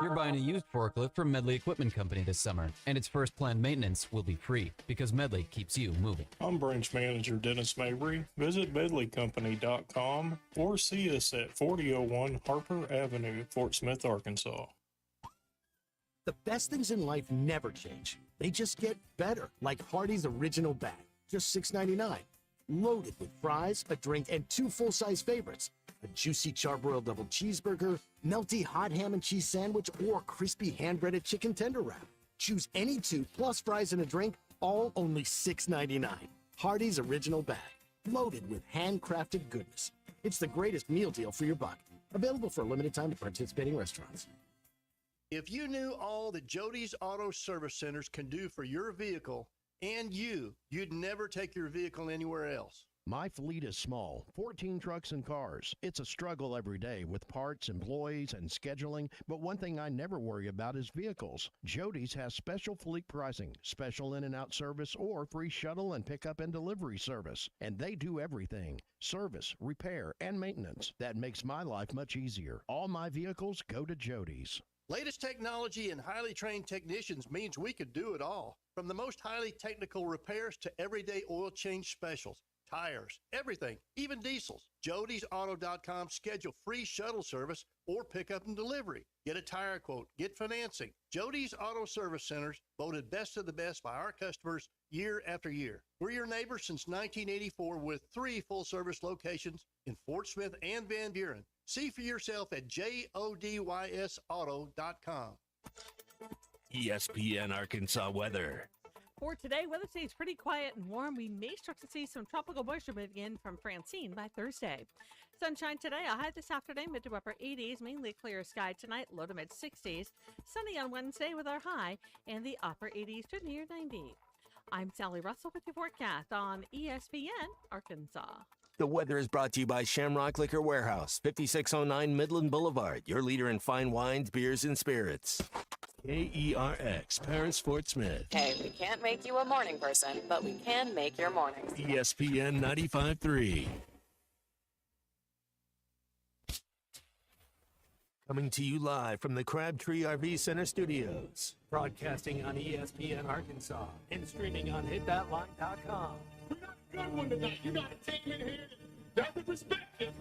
You're buying a used forklift from Medley Equipment Company this summer, and its first planned maintenance will be free because Medley keeps you moving. I'm Branch Manager Dennis Mabry. Visit medleycompany.com or see us at 4001 Harper Avenue, Fort Smith, Arkansas. The best things in life never change. They just get better, like Hardee's Original Bag, just $6.99. Loaded with fries, a drink, and 2 full-size favorites. A juicy charbroiled double cheeseburger, melty hot ham and cheese sandwich, or crispy hand-breaded chicken tender wrap. Choose any 2 plus fries and a drink, all only $6.99. Hardee's Original Bag, loaded with handcrafted goodness. It's the greatest meal deal for your buck. Available for a limited time at participating restaurants. If you knew all that Jody's Auto Service Centers can do for your vehicle and you'd never take your vehicle anywhere else. My fleet is small, 14 trucks and cars. It's a struggle every day with parts, employees, and scheduling, but one thing I never worry about is vehicles. Jody's has special fleet pricing, special in and out service, or free shuttle and pickup and delivery service. And they do everything: service, repair, and maintenance. That makes my life much easier. All my vehicles go to Jody's. Latest technology and highly trained technicians means we could do it all. From the most highly technical repairs to everyday oil change specials, tires, everything, even diesels. Jody'sAuto.com. Schedule free shuttle service or pickup and delivery. Get a tire quote, get financing. Jody's Auto Service Centers, voted best of the best by our customers year after year. We're your neighbors since 1984 with 3 full-service locations in Fort Smith and Van Buren. See for yourself at JODYSauto.com. ESPN Arkansas weather. For today, weather stays pretty quiet and warm. We may start to see some tropical moisture moving in from Francine by Thursday. Sunshine today, a high this afternoon, mid to upper 80s, mainly clear sky tonight, low to mid 60s. Sunny on Wednesday with our high in the upper 80s to near 90. I'm Sally Russell with your forecast on ESPN Arkansas. The weather is brought to you by Shamrock Liquor Warehouse, 5609 Midland Boulevard, your leader in fine wines, beers, and spirits. KERX, Paris, Fort Smith. Hey, we can't make you a morning person, but we can make your mornings. ESPN 95.3. Coming to you live from the Crabtree RV Center Studios. Broadcasting on ESPN Arkansas and streaming on hitthatline.com. We got a good one tonight. You got a team in here that doesn't respect it.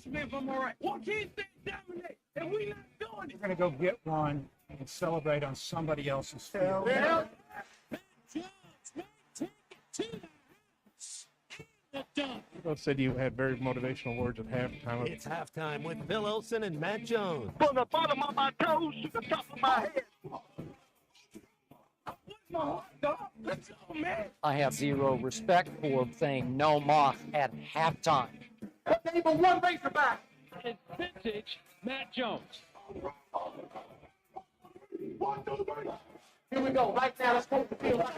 If I'm all right. Why can't they dominate? And we not doing it. We're going to go get one and celebrate on somebody else's field. Well, Phil said you had very motivational words at halftime. It's halftime with Phil Olsen and Matt Jones. From the bottom of my toes to the top of my head. My heart, dog. Let's go, man. I have zero respect for saying no moss at halftime. Name of one Razorback. It's vintage Matt Jones. 1, 2, 3. Here we go. Right now, let's take the field.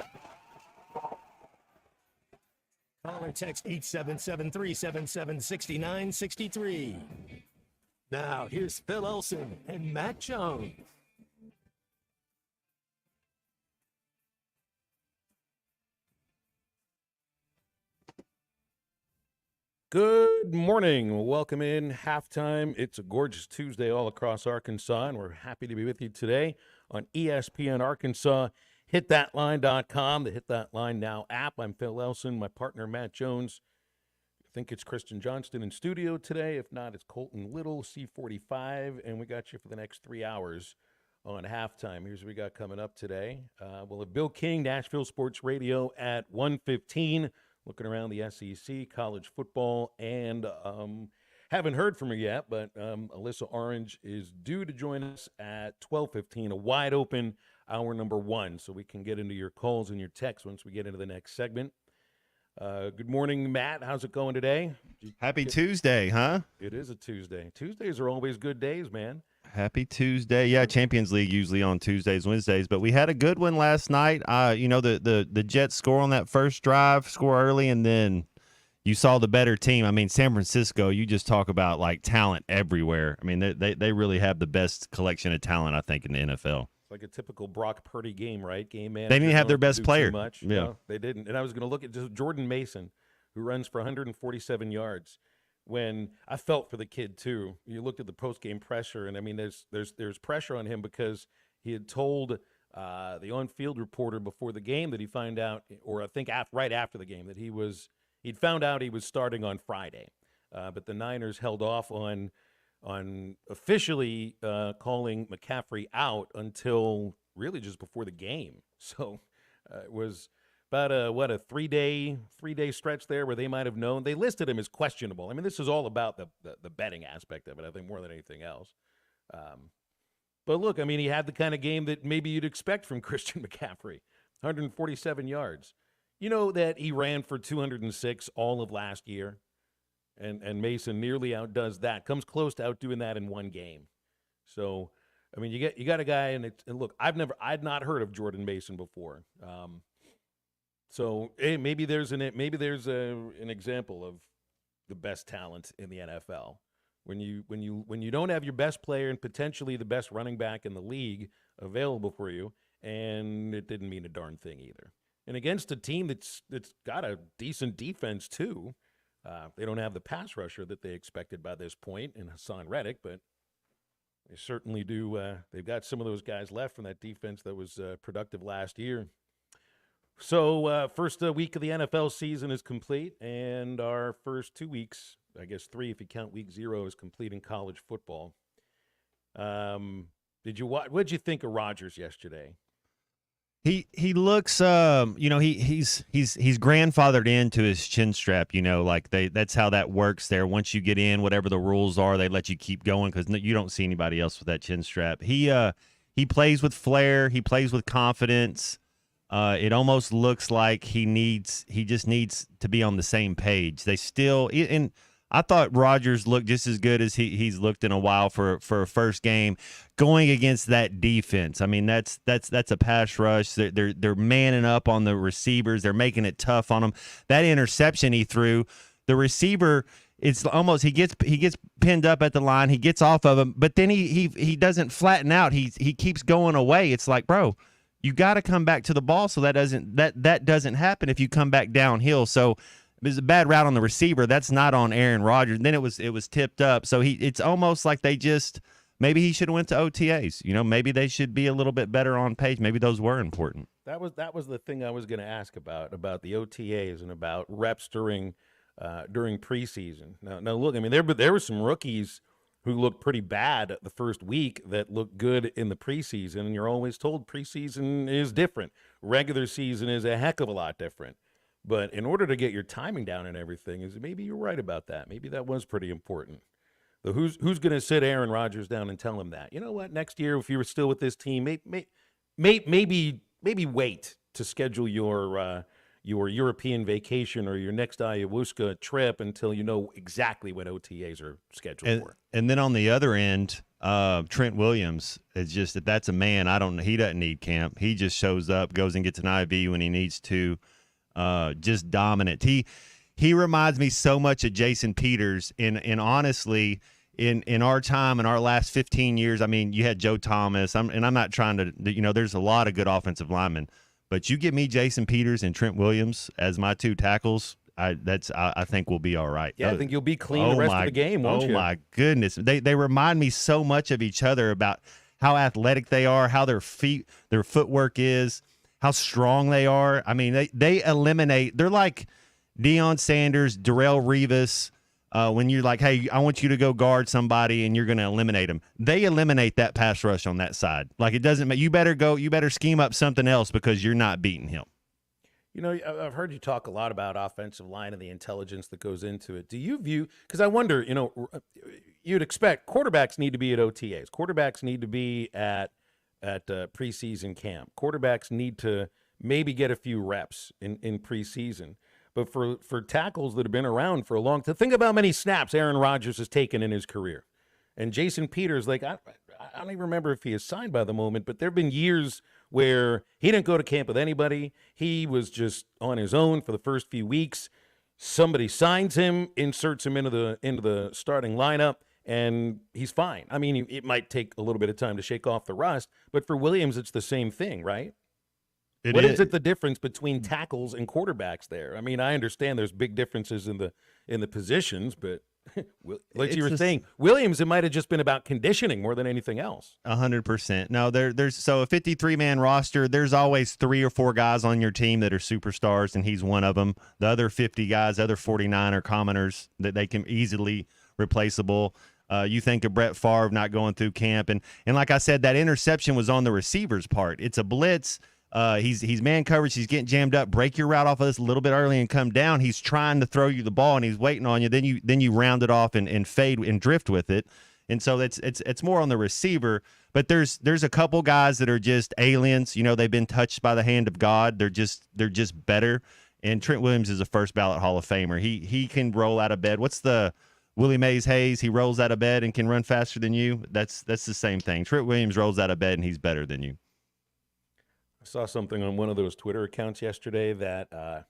Call or text 877-377-6963. Now, here's Phil Olsen and Matt Jones. Good morning. Welcome in halftime. It's a gorgeous Tuesday all across Arkansas, and we're happy to be with you today on ESPN Arkansas. HitThatLine.com, the Hit That Line Now app. I'm Phil Elson, my partner Matt Jones. I think it's Kristen Johnston in studio today. If not, it's Colton Little, C45, and we got you for the next 3 hours on halftime. Here's what we got coming up today. We'll have Bill King, Nashville Sports Radio at 1:15. Looking around the SEC, college football, and haven't heard from her yet, but Alyssa Orange is due to join us at 12:15, a wide open hour number 1, so we can get into your calls and your texts once we get into the next segment. Good morning, Matt. How's it going today? Happy Tuesday, huh? It is a Tuesday. Tuesdays are always good days, man. Happy Tuesday. Yeah, Champions League usually on Tuesdays, Wednesdays, but we had a good one last night. The Jets score on that first drive, score early, and then you saw the better team. I mean, San Francisco, you just talk about like talent everywhere. I mean, they really have the best collection of talent, I think, in the NFL. It's like a typical Brock Purdy game, right? Game manager. They didn't have their best player. Much. Yeah. No, they didn't. And I was going to look at just Jordan Mason, who runs for 147 yards. When I felt for the kid too. You looked at the post-game pressure, and I mean, there's pressure on him because he had told the on-field reporter before the game that he found out, or I think right after the game, that he'd found out he was starting on Friday. But the Niners held off on officially calling McCaffrey out until really just before the game. So it was about a three-day stretch there where they might have known. They listed him as questionable. I mean, this is all about the betting aspect of it, I think, more than anything else. But look, I mean, he had the kind of game that maybe you'd expect from Christian McCaffrey, 147 yards. You know that he ran for 206 all of last year, and Mason nearly outdoes that, comes close to outdoing that in one game. So, I mean, you got a guy, and look, I'd not heard of Jordan Mason before. So hey, maybe there's an example of the best talent in the NFL. When you don't have your best player and potentially the best running back in the league available for you, and it didn't mean a darn thing either. And against a team that's got a decent defense too, they don't have the pass rusher that they expected by this point in Hassan Reddick, but they certainly do. They've got some of those guys left from that defense that was productive last year. So first week of the NFL season is complete, and our first 2 weeks, I guess 3 if you count week 0, is complete in college football. Did you watch? What did you think of Rodgers yesterday? He looks he's grandfathered into his chin strap, like that's how that works there. Once you get in, whatever the rules are, they let you keep going because you don't see anybody else with that chin strap. He plays with flair, he plays with confidence. It almost looks like he just needs to be on the same page. And I thought Rodgers looked just as good as he's looked in a while for a first game going against that defense. I mean, that's a pass rush. They're manning up on the receivers. They're making it tough on them. That interception he threw, the receiver, it's almost he gets pinned up at the line. He gets off of him, but then he doesn't flatten out. He keeps going away. It's like, bro, you got to come back to the ball so that doesn't happen if you come back downhill. So it was a bad route on the receiver. That's not on Aaron Rodgers. And then it was tipped up. So it's almost like maybe he should have went to OTAs. Maybe they should be a little bit better on page. Maybe those were important. That was the thing I was going to ask about the OTAs and about reps during preseason. Now look, I mean there were some rookies who looked pretty bad the first week that looked good in the preseason, and you're always told preseason is different. Regular season is a heck of a lot different. But in order to get your timing down and everything, maybe you're right about that. Maybe that was pretty important. So who's going to sit Aaron Rodgers down and tell him that? You know what? Next year, if you were still with this team, maybe wait to schedule your European vacation or your next ayahuasca trip until you know exactly what OTAs are scheduled for. And then on the other end, Trent Williams is just that's a man. He doesn't need camp. He just shows up, goes and gets an IV when he needs to. Just dominant. He reminds me so much of Jason Peters. And honestly, in our time, in our last 15 years, I mean, you had Joe Thomas. I'm not trying to, there's a lot of good offensive linemen. But you give me Jason Peters and Trent Williams as my 2 tackles, I think we'll be all right. Yeah, I think you'll be clean the rest of the game, won't you? Oh, my goodness. They remind me so much of each other about how athletic they are, how their footwork is, how strong they are. I mean, they eliminate. They're like Deion Sanders, Darrelle Revis. When you're like, hey, I want you to go guard somebody and you're going to eliminate them. They eliminate that pass rush on that side. Like it doesn't matter. You better scheme up something else because you're not beating him. I've heard you talk a lot about offensive line and the intelligence that goes into it. Do you view, because I wonder, you'd expect quarterbacks need to be at OTAs. Quarterbacks need to be at preseason camp. Quarterbacks need to maybe get a few reps in preseason. But for tackles that have been around for a long time, think about how many snaps Aaron Rodgers has taken in his career. And Jason Peters, like, I don't even remember if he is signed by the moment, but there have been years where he didn't go to camp with anybody. He was just on his own for the first few weeks. Somebody signs him, inserts him into the starting lineup, and he's fine. I mean, it might take a little bit of time to shake off the rust, but for Williams, it's the same thing, right? What is it the difference between tackles and quarterbacks there? I mean, I understand there's big differences in the positions, but like you were saying, Williams, it might have just been about conditioning more than anything else. 100%. No, there's so a 53-man roster, there's always 3 or 4 guys on your team that are superstars, and he's one of them. The other 50 guys, other 49 are commoners that they can easily replaceable. You think of Brett Favre not going through camp, and like I said, that interception was on the receiver's part. It's a blitz. He's man coverage. He's getting jammed up. Break your route off of this a little bit early and come down. He's trying to throw you the ball, and he's waiting on you. Then you round it off and fade and drift with it. And so it's more on the receiver. But there's a couple guys that are just aliens. You know, they've been touched by the hand of God. They're just better. And Trent Williams is a first ballot Hall of Famer. He can roll out of bed. What's the Willie Mays Hayes? He rolls out of bed and can run faster than you. That's the same thing. Trent Williams rolls out of bed and he's better than you. I saw something on one of those Twitter accounts yesterday that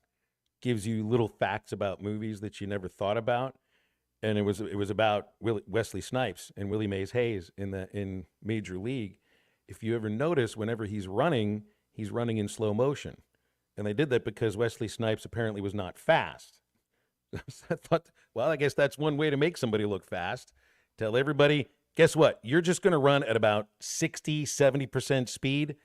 gives you little facts about movies that you never thought about, and it was about Wesley Snipes and Willie Mays Hayes in Major League. If you ever notice, whenever he's running in slow motion, and they did that because Wesley Snipes apparently was not fast. I thought, well, I guess that's one way to make somebody look fast. Tell everybody, guess what? You're just going to run at about 60, 70% speed.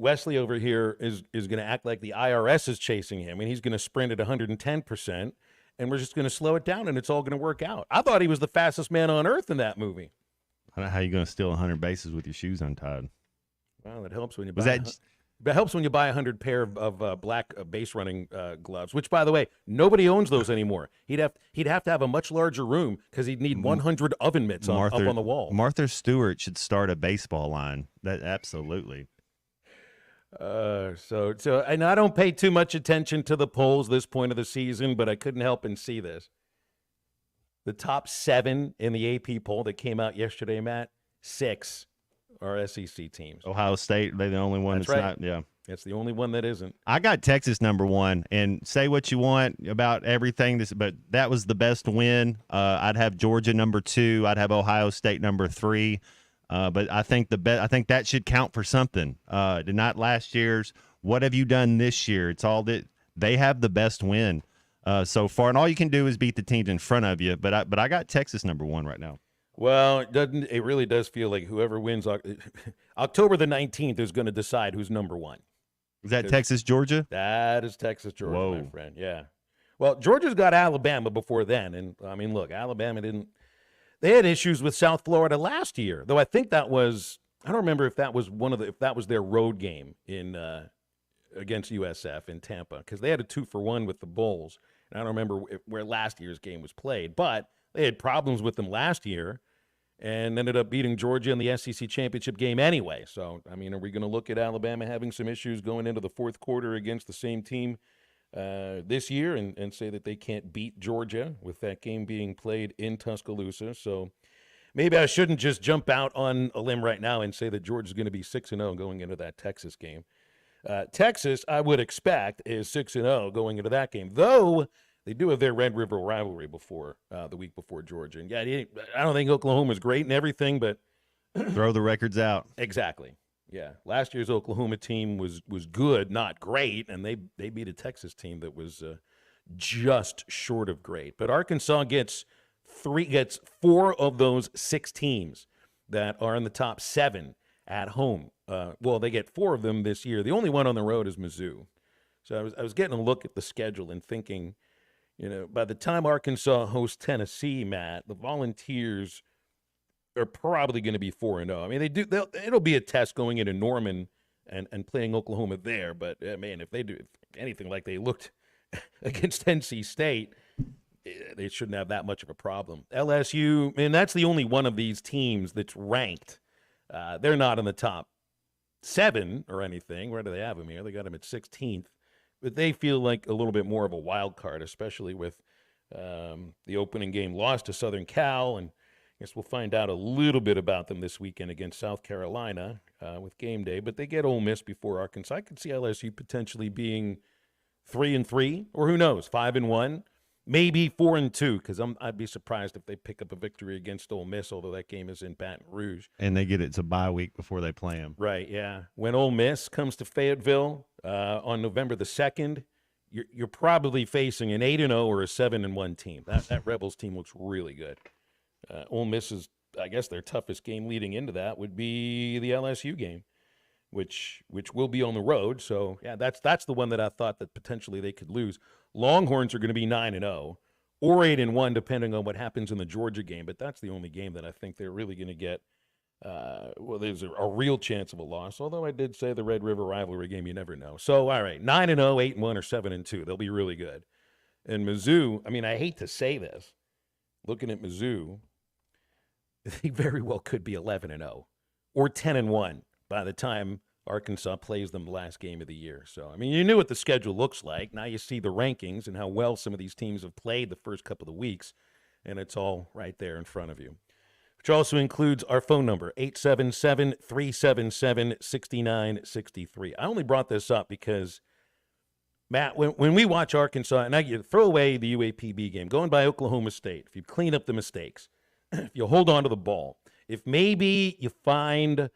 Wesley over here is going to act like the IRS is chasing him, and he's going to sprint at 110%, and we're just going to slow it down, and it's all going to work out. I thought he was the fastest man on earth in that movie. I don't know how you're going to steal 100 bases with your shoes untied. Well, it helps when you buy. It helps when you buy 100 pair of black base running gloves, which, by the way, nobody owns those anymore. He'd have to have a much larger room because he'd need 100 oven mitts up on the wall. Martha Stewart should start a baseball line. That absolutely. So, and I don't pay too much attention to the polls this point of the season, but I couldn't help and see this. The top 7 in the AP poll that came out yesterday, Matt, 6 are SEC teams. Ohio State, they're the only one that's right. not. Yeah, it's the only one that isn't. I got Texas number 1, and say what you want about everything, but that was the best win. I'd have Georgia number 2. I'd have Ohio State number 3. But I think I think that should count for something. Not last year's. What have you done this year? It's all that they have the best win so far, and all you can do is beat the teams in front of you. But I got Texas number 1 right now. Well, it really does feel like whoever wins October the 19th is going to decide who's number 1. Is that Texas, Georgia? That is Texas, Georgia, Whoa. my friend. Yeah. Well, Georgia's got Alabama before then, and I mean, look, Alabama didn't. They had issues with South Florida last year, though I think that was – I don't remember if that was if that was their road game in against USF in Tampa, because they had a 2-for-1 with the Bulls. And I don't remember where last year's game was played, but they had problems with them last year and ended up beating Georgia in the SEC championship game anyway. So, I mean, are we going to look at Alabama having some issues going into the fourth quarter against the same team this year and say that they can't beat Georgia with that game being played in Tuscaloosa? So maybe I shouldn't just jump out on a limb right now and say that Georgia's going to be 6-0 going into that Texas game. Texas, I would expect, is 6-0 going into that game, though they do have their Red River rivalry before the week before Georgia. And yeah, I don't think Oklahoma's great and everything, but throw the records out. Exactly. Yeah, last year's Oklahoma team was good, not great, and they beat a Texas team that was just short of great. But Arkansas gets 4 of those 6 teams that are in the top 7 at home. Well, they get 4 of them this year. The only one on the road is Mizzou. So I was getting a look at the schedule and thinking, you know, by the time Arkansas hosts Tennessee, Matt, the Volunteers are probably going to be 4-0. I mean, it'll be a test going into Norman and playing Oklahoma there. But man, if they do anything like they looked against NC State, they shouldn't have that much of a problem. LSU, man, that's the only one of these teams that's ranked. They're not in the top 7 or anything. Where do they have them here? They got them at 16th. But they feel like a little bit more of a wild card, especially with the opening game loss to Southern Cal. And I guess we'll find out a little bit about them this weekend against South Carolina with game day. But they get Ole Miss before Arkansas. I could see LSU potentially being 3-3, or who knows, 5-1. maybe 4-2, because I'd be surprised if they pick up a victory against Ole Miss, although that game is in Baton Rouge. And they get it to bye week before they play them. Right, yeah. When Ole Miss comes to Fayetteville on November the 2nd, you're probably facing an 8-0 or a 7-1 team. That Rebels team looks really good. Ole Miss is, I guess, their toughest game leading into that would be the LSU game, which will be on the road. So, yeah, that's the one that I thought that potentially they could lose. Longhorns are going to be 9-0 or 8-1, depending on what happens in the Georgia game. But that's the only game that I think they're really going to get. There's a real chance of a loss. Although I did say the Red River rivalry game, you never know. So, all right, 9-0, 8-1, or 7-2. They'll be really good. And Mizzou, I mean, I hate to say this. Looking at Mizzou, they very well could be 11-0 or 10-1 by the time Arkansas plays them the last game of the year. So, I mean, you knew what the schedule looks like. Now you see the rankings and how well some of these teams have played the first couple of weeks, and it's all right there in front of you. Which also includes our phone number, 877-377-6963. I only brought this up because, Matt, when we watch Arkansas, and you throw away the UAPB game, going by Oklahoma State, if you clean up the mistakes, if you hold on to the ball, if maybe you find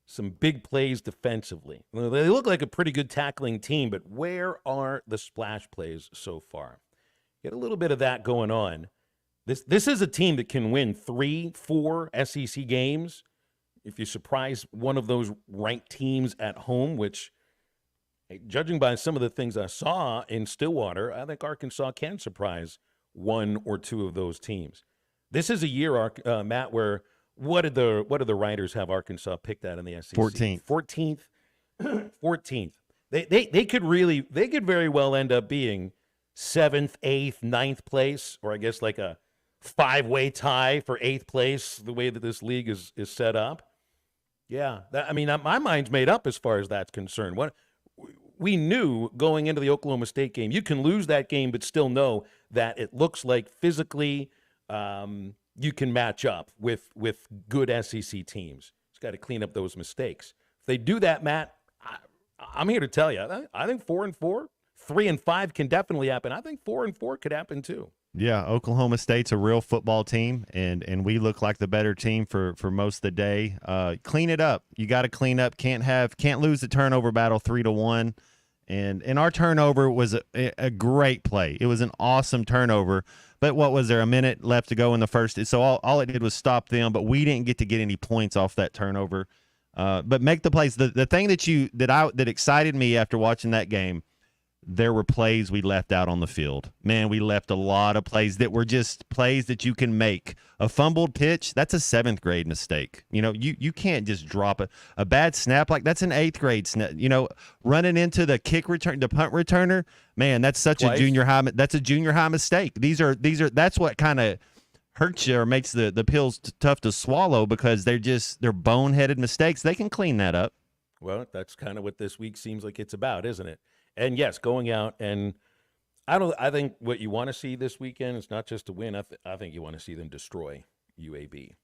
some big plays defensively. Well, they look like a pretty good tackling team, but where are the splash plays so far? Get a little bit of that going on. This is a team that can win 3-4 SEC games if you surprise one of those ranked teams at home, which, judging by some of the things I saw in Stillwater, I think Arkansas can surprise one or two of those teams. This is a year, Matt, where what did the writers have Arkansas picked at in the SEC? 14th. 14th. They could very well end up being 7th, 8th, 9th place, or I guess like a 5-way tie for 8th place, the way that this league is set up. Yeah, my mind's made up as far as that's concerned. What we knew going into the Oklahoma State game, you can lose that game, but still know that it looks like physically you can match up with good SEC teams. Just got to clean up those mistakes. If they do that, Matt, I'm here to tell you, I think 4-4, 3-5 can definitely happen. I think 4-4 could happen too. Yeah, Oklahoma State's a real football team, and we look like the better team for most of the day. Clean it up. You got to clean up. Can't lose the turnover battle 3-1. And our turnover was a great play. It was an awesome turnover. But what was there, a minute left to go in the first? So all it did was stop them, but we didn't get to get any points off that turnover. But make the plays. The thing that excited me after watching that game, there were plays we left out on the field. Man, we left a lot of plays that were just plays that you can make. A fumbled pitch, that's a 7th grade mistake. You know, you can't just drop a bad snap like that's an 8th grade snap. You know, running into the kick return, the punt returner, man, that's such a junior high. That's a junior high mistake. These are that's what kind of hurts you or makes the pills tough to swallow because they're boneheaded mistakes. They can clean that up. Well, that's kind of what this week seems like it's about, isn't it? And yes, going out and I think what you want to see this weekend is not just to win. I think you want to see them destroy UAB.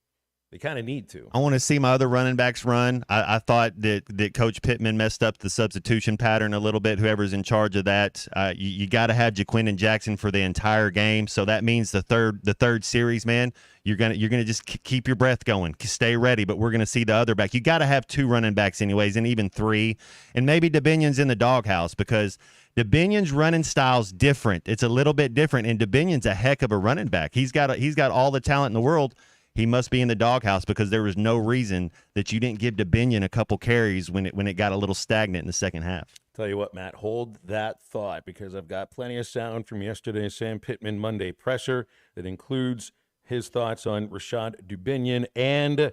They kind of need to. I want to see my other running backs run. I thought that Coach Pittman messed up the substitution pattern a little bit. Whoever's in charge of that, you got to have Jaquindon Jackson for the entire game. So that means the third series, man. You're gonna just keep your breath going, stay ready. But we're gonna see the other back. You got to have 2 running backs anyways, and even 3, and maybe DeBinion's in the doghouse because DeBinion's running style's different. It's a little bit different, and DeBinion's a heck of a running back. He's got all the talent in the world. He must be in the doghouse because there was no reason that you didn't give DeBinion a couple carries when it got a little stagnant in the second half. Tell you what, Matt, hold that thought because I've got plenty of sound from yesterday's Sam Pittman Monday presser that includes his thoughts on Rashad DeBinion and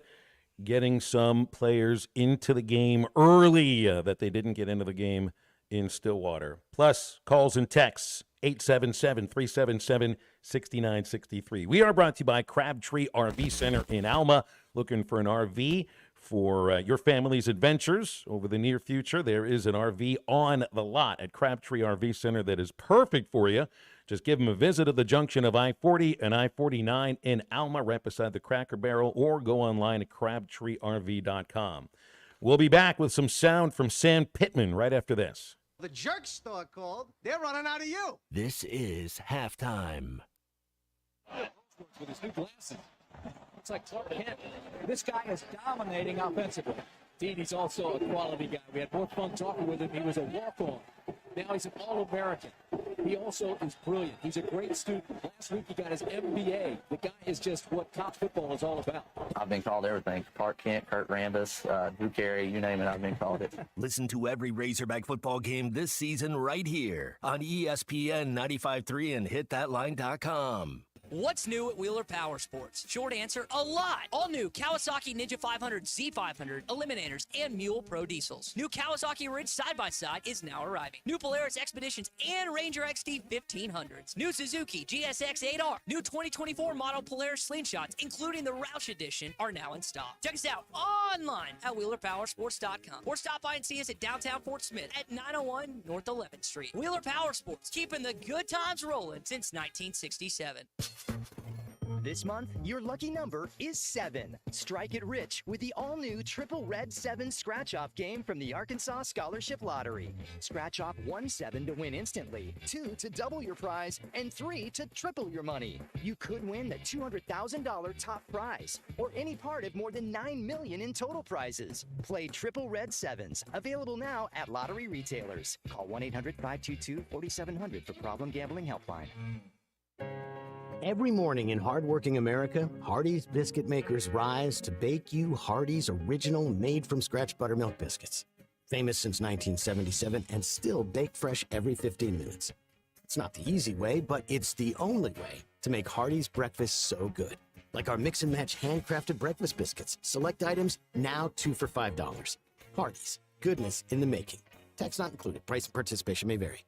getting some players into the game early that they didn't get into the game in Stillwater. Plus, calls and texts. 877-377-6963. We are brought to you by Crabtree RV Center in Alma. Looking for an RV for your family's adventures over the near future? There is an RV on the lot at Crabtree RV Center that is perfect for you. Just give them a visit at the junction of I-40 and I-49 in Alma, right beside the Cracker Barrel, or go online at crabtreerv.com. We'll be back with some sound from Sam Pittman right after this. The jerk store called. They're running out of you. This is halftime. With his new glasses. Looks like Clark Kent. This guy is dominating offensively. Indeed, he's also a quality guy. We had more fun talking with him. He was a walk-on. Now he's an All-American. He also is brilliant. He's a great student. Last week he got his MBA. The guy is just what college football is all about. I've been called everything. Clark Kent, Kurt Rambis, Drew Carey, you name it, I've been called it. Listen to every Razorback football game this season right here on ESPN 95.3 and hitthatline.com. What's new at Wheeler Power Sports? Short answer, a lot. All new Kawasaki Ninja 500, Z500, Eliminators, and Mule Pro Diesels. New Kawasaki Ridge side-by-side is now arriving. New Polaris Expeditions and Ranger XD 1500s. New Suzuki GSX 8R. New 2024 model Polaris Slingshots, including the Roush Edition, are now in stock. Check us out online at WheelerPowersports.com or stop by and see us at downtown Fort Smith at 901 North 11th Street. Wheeler Power Sports, keeping the good times rolling since 1967. This month, your lucky number is 7. Strike it rich with the all-new Triple Red 7 Scratch-Off game from the Arkansas Scholarship Lottery. Scratch off 1 7 to win instantly, 2 to double your prize, and 3 to triple your money. You could win the $200,000 top prize, or any part of more than $9 million in total prizes. Play Triple Red 7s, available now at lottery retailers. Call 1-800-522-4700 for Problem Gambling Helpline. Every morning in hardworking America, Hardee's biscuit makers rise to bake you Hardee's original made-from-scratch buttermilk biscuits. Famous since 1977 and still baked fresh every 15 minutes. It's not the easy way, but it's the only way to make Hardee's breakfast so good. Like our mix-and-match handcrafted breakfast biscuits. Select items, now 2 for $5. Hardee's, goodness in the making. Tax not included. Price and participation may vary.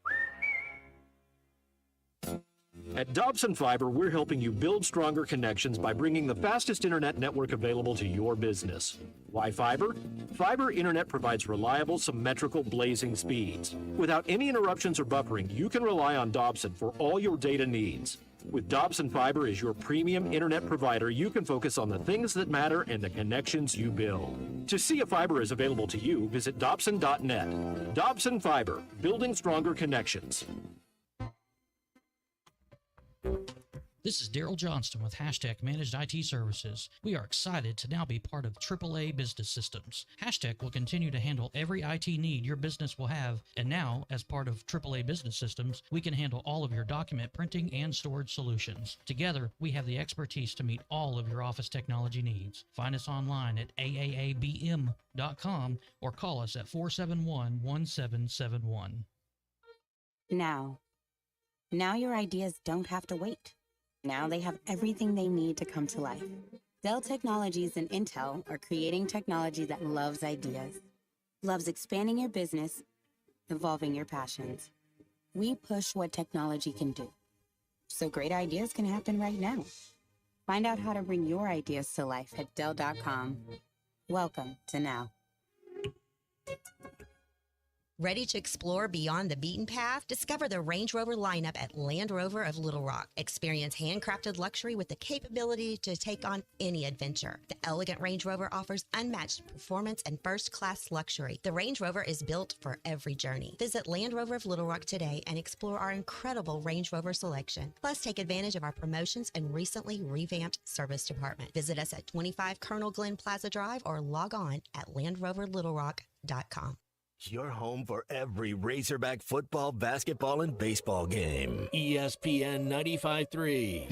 At Dobson Fiber, we're helping you build stronger connections by bringing the fastest internet network available to your business. Why fiber? Fiber internet provides reliable, symmetrical, blazing speeds. Without any interruptions or buffering, you can rely on Dobson for all your data needs. With Dobson Fiber as your premium internet provider, you can focus on the things that matter and the connections you build. To see if fiber is available to you, visit Dobson.net. Dobson Fiber, building stronger connections. This is Daryl Johnston with Hashtag Managed IT Services. We are excited to now be part of AAA Business Systems. Hashtag will continue to handle every IT need your business will have, and now, as part of AAA Business Systems, we can handle all of your document printing and storage solutions. Together, we have the expertise to meet all of your office technology needs. Find us online at aaabm.com or call us at 471-1771. Now your ideas don't have to wait. Now they have everything they need to come to life. Dell Technologies and Intel are creating technology that loves ideas, loves expanding your business, evolving your passions. We push what technology can do, so great ideas can happen right now. Find out how to bring your ideas to life at Dell.com. Welcome to Now. Ready to explore beyond the beaten path? Discover the Range Rover lineup at Land Rover of Little Rock. Experience handcrafted luxury with the capability to take on any adventure. The elegant Range Rover offers unmatched performance and first-class luxury. The Range Rover is built for every journey. Visit Land Rover of Little Rock today and explore our incredible Range Rover selection. Plus, take advantage of our promotions and recently revamped service department. Visit us at 25 Colonel Glenn Plaza Drive or log on at LandRoverLittleRock.com. Your home for every Razorback football, basketball, and baseball game. ESPN 95.3.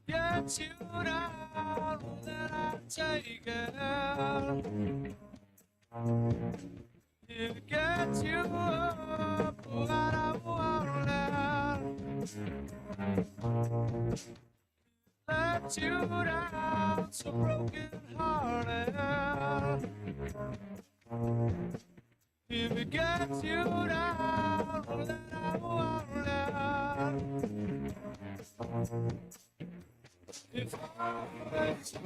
Get you down, then I take it. It gets you up, what I want. Let you down, so broken hearted. If it gets you down, then I want. If I let you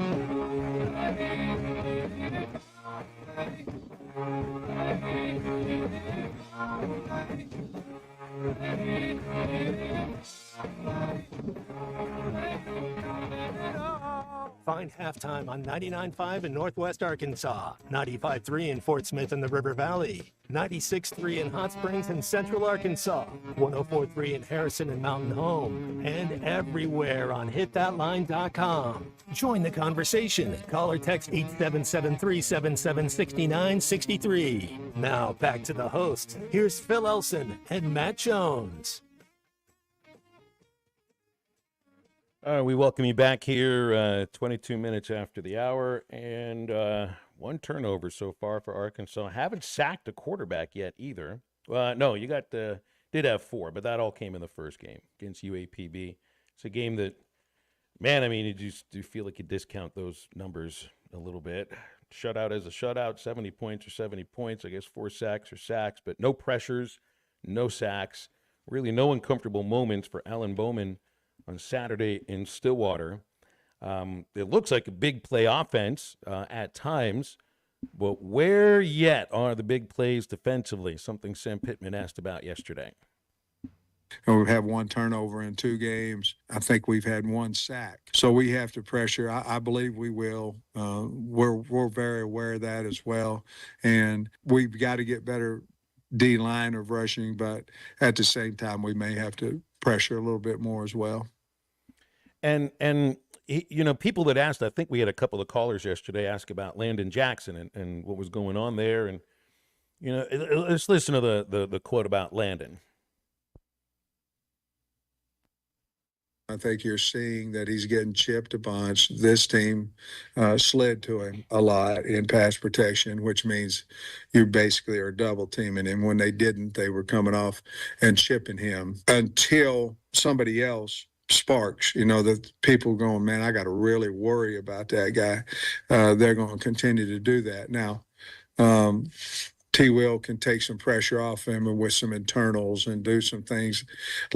halftime on 99.5 in Northwest Arkansas, 95.3 in Fort Smith and the River Valley, 96.3 in Hot Springs and Central Arkansas, 104.3 in Harrison and Mountain Home, and everywhere on hitthatline.com. Join the conversation. Call or text 877-377-6963. Now back to the hosts. Here's Phil Elson and Matt Jones. We welcome you back here 22 minutes after the hour, and one turnover so far for Arkansas. Haven't sacked a quarterback yet either. No, you did have 4, but that all came in the first game against UAPB. It's a game that, man, I mean, you just do feel like you discount those numbers a little bit. Shutout as a shutout, 70 points or 70 points. I guess 4 sacks or sacks, but no pressures, no sacks. Really no uncomfortable moments for Alan Bowman on Saturday in Stillwater. It looks like a big play offense at times, but where yet are the big plays defensively? Something Sam Pittman asked about yesterday. We've had 1 turnover in 2 games. I think we've had 1 sack. So we have to pressure. I believe we will. We're very aware of that as well. And we've got to get better D-line of rushing, but at the same time, we may have to pressure a little bit more as well. And you know, people that asked, I think we had a couple of callers yesterday ask about Landon Jackson and what was going on there. And, you know, let's listen to the quote about Landon. I think you're seeing that he's getting chipped a bunch. This team slid to him a lot in pass protection, which means you basically are double teaming him. When they didn't, they were coming off and chipping him until somebody else sparks. You know, the people going, man, I got to really worry about that guy. They're going to continue to do that. Now, T. Will can take some pressure off him and with some internals and do some things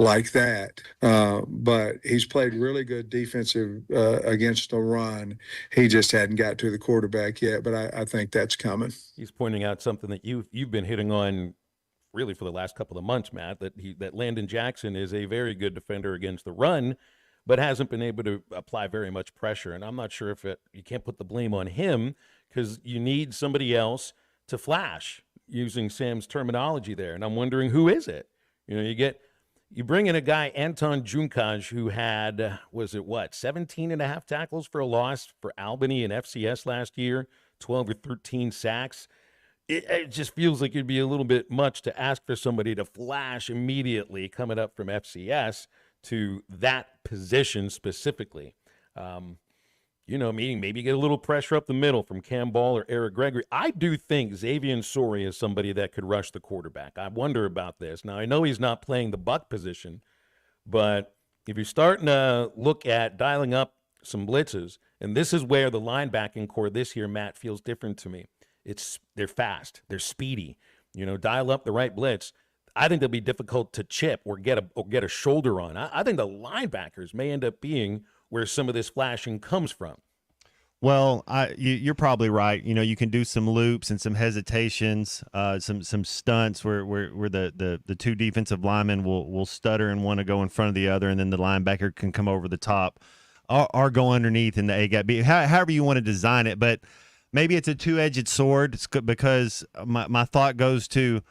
like that. But he's played really good defensive against the run. He just hadn't got to the quarterback yet, but I think that's coming. He's pointing out something that you've been hitting on really for the last couple of months, Matt, that Landon Jackson is a very good defender against the run, but hasn't been able to apply very much pressure. And I'm not sure if you can't put the blame on him because you need somebody else to flash, using Sam's terminology there. And I'm wondering, who is it? You know, you bring in a guy, Anton Junkaj, who had, 17 and a half tackles for a loss for Albany and FCS last year, 12 or 13 sacks. It just feels like it'd be a little bit much to ask for somebody to flash immediately coming up from FCS to that position specifically. You know, meaning maybe get a little pressure up the middle from Cam Ball or Eric Gregory. I do think Xavier Sori is somebody that could rush the quarterback. I wonder about this. Now, I know he's not playing the buck position, but if you're starting to look at dialing up some blitzes, and this is where the linebacking core this year, Matt, feels different to me. They're fast, they're speedy. You know, dial up the right blitz. I think they'll be difficult to chip or get a shoulder on. I think the linebackers may end up being where some of this flashing comes from. Well, you're probably right. You know, you can do some loops and some hesitations, some stunts where the 2 defensive linemen will stutter and want to go in front of the other, and then the linebacker can come over the top or go underneath in the A gap. However you want to design it, but maybe it's a 2-edged sword because my thought goes to,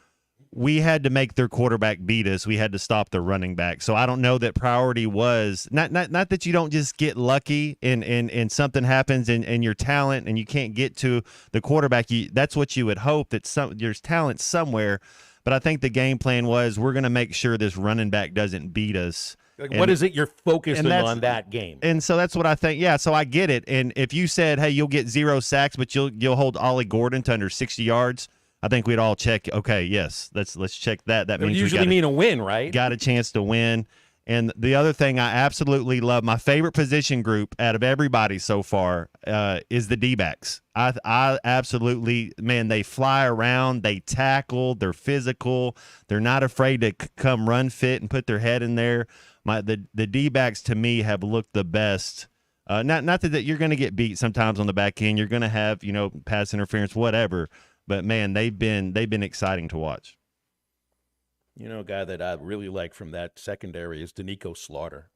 we had to make their quarterback beat us. We had to stop the running back. So I don't know that priority was not that you don't just get lucky and something happens and your talent and you can't get to the quarterback. That's what you would hope, that there's talent somewhere. But I think the game plan was, we're going to make sure this running back doesn't beat us. What is it you're focusing on that game? And so that's what I think. Yeah, so I get it. And if you said, hey, you'll get 0 sacks, but you'll hold Ollie Gordon to under 60 yards, I think we'd all check. Okay, yes, let's check that. That means usually mean a win, right? Got a chance to win. And the other thing I absolutely love, my favorite position group out of everybody so far is the D-backs. I absolutely, man, they fly around, they tackle, they're physical, they're not afraid to come run fit and put their head in there. The D-backs to me have looked the best. Not that you're going to get beat sometimes on the back end. You're going to have, you know, pass interference, whatever. But man, they've been exciting to watch. You know, a guy that I really like from that secondary is Danico Slaughter.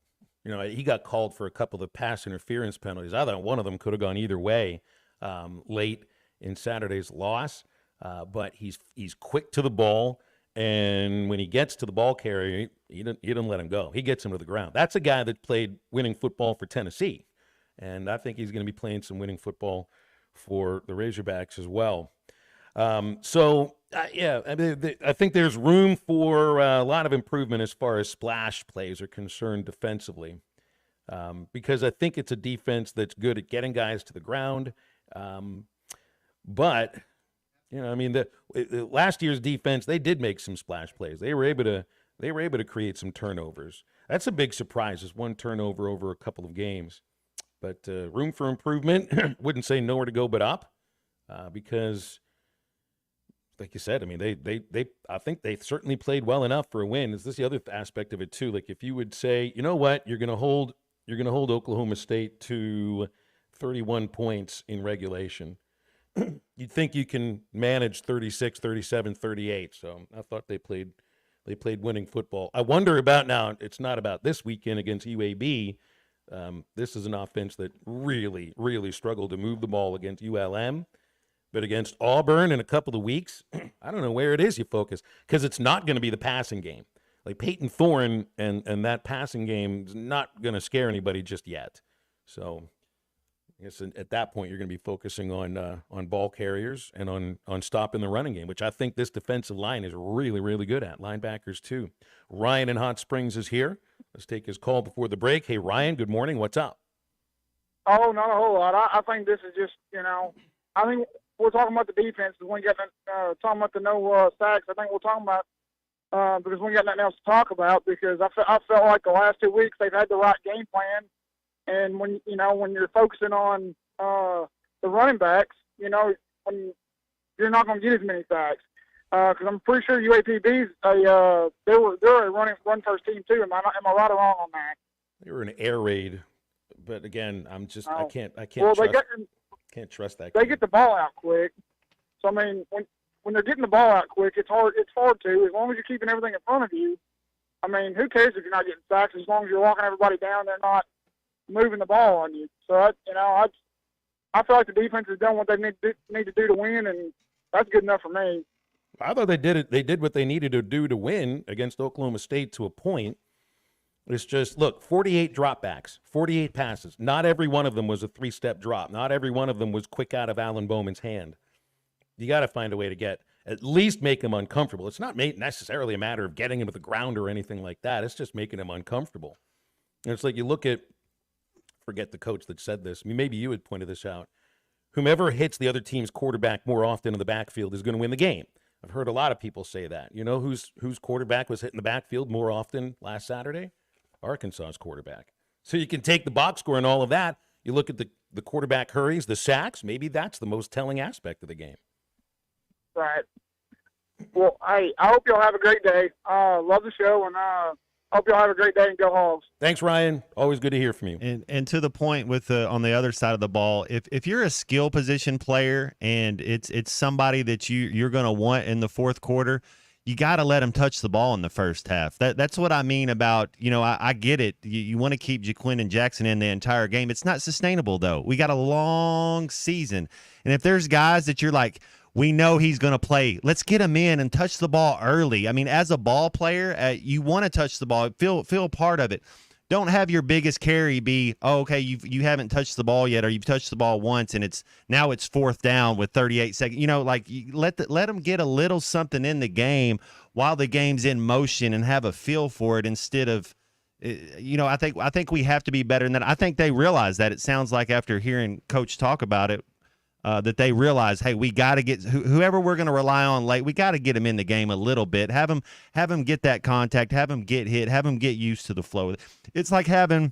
You know, he got called for a couple of pass interference penalties. I thought one of them could have gone either way late in Saturday's loss. But he's quick to the ball, and when he gets to the ball carrier, he didn't let him go. He gets him to the ground. That's a guy that played winning football for Tennessee, and I think he's going to be playing some winning football for the Razorbacks as well. Yeah, I mean, I think there's room for a lot of improvement as far as splash plays are concerned defensively, because I think it's a defense that's good at getting guys to the ground. But, you know, I mean, the last year's defense, they did make some splash plays. They were able to create some turnovers. That's a big surprise, is one turnover over a couple of games. But room for improvement. Wouldn't say nowhere to go but up, because, like you said, I mean, I think they certainly played well enough for a win. Is this the other aspect of it too? Like, if you would say, you know what, you're going to hold Oklahoma State to 31 points in regulation, you'd think you can manage 36, 37, 38. So I thought they played winning football. I wonder about now. It's not about this weekend against UAB. This is an offense that really, really struggled to move the ball against ULM. But against Auburn in a couple of weeks, I don't know where it is you focus, because it's not going to be the passing game. Like Peyton Thorne and that passing game is not going to scare anybody just yet. So I guess at that point you're going to be focusing on ball carriers and on stopping the running game, which I think this defensive line is really, really good at. Linebackers too. Ryan in Hot Springs is here. Let's take his call before the break. Hey, Ryan, good morning. What's up? Oh, not a whole lot. I think this is just, I think we're talking about the defense. When we got talking about the no sacks, I think we're talking about because we got nothing else to talk about, because I felt like the last 2 weeks they've had the right game plan. And when you're focusing on the running backs, when you're not going to get as many sacks, because I'm pretty sure UAPB's they're a run first team too. Am I right or wrong on that? They were an air raid, but again, I can't trust that. They get the ball out quick. So I mean, when they're getting the ball out quick, it's hard to, as long as you're keeping everything in front of you. I mean, who cares if you're not getting sacks, as long as you're walking everybody down, they're not moving the ball on you. So I feel like the defense has done what they need to do to win, and that's good enough for me. I thought they did what they needed to do to win against Oklahoma State to a point. It's just, look, 48 dropbacks, 48 passes. Not every one of them was a three-step drop. Not every one of them was quick out of Alan Bowman's hand. You got to find a way to at least make him uncomfortable. It's not necessarily a matter of getting him to the ground or anything like that. It's just making him uncomfortable. And it's like you look at, forget the coach that said this. I mean, maybe you had pointed this out. Whomever hits the other team's quarterback more often in the backfield is going to win the game. I've heard a lot of people say that. You know whose quarterback was hitting the backfield more often last Saturday? Arkansas's quarterback. So you can take the box score and all of that. You look at the quarterback hurries, the sacks. Maybe that's the most telling aspect of the game. Right. Well, I hope y'all have a great day. Love the show, and hope y'all have a great day, and go Hogs. Thanks, Ryan. Always good to hear from you. And to the point with on the other side of the ball, if you're a skill position player and it's somebody that you're going to want in the fourth quarter, you got to let them touch the ball in the first half. That's what I mean about, I get it. You want to keep Jaquin and Jackson in the entire game. It's not sustainable, though. We got a long season. And if there's guys that you're like, we know he's going to play, let's get him in and touch the ball early. I mean, as a ball player, you want to touch the ball, feel part of it. Don't have your biggest carry be, okay, you haven't touched the ball yet, or you've touched the ball once and it's fourth down with 38 seconds. Let them get a little something in the game while the game's in motion and have a feel for it instead of, I think we have to be better than that. I think they realize that. It sounds like after hearing Coach talk about it, that they realize, hey, we got to get whoever we're going to rely on late. We got to get them in the game a little bit. Have them get that contact. Have them get hit. Have them get used to the flow. It's like having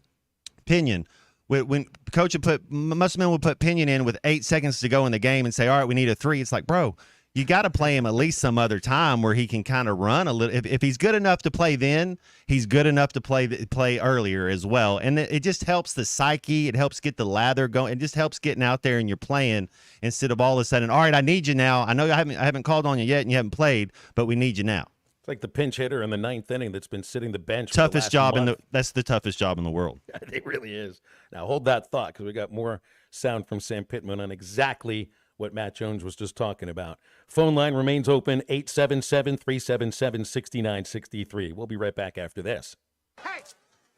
Pinion. When Coach Musselman would put Pinion in with 8 seconds to go in the game and say, all right, we need a 3. It's like, bro, you got to play him at least some other time where he can kind of run a little. If he's good enough to play then, he's good enough to play earlier as well. And it just helps the psyche. It helps get the lather going. It just helps getting out there and you're playing instead of all of a sudden, all right, I need you now. I know I haven't called on you yet and you haven't played, but we need you now. It's like the pinch hitter in the ninth inning that's been sitting the bench. Toughest job in the. That's the toughest job in the world. It really is. Now hold that thought because we got more sound from Sam Pittman on exactly what Matt Jones was just talking about. Phone line remains open, 877-377-6963. We'll be right back after this. Hey,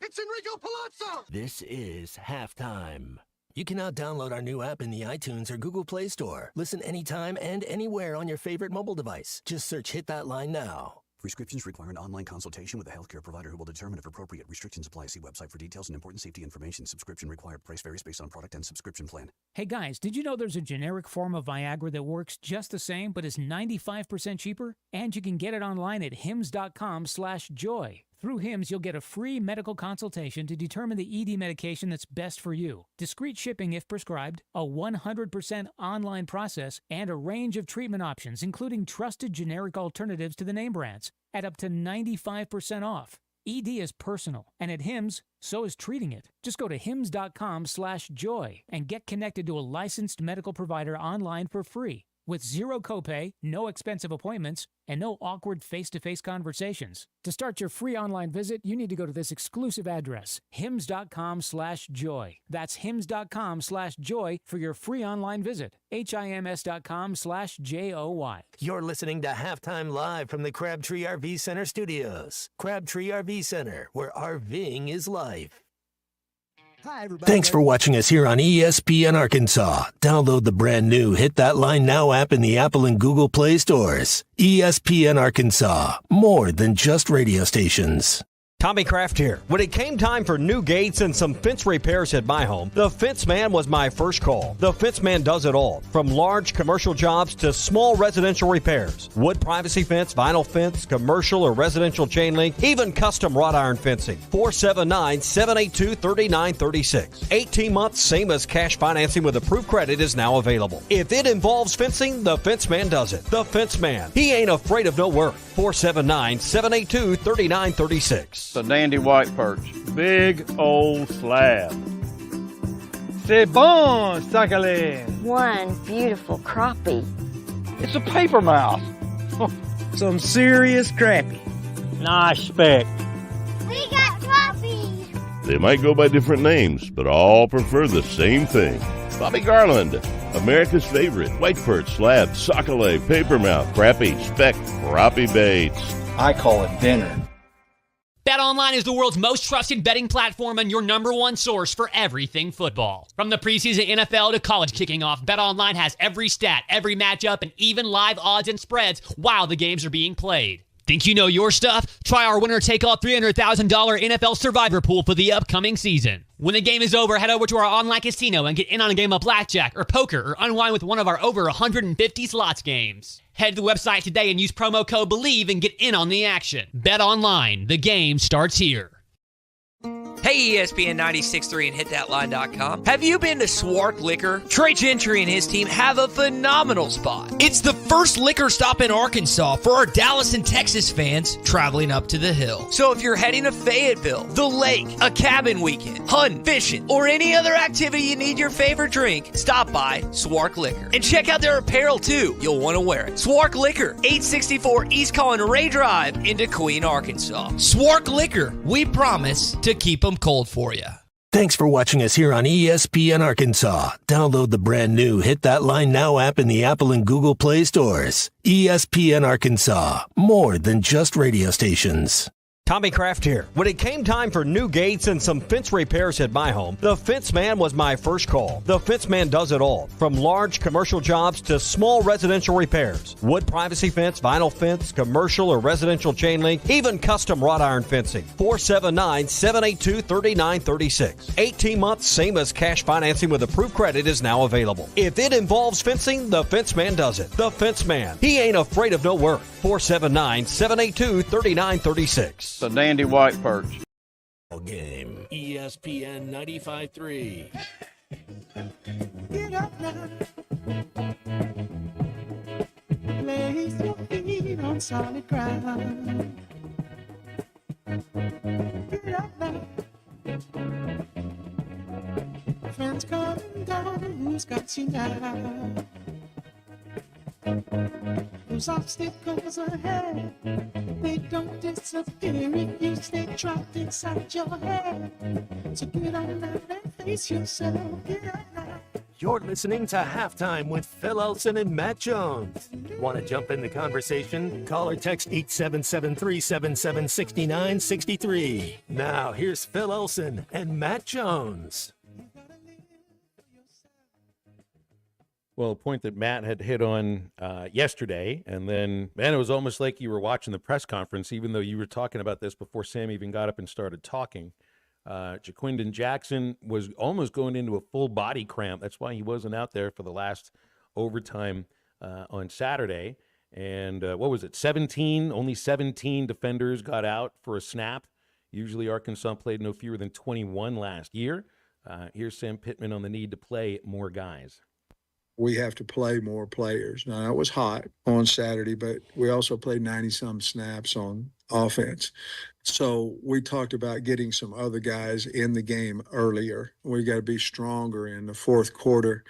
it's Enrico Palazzo. This is Halftime. You can now download our new app in the iTunes or Google Play Store. Listen anytime and anywhere on your favorite mobile device. Just search Hit That Line now. Prescriptions require an online consultation with a healthcare provider who will determine if appropriate. Restrictions apply. See website for details and important safety information. Subscription required. Price varies based on product and subscription plan. Hey guys, did you know there's a generic form of Viagra that works just the same but is 95% cheaper? And you can get it online at hims.com/joy. Through Hims, you'll get a free medical consultation to determine the ED medication that's best for you. Discreet shipping if prescribed, a 100% online process, and a range of treatment options, including trusted generic alternatives to the name brands, at up to 95% off. ED is personal, and at Hims, so is treating it. Just go to hims.com/joy and get connected to a licensed medical provider online for free. With zero copay, no expensive appointments, and no awkward face-to-face conversations. To start your free online visit, you need to go to this exclusive address, hims.com/joy. That's hims.com/joy for your free online visit. HIMS.com/JOY. You're listening to Halftime Live from the Crabtree RV Center studios. Crabtree RV Center, where RVing is life. Hi, everybody. Thanks for watching us here on ESPN Arkansas. Download the brand new Hit That Line Now app in the Apple and Google Play stores. ESPN Arkansas, more than just radio stations. Tommy Kraft here. When it came time for new gates and some fence repairs at my home, the Fence Man was my first call. The Fence Man does it all, from large commercial jobs to small residential repairs. Wood privacy fence, vinyl fence, commercial or residential chain link, even custom wrought iron fencing. 479-782-3936. 18 months, same as cash financing with approved credit is now available. If it involves fencing, the Fence Man does it. The Fence Man. He ain't afraid of no work. 479-782-3936. A dandy white perch. Big old slab. C'est bon, Sakhalin. One beautiful crappie. It's a paper mouse. Some serious crappie. Nice speck. We got crappies. They might go by different names, but all prefer the same thing. Bobby Garland, America's favorite white perch, slab, sockeye, papermouth, crappie, speck, crappie baits. I call it dinner. BetOnline is the world's most trusted betting platform and your number one source for everything football. From the preseason NFL to college kicking off, BetOnline has every stat, every matchup, and even live odds and spreads while the games are being played. Think you know your stuff? Try our winner-take-all $300,000 NFL Survivor Pool for the upcoming season. When the game is over, head over to our online casino and get in on a game of blackjack or poker or unwind with one of our over 150 slots games. Head to the website today and use promo code BELIEVE and get in on the action. Bet online. The game starts here. Hey, ESPN 96.3 and hitthatline.com. Have you been to Swark Liquor? Trey Gentry and his team have a phenomenal spot. It's the first liquor stop in Arkansas for our Dallas and Texas fans traveling up to the hill. So if you're heading to Fayetteville, the lake, a cabin weekend, hunting, fishing, or any other activity you need your favorite drink, stop by Swark Liquor. And check out their apparel too. You'll want to wear it. Swark Liquor, 864 East Collin Ray Drive in Queen, Arkansas. Swark Liquor, we promise to keep them cold for you. Thanks for watching us here on ESPN Arkansas. Download the brand new Hit That Line Now app in the Apple and Google Play stores. ESPN Arkansas, more than just radio stations. Tommy Kraft here. When it came time for new gates and some fence repairs at my home, the Fence Man was my first call. The Fence Man does it all, from large commercial jobs to small residential repairs. Wood privacy fence, vinyl fence, commercial or residential chain link, even custom wrought iron fencing. 479-782-3936. 18 months, same as cash financing with approved credit is now available. If it involves fencing, the Fence Man does it. The Fence Man. He ain't afraid of no work. 479-782-3936. It's a dandy white perch. Game. ESPN 95.3. Get up now. Place your feet on solid ground. Get up now. Friends coming down, who's got you now? Those obstacles ahead, they don't disappear if you stay trapped inside your head. So get on out and face yourself. Get on out. You're listening to Halftime with Phil Elson and Matt Jones. Want to jump in the conversation? Call or text 877-377-6963. Now, here's Phil Elson and Matt Jones. Well, a point that Matt had hit on yesterday, and then, man, it was almost like you were watching the press conference, even though you were talking about this before Sam even got up and started talking. Jaquindon Jackson was almost going into a full body cramp. That's why he wasn't out there for the last overtime on Saturday. And what was it, only 17 defenders got out for a snap. Usually Arkansas played no fewer than 21 last year. Here's Sam Pittman on the need to play more guys. We have to play more players. Now, it was hot on Saturday, but we also played 90-some snaps on offense. So we talked about getting some other guys in the game earlier. We got to be stronger in the fourth quarter.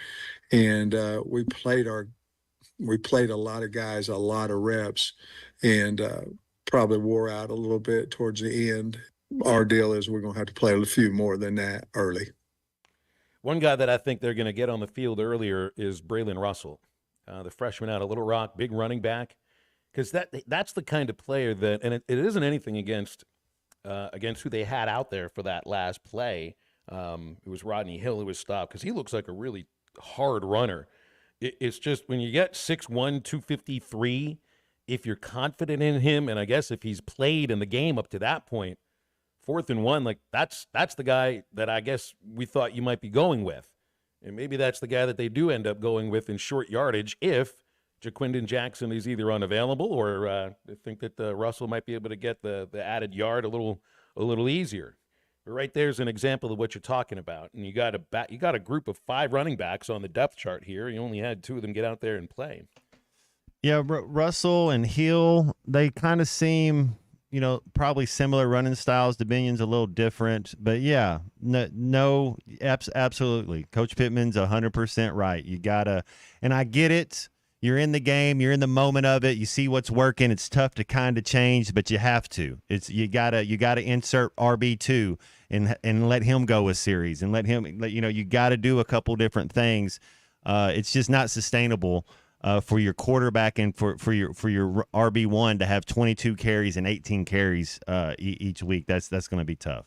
And we played a lot of guys, a lot of reps, and probably wore out a little bit towards the end. Our deal is we're going to have to play a few more than that early. One guy that I think they're going to get on the field earlier is Braylon Russell, the freshman out of Little Rock, big running back, because that's the kind of player that, and it isn't anything against who they had out there for that last play. It was Rodney Hill who was stopped because he looks like a really hard runner. It's just when you get 6'1", 253, if you're confident in him, and I guess if he's played in the game up to that point, 4th and 1, like that's the guy that I guess we thought you might be going with. And maybe that's the guy that they do end up going with in short yardage if Jaquindon Jackson is either unavailable or they think that Russell might be able to get the added yard a little easier. But right there's an example of what you're talking about. And you got a group of 5 running backs on the depth chart here. You only had 2 of them get out there and play. Yeah, Russell and Hill, they kind of seem, probably similar running styles. Dominions a little different, but yeah, no, absolutely. Coach Pittman's 100% right. You gotta, and I get it. You're in the game. You're in the moment of it. You see what's working. It's tough to kind of change, but you have to. You gotta insert RB2 and let him go a series and let him. You got to do a couple different things. It's just not sustainable. For your quarterback and for your RB1 to have 22 carries and 18 carries each week, that's going to be tough.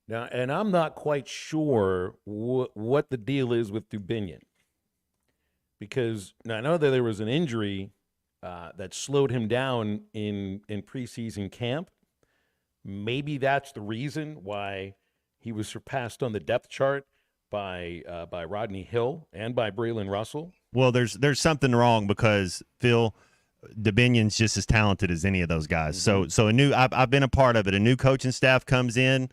Now, and I'm not quite sure what the deal is with Dubinion, because now I know that there was an injury that slowed him down in preseason camp. Maybe that's the reason why he was surpassed on the depth chart by Rodney Hill and by Braylon Russell. Well, there's something wrong because Phil Dubinion's just as talented as any of those guys. Mm-hmm. So I've been a part of it. A new coaching staff comes in,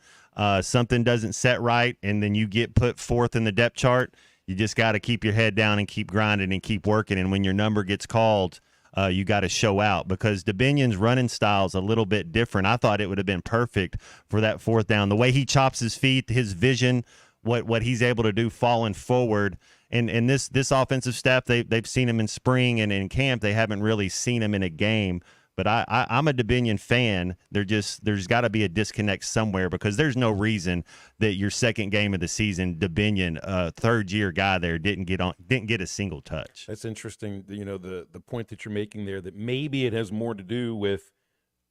something doesn't set right, and then you get put 4th in the depth chart. You just got to keep your head down and keep grinding and keep working. And when your number gets called, you got to show out because Dubinion's running style is a little bit different. I thought it would have been perfect for that 4th down. The way he chops his feet, his vision, what he's able to do falling forward. And this offensive staff, they've seen him in spring and in camp. They haven't really seen him in a game. But I'm a Dubinion fan. There's got to be a disconnect somewhere because there's no reason that your second game of the season, Dubinion, third-year guy there, didn't get a single touch. That's interesting. The point that you're making there, that maybe it has more to do with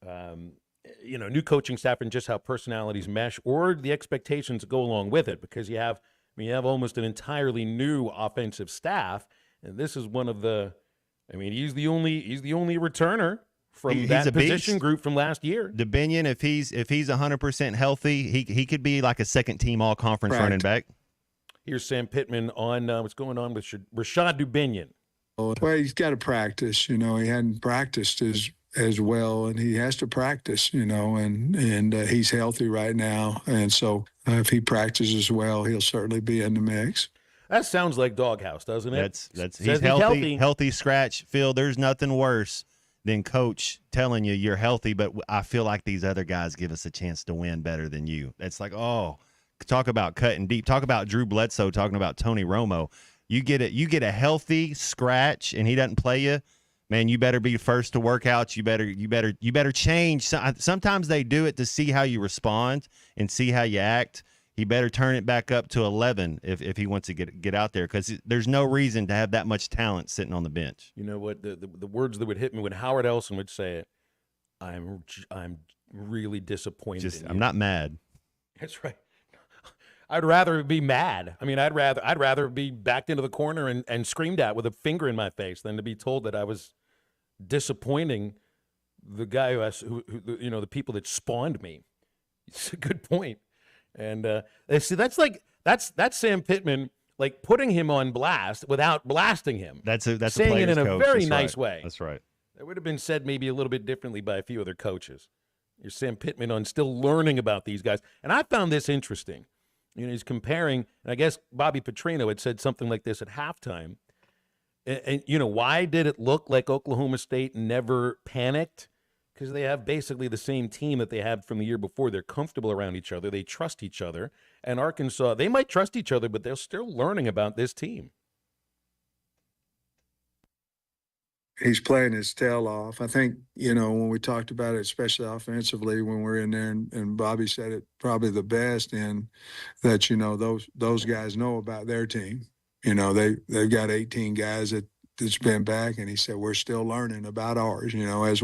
new coaching staff and just how personalities mesh, or the expectations that go along with it, because you have almost an entirely new offensive staff, and this is one of the. He's the only returner from that position group from last year. Dubinion, if he's 100% healthy, he could be like a second-team all-conference running back. Here's Sam Pittman on what's going on with Rashad Dubinion. Well, he's got to practice. He hadn't practiced as well, and he has to practice. And he's healthy right now, and so if he practices well, he'll certainly be in the mix. That sounds like Doghouse, doesn't it? He's healthy scratch. Phil, there's nothing worse than coach telling you you're healthy, but I feel like these other guys give us a chance to win better than you. It's like, talk about cutting deep. Talk about Drew Bledsoe talking about Tony Romo. You get a healthy scratch and he doesn't play you. man, you better be first to work out. You better change. Sometimes they do it to see how you respond and see how you act. He better turn it back up to 11 if he wants to get out there, because there's no reason to have that much talent sitting on the bench. You know what? The words that would hit me when Howard Ellison would say it, I'm really disappointed. I'm not mad. That's right. I'd rather be mad. I mean, I'd rather be backed into the corner and screamed at with a finger in my face than to be told that I was disappointing the guy who the people that spawned me. It's a good point. And see, that's Sam Pittman, like putting him on blast without blasting him. That's saying it in a coach. very That's nice right. way. That's right. That would have been said maybe a little bit differently by a few other coaches. You're Sam Pittman on still learning about these guys. And I found this interesting. He's comparing, and I guess Bobby Petrino had said something like this at halftime. And why did it look like Oklahoma State never panicked? Because they have basically the same team that they had from the year before. They're comfortable around each other. They trust each other. And Arkansas, they might trust each other, but they're still learning about this team. He's playing his tail off. I think, when we talked about it, especially offensively, when we're in there, and Bobby said it probably the best, in that, those guys know about their team. They've got 18 guys that's been back, and he said, we're still learning about ours, as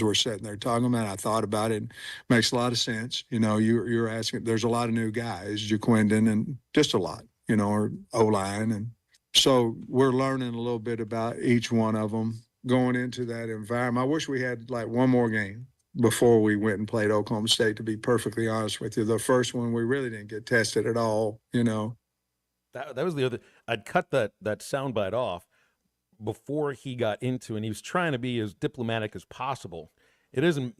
we're sitting there talking about it. I thought about it. It makes a lot of sense. You're asking, there's a lot of new guys, Jaquindon, and just a lot, or O-line. And so we're learning a little bit about each one of them going into that environment. I wish we had like one more game before we went and played Oklahoma State, to be perfectly honest with you. The first one, we really didn't get tested at all, That was the other. I'd cut that soundbite off before he got into, and he was trying to be as diplomatic as possible. It isn't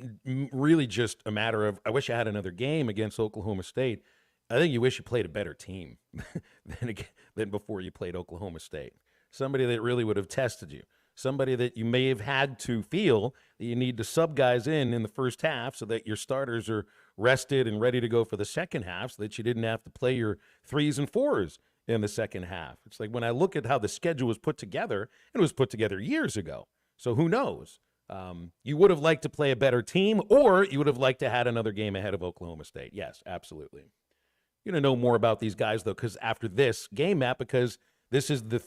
really just a matter of, I wish I had another game against Oklahoma State. I think you wish you played a better team than before you played Oklahoma State. Somebody that really would have tested you. Somebody that you may have had to feel that you need to sub guys in the first half so that your starters are rested and ready to go for the second half, so that you didn't have to play your 3s and 4s in the second half. It's like when I look at how the schedule was put together, and it was put together years ago. So who knows? You would have liked to play a better team, or you would have liked to have had another game ahead of Oklahoma State. Yes, absolutely. You're going to know more about these guys, though, because after this game, Matt, because this is the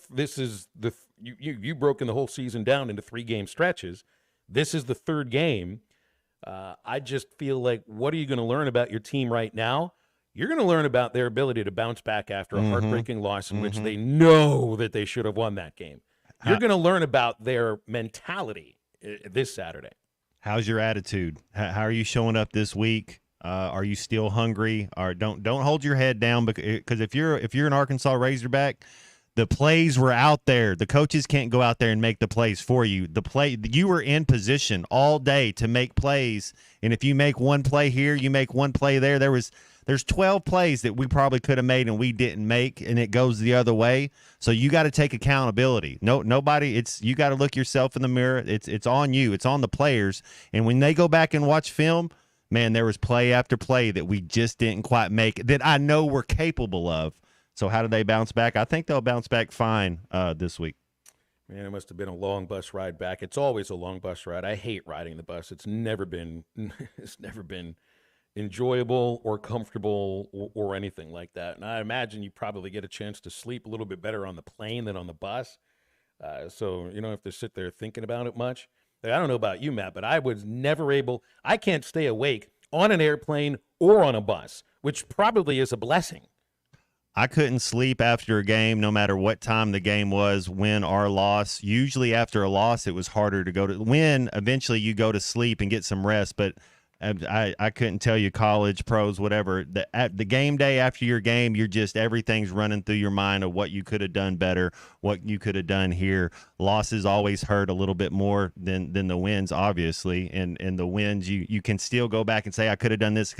you broken the whole season down into 3-game stretches. This is the third game. I just feel like, what are you going to learn about your team right now? You're going to learn about their ability to bounce back after a heartbreaking loss in which they know that they should have won that game. You're going to learn about their mentality this Saturday. How's your attitude? How are you showing up this week? Are you still hungry? Or don't hold your head down, because if you're an Arkansas Razorback, the plays were out there. The coaches can't go out there and make the plays for you. You were in position all day to make plays, and if you make one play here, you make one play there. There's 12 plays that we probably could have made and we didn't make, and it goes the other way. So you got to take accountability. You got to look yourself in the mirror. It's on you. It's on the players. And when they go back and watch film, man, there was play after play that we just didn't quite make, that I know we're capable of. So how do they bounce back? I think they'll bounce back fine this week. Man, it must have been a long bus ride back. It's always a long bus ride. I hate riding the bus. It's never been enjoyable or comfortable or anything like that. And I imagine you probably get a chance to sleep a little bit better on the plane than on the bus. So you don't have to sit there thinking about it much. Like, I don't know about you, Matt, but I was never able – I can't stay awake on an airplane or on a bus, which probably is a blessing. I couldn't sleep after a game, no matter what time the game was, win or loss. Usually after a loss, it was harder to go to win. Eventually you go to sleep and get some rest, but I couldn't tell you, college, pros, whatever. At the game day after your game, everything's running through your mind of what you could have done better, what you could have done here. Losses always hurt a little bit more than the wins, obviously. And the wins, you can still go back and say, I could have done this,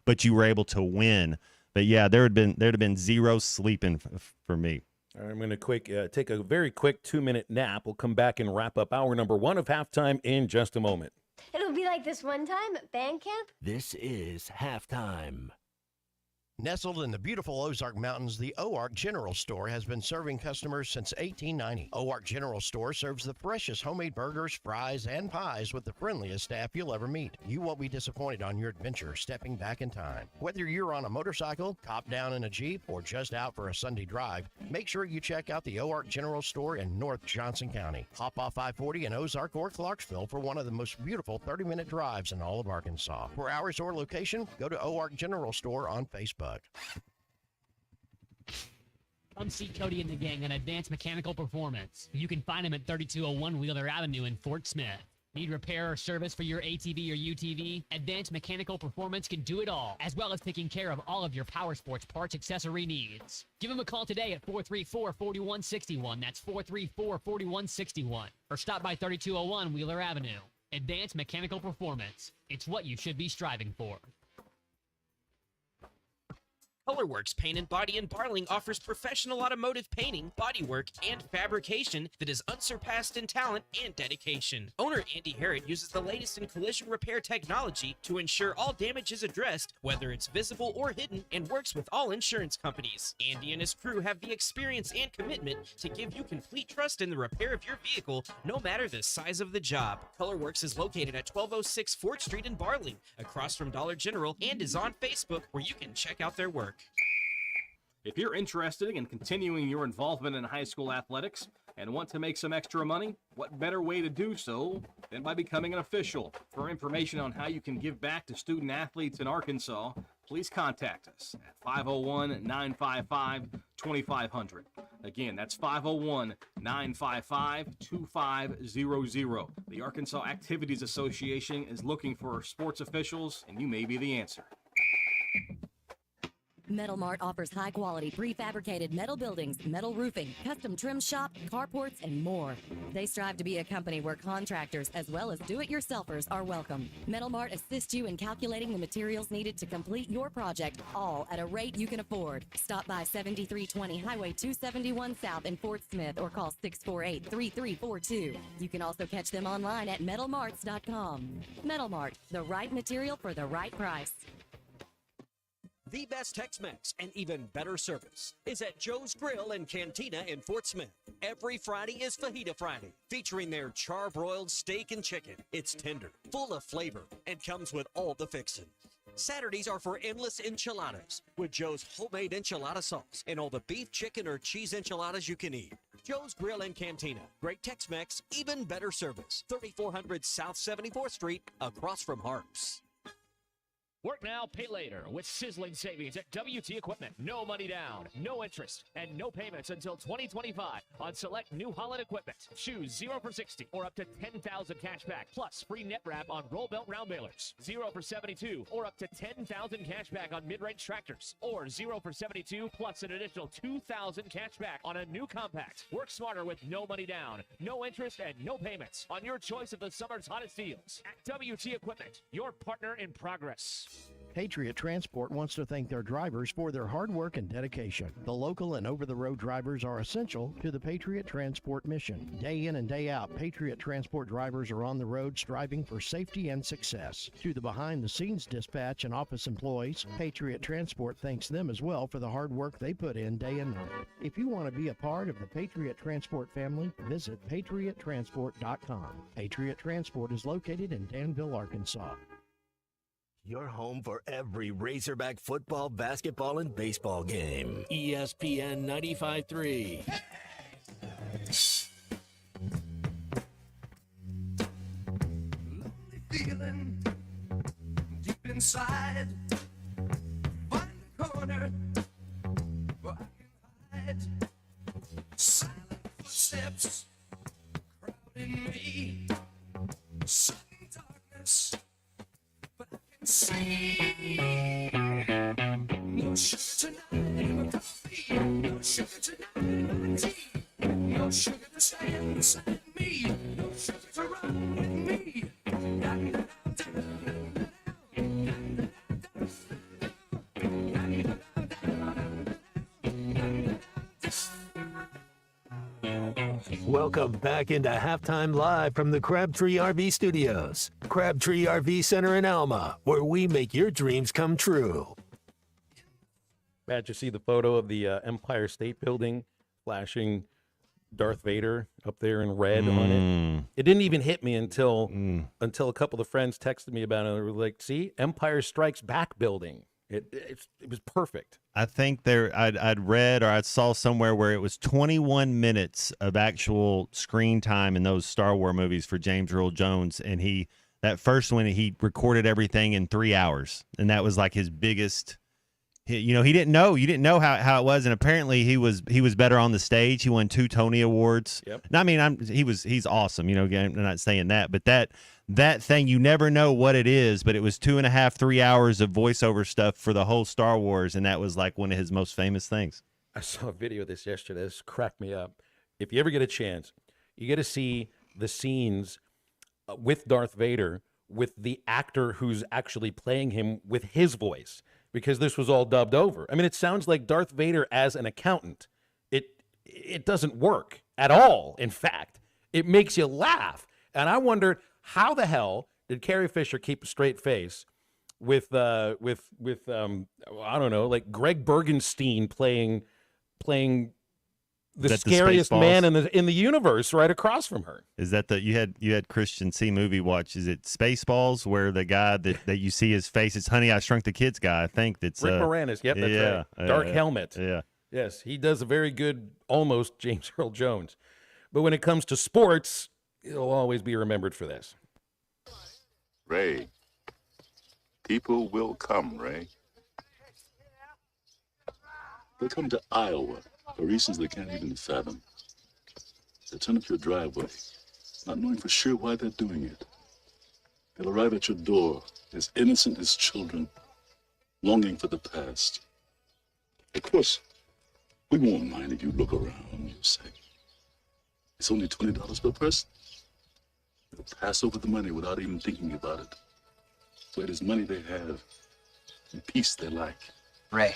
but you were able to win. But yeah, there'd have been zero sleeping for me. All right, I'm going to take a very quick 2-minute nap. We'll come back and wrap up hour number 1 of Halftime in just a moment. It'll be like this one time at band camp. This is halftime. Nestled in the beautiful Ozark Mountains, the OARC General Store has been serving customers since 1890. OARC General Store serves the freshest homemade burgers, fries, and pies with the friendliest staff you'll ever meet. You won't be disappointed on your adventure stepping back in time. Whether you're on a motorcycle, top down in a Jeep, or just out for a Sunday drive, make sure you check out the OARC General Store in North Johnson County. Hop off I-40 in Ozark or Clarksville for one of the most beautiful 30-minute drives in all of Arkansas. For hours or location, go to OARC General Store on Facebook. Come see Cody and the gang on Advanced Mechanical Performance. You can find him at 3201 Wheeler Avenue in Fort Smith. Need repair or service for your ATV or UTV? Advanced Mechanical Performance can do it all, as well as taking care of all of your power sports parts accessory needs. Give him a call today at 434-4161. That's 434-4161. Or stop by 3201 Wheeler Avenue. Advanced Mechanical Performance. It's what you should be striving for. Colorworks Paint and Body in Barling offers professional automotive painting, bodywork, and fabrication that is unsurpassed in talent and dedication. Owner Andy Harrod uses the latest in collision repair technology to ensure all damage is addressed, whether it's visible or hidden, and works with all insurance companies. Andy and his crew have the experience and commitment to give you complete trust in the repair of your vehicle, no matter the size of the job. Colorworks is located at 1206 Fort Street in Barling, across from Dollar General, and is on Facebook, where you can check out their work. If you're interested in continuing your involvement in high school athletics and want to make some extra money, what better way to do so than by becoming an official? For information on how you can give back to student athletes in Arkansas, please contact us at 501-955-2500. Again, that's 501-955-2500. The Arkansas Activities Association is looking for sports officials, and you may be the answer. Metal Mart offers high-quality prefabricated metal buildings, metal roofing, custom trim shop, carports, and more. They strive to be a company where contractors as well as do-it-yourselfers are welcome. Metal Mart assists you in calculating the materials needed to complete your project, all at a rate you can afford. Stop by 7320 Highway 271 South in Fort Smith or call 648-3342. You can also catch them online at metalmarts.com. Metal Mart, the right material for the right price. The best Tex-Mex and even better service is at Joe's Grill and Cantina in Fort Smith. Every Friday is Fajita Friday, featuring their charbroiled steak and chicken. It's tender, full of flavor, and comes with all the fixings. Saturdays are for endless enchiladas with Joe's homemade enchilada sauce and all the beef, chicken, or cheese enchiladas you can eat. Joe's Grill and Cantina. Great Tex-Mex, even better service. 3400 South 74th Street, across from Harps. Work now, pay later with sizzling savings at WT Equipment. No money down, no interest, and no payments until 2025 on select New Holland equipment. Choose 0 for 60 or up to 10,000 cash back plus free net wrap on roll belt round balers. 0 for 72 or up to 10,000 cash back on mid-range tractors, or 0 for 72 plus an additional 2,000 cash back on a new compact. Work smarter with no money down, no interest, and no payments on your choice of the summer's hottest deals at WT Equipment, your partner in progress. Patriot Transport wants to thank their drivers for their hard work and dedication. The local and over-the-road drivers are essential to the Patriot Transport mission. Day in and day out, Patriot Transport drivers are on the road striving for safety and success. To the behind-the-scenes dispatch and office employees, Patriot Transport thanks them as well for the hard work they put in day and night. If you want to be a part of the Patriot Transport family, visit patriottransport.com. Patriot Transport is located in Danville, Arkansas. Your home for every Razorback football, basketball, and baseball game. ESPN 95.3. Lonely feeling deep inside. Find a corner where I can hide. Silent footsteps crowding me. Sudden darkness. See, no sugar tonight in my coffee, no sugar tonight in my tea, no sugar to stand beside me, no sugar to run with me. Welcome back into Halftime Live from the Crabtree RV Studios. Crabtree RV Center in Alma, where we make your dreams come true. Matt, you see the photo of the Empire State Building flashing Darth Vader up there in red on it? It didn't even hit me until a couple of friends texted me about it. They were like, "See, Empire Strikes Back building." It was perfect. I think I'd read or I saw somewhere where it was 21 minutes of actual screen time in those Star Wars movies for James Earl Jones, and that first one he recorded everything in 3 hours, and that was like his biggest. You didn't know how it was, and apparently he was better on the stage. He won 2 Tony Awards. Yep. I mean, he's awesome. Again, I'm not saying that, but that thing, you never know what it is, but it was 2.5, 3 hours of voiceover stuff for the whole Star Wars, and that was like one of his most famous things. I saw a video of this yesterday. This cracked me up. If you ever get a chance, you get to see the scenes with Darth Vader with the actor who's actually playing him with his voice, because this was all dubbed over. I mean, it sounds like Darth Vader as an accountant. It doesn't work at all. In fact, it makes you laugh. And I wondered, how the hell did Carrie Fisher keep a straight face with I don't know, like Greg Bergenstein playing the scariest man in the universe right across from her? Is that you had Christian C. movie watch? Is it Spaceballs, where the guy that you see his face? It's Honey, I Shrunk the Kids guy. I think that's Rick Moranis. Yep, that's right. Dark helmet. Yeah. Yes, he does a very good, almost James Earl Jones. But when it comes to sports, he'll always be remembered for this. Ray, people will come, Ray. They'll come to Iowa for reasons they can't even fathom. They'll turn up your driveway, not knowing for sure why they're doing it. They'll arrive at your door as innocent as children, longing for the past. Of course, we won't mind if you look around, you'll say. It's only $20 per person. They'll pass over the money without even thinking about it. So it is money they have and peace they like. Ray,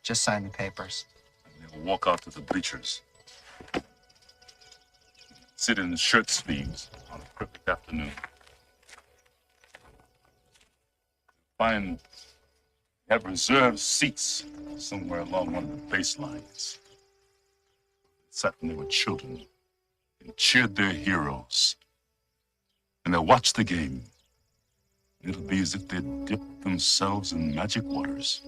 just sign the papers. And they'll walk out to the bleachers. Sit in shirt sleeves on a perfect afternoon. Have reserved seats somewhere along one of the baselines. Sat when they were children and cheered their heroes. And they'll watch the game. It'll be as if they'd dipped themselves in magic waters.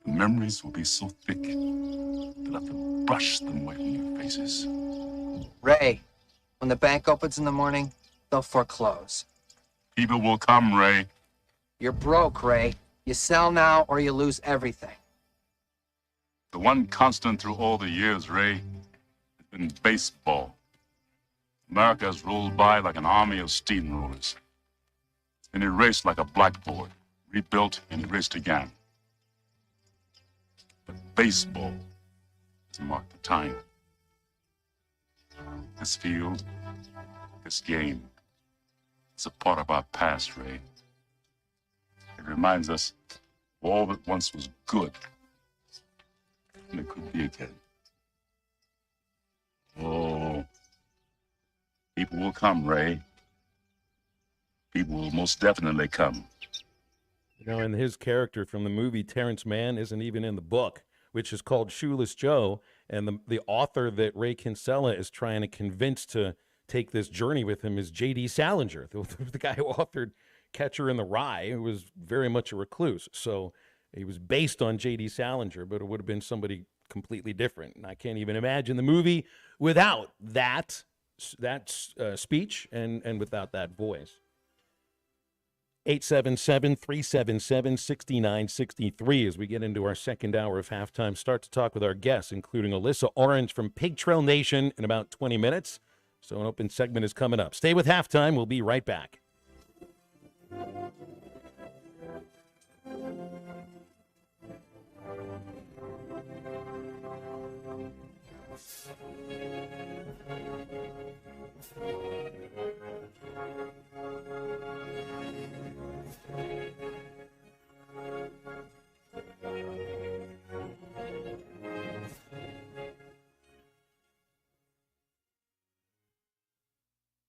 The memories will be so thick, they'll have to brush them away from their faces. Ray, when the bank opens in the morning, they'll foreclose. People will come, Ray. You're broke, Ray. You sell now or you lose everything. The one constant through all the years, Ray, has been baseball. America has rolled by like an army of steamrollers. And erased like a blackboard, rebuilt and erased again. But baseball has marked the time. This field, this game, it's a part of our past, Ray. It reminds us of all that once was good, and it could be again. Oh, people will come, Ray. People will most definitely come. And his character from the movie Terrence Mann isn't even in the book, which is called Shoeless Joe. And the author that Ray Kinsella is trying to convince to take this journey with him is J.D. Salinger, the guy who authored Catcher in the Rye, who was very much a recluse. So he was based on J.D. Salinger, but it would have been somebody completely different. And I can't even imagine the movie without that speech and without that voice. 877-377-6963 as we get into our second hour of halftime. Start to talk with our guests, including Alyssa Orange from Pig Trail Nation in about 20 minutes. So an open segment is coming up. Stay with halftime. We'll be right back.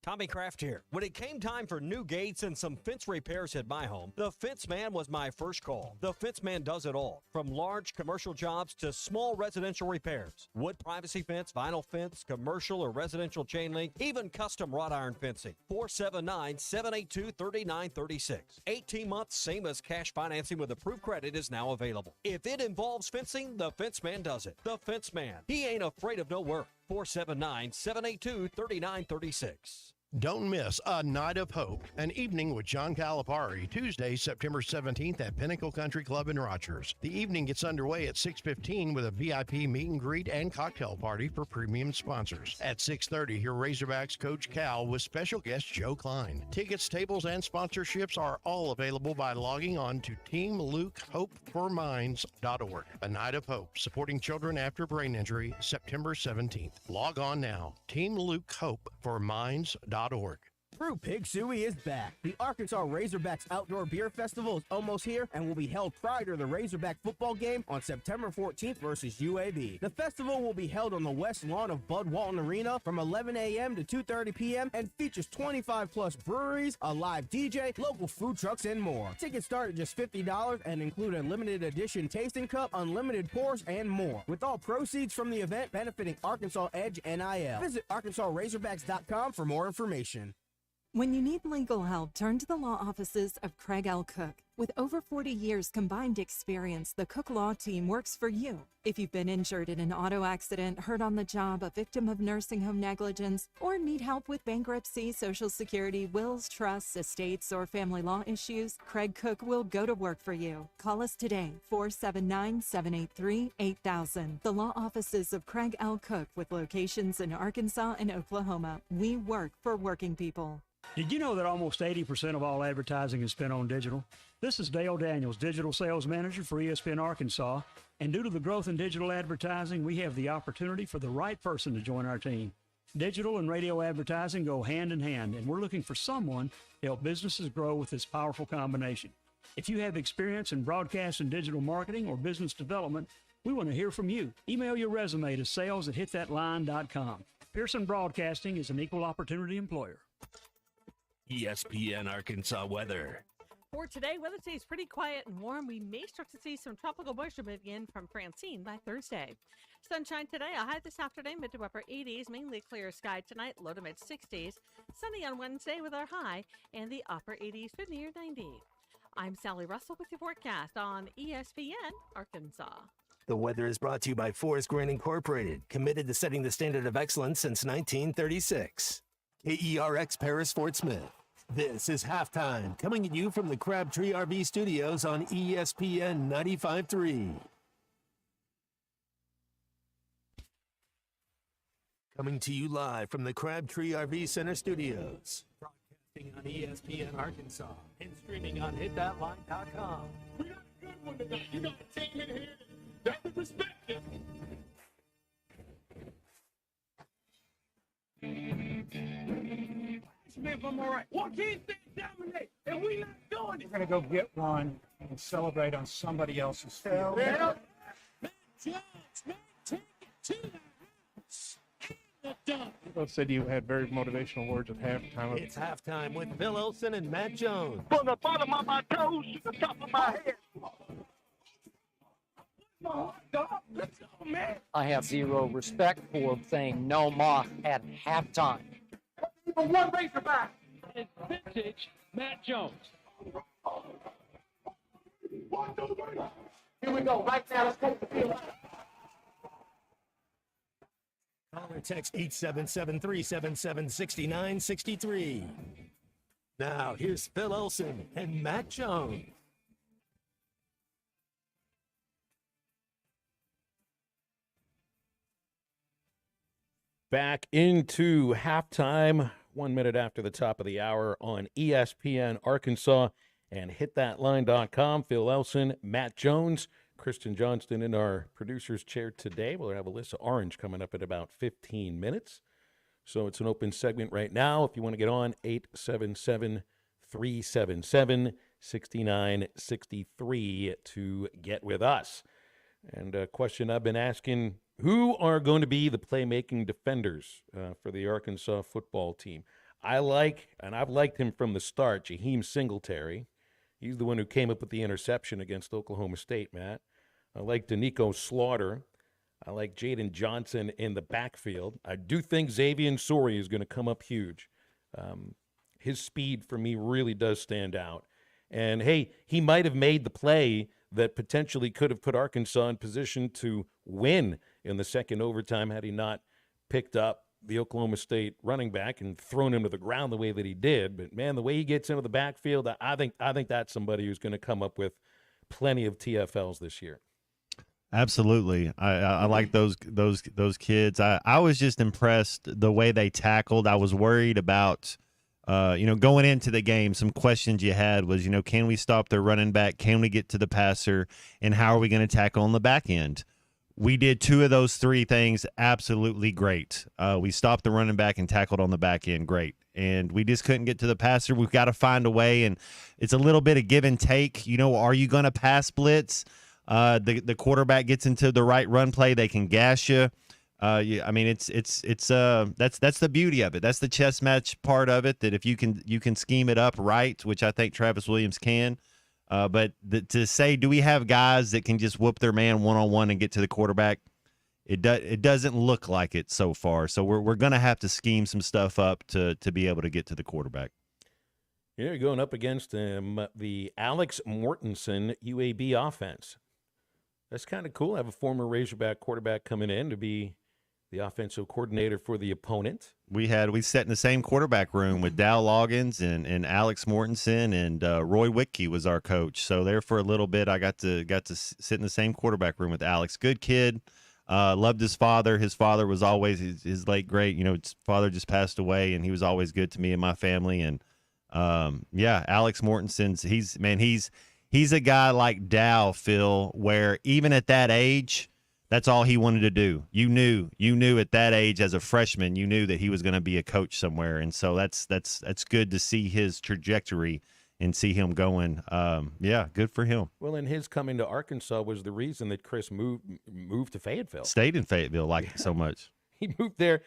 Tommy Kraft here. When it came time for new gates and some fence repairs at my home, the Fence Man was my first call. The Fence Man does it all, from large commercial jobs to small residential repairs. Wood privacy fence, vinyl fence, commercial or residential chain link, even custom wrought iron fencing. 479-782-3936. 18 months, same as cash financing with approved credit is now available. If it involves fencing, the Fence Man does it. The Fence Man. He ain't afraid of no work. 479-782-3936. Don't miss A Night of Hope, an evening with John Calipari, Tuesday, September 17th at Pinnacle Country Club in Rogers. The evening gets underway at 6:15 with a VIP meet and greet and cocktail party for premium sponsors. At 6:30, hear Razorbacks coach Cal with special guest Joe Klein. Tickets, tables, and sponsorships are all available by logging on to teamlukehopeforminds.org. A Night of Hope, supporting children after brain injury, September 17th. Log on now, teamlukehopeforminds.org. Brew Pig Suey is back. The Arkansas Razorbacks Outdoor Beer Festival is almost here and will be held prior to the Razorback football game on September 14th versus UAB. The festival will be held on the west lawn of Bud Walton Arena from 11 a.m. to 2:30 p.m. and features 25-plus breweries, a live DJ, local food trucks, and more. Tickets start at just $50 and include a limited edition tasting cup, unlimited pours, and more. With all proceeds from the event benefiting Arkansas Edge NIL. Visit ArkansasRazorbacks.com for more information. When you need legal help, turn to the law offices of Craig L. Cook. With over 40 years combined experience, the Cook Law Team works for you. If you've been injured in an auto accident, hurt on the job, a victim of nursing home negligence, or need help with bankruptcy, Social Security, wills, trusts, estates, or family law issues, Craig Cook will go to work for you. Call us today, 479-783-8000. The law offices of Craig L. Cook with locations in Arkansas and Oklahoma. We work for working people. Did you know that almost 80% of all advertising is spent on digital? This is Dale Daniels, Digital Sales Manager for ESPN Arkansas, and due to the growth in digital advertising, we have the opportunity for the right person to join our team. Digital and radio advertising go hand in hand, and we're looking for someone to help businesses grow with this powerful combination. If you have experience in broadcast and digital marketing or business development, we want to hear from you. Email your resume to sales@hitthatline.com. Pearson Broadcasting is an equal opportunity employer. ESPN Arkansas weather. For today, weather stays pretty quiet and warm. We may start to see some tropical moisture begin from Francine by Thursday. Sunshine today, a high this afternoon, mid to upper 80s, mainly clear sky tonight, low to mid 60s. Sunny on Wednesday with our high in the upper 80s to near 90. I'm Sally Russell with your forecast on ESPN Arkansas. The weather is brought to you by Forest Grant Incorporated, committed to setting the standard of excellence since 1936. KERX Paris Fort Smith. This is Halftime, coming at you from the Crabtree RV Studios on ESPN 95.3. Coming to you live from the Crabtree RV Center Studios. Broadcasting on ESPN Arkansas and streaming on hitthatline.com. We got a good one tonight. You got a team in here that the perspective. If I'm all right. What can't they dominate? And we not doing it. We're going to go get one and celebrate on somebody else's field. Well, Matt Jones, man, take it to the house. People said you had very motivational words at halftime. It's Halftime with Phil Olsen and Matt Jones. From the bottom of my toes to the top of my head. Let's go, man. I have zero respect for saying no mock at halftime. Even one Razorback. It's vintage Matt Jones. Here we go. Right now, let's take the field. Call or text 877-377-6963. Now, here's Phil Olsen and Matt Jones. Back into halftime, 1 minute after the top of the hour on ESPN Arkansas and hitthatline.com. Phil Elson, Matt Jones, Kristen Johnston in our producer's chair today. We'll have Alyssa Orange coming up in about 15 minutes. So it's an open segment right now. If you want to get on, 877-377-6963 to get with us. And a question I've been asking, who are going to be the playmaking defenders for the Arkansas football team? I've liked him from the start, Jaheim Singletary. He's the one who came up with the interception against Oklahoma State, Matt. I like Danico Slaughter. I like Jaden Johnson in the backfield. I do think Xavier Sori is going to come up huge. His speed for me really does stand out. And, hey, he might have made the play that potentially could have put Arkansas in position to win in the second overtime had he not picked up the Oklahoma State running back and thrown him to the ground the way that he did. But, man, the way he gets into the backfield, I think that's somebody who's going to come up with plenty of TFLs this year. Absolutely. I like those kids. I was just impressed the way they tackled. I was worried about, going into the game, some questions you had was, can we stop their running back? Can we get to the passer? And how are we going to tackle on the back end? We did 2 of those 3 things absolutely great. We stopped the running back and tackled on the back end great. And we just couldn't get to the passer. We've got to find a way, and it's a little bit of give and take. Are you going to pass blitz? The quarterback gets into the right run play, they can gash you. That's the beauty of it. That's the chess match part of it. That if you can scheme it up right, which I think Travis Williams can. But to say, do we have guys that can just whoop their man one-on-one and get to the quarterback? It doesn't look like it so far. So we're going to have to scheme some stuff up to be able to get to the quarterback. You're going up against the Alex Mortensen UAB offense. That's kind of cool. I have a former Razorback quarterback coming in to be the offensive coordinator for the opponent. We sat in the same quarterback room with Dow Loggins and Alex Mortensen, and Roy Witkey was our coach. So there for a little bit, I got to sit in the same quarterback room with Alex. Good kid. Loved his father. His father was always his late great. His father just passed away, and he was always good to me and my family. And Alex Mortensen's he's a guy like Dow, Phil, where even at that age, that's all he wanted to do. You knew at that age as a freshman, you knew that he was going to be a coach somewhere. And so that's good to see his trajectory and see him going. Good for him. Well, and his coming to Arkansas was the reason that Chris moved to Fayetteville. Stayed in Fayetteville, liked it so much. He moved there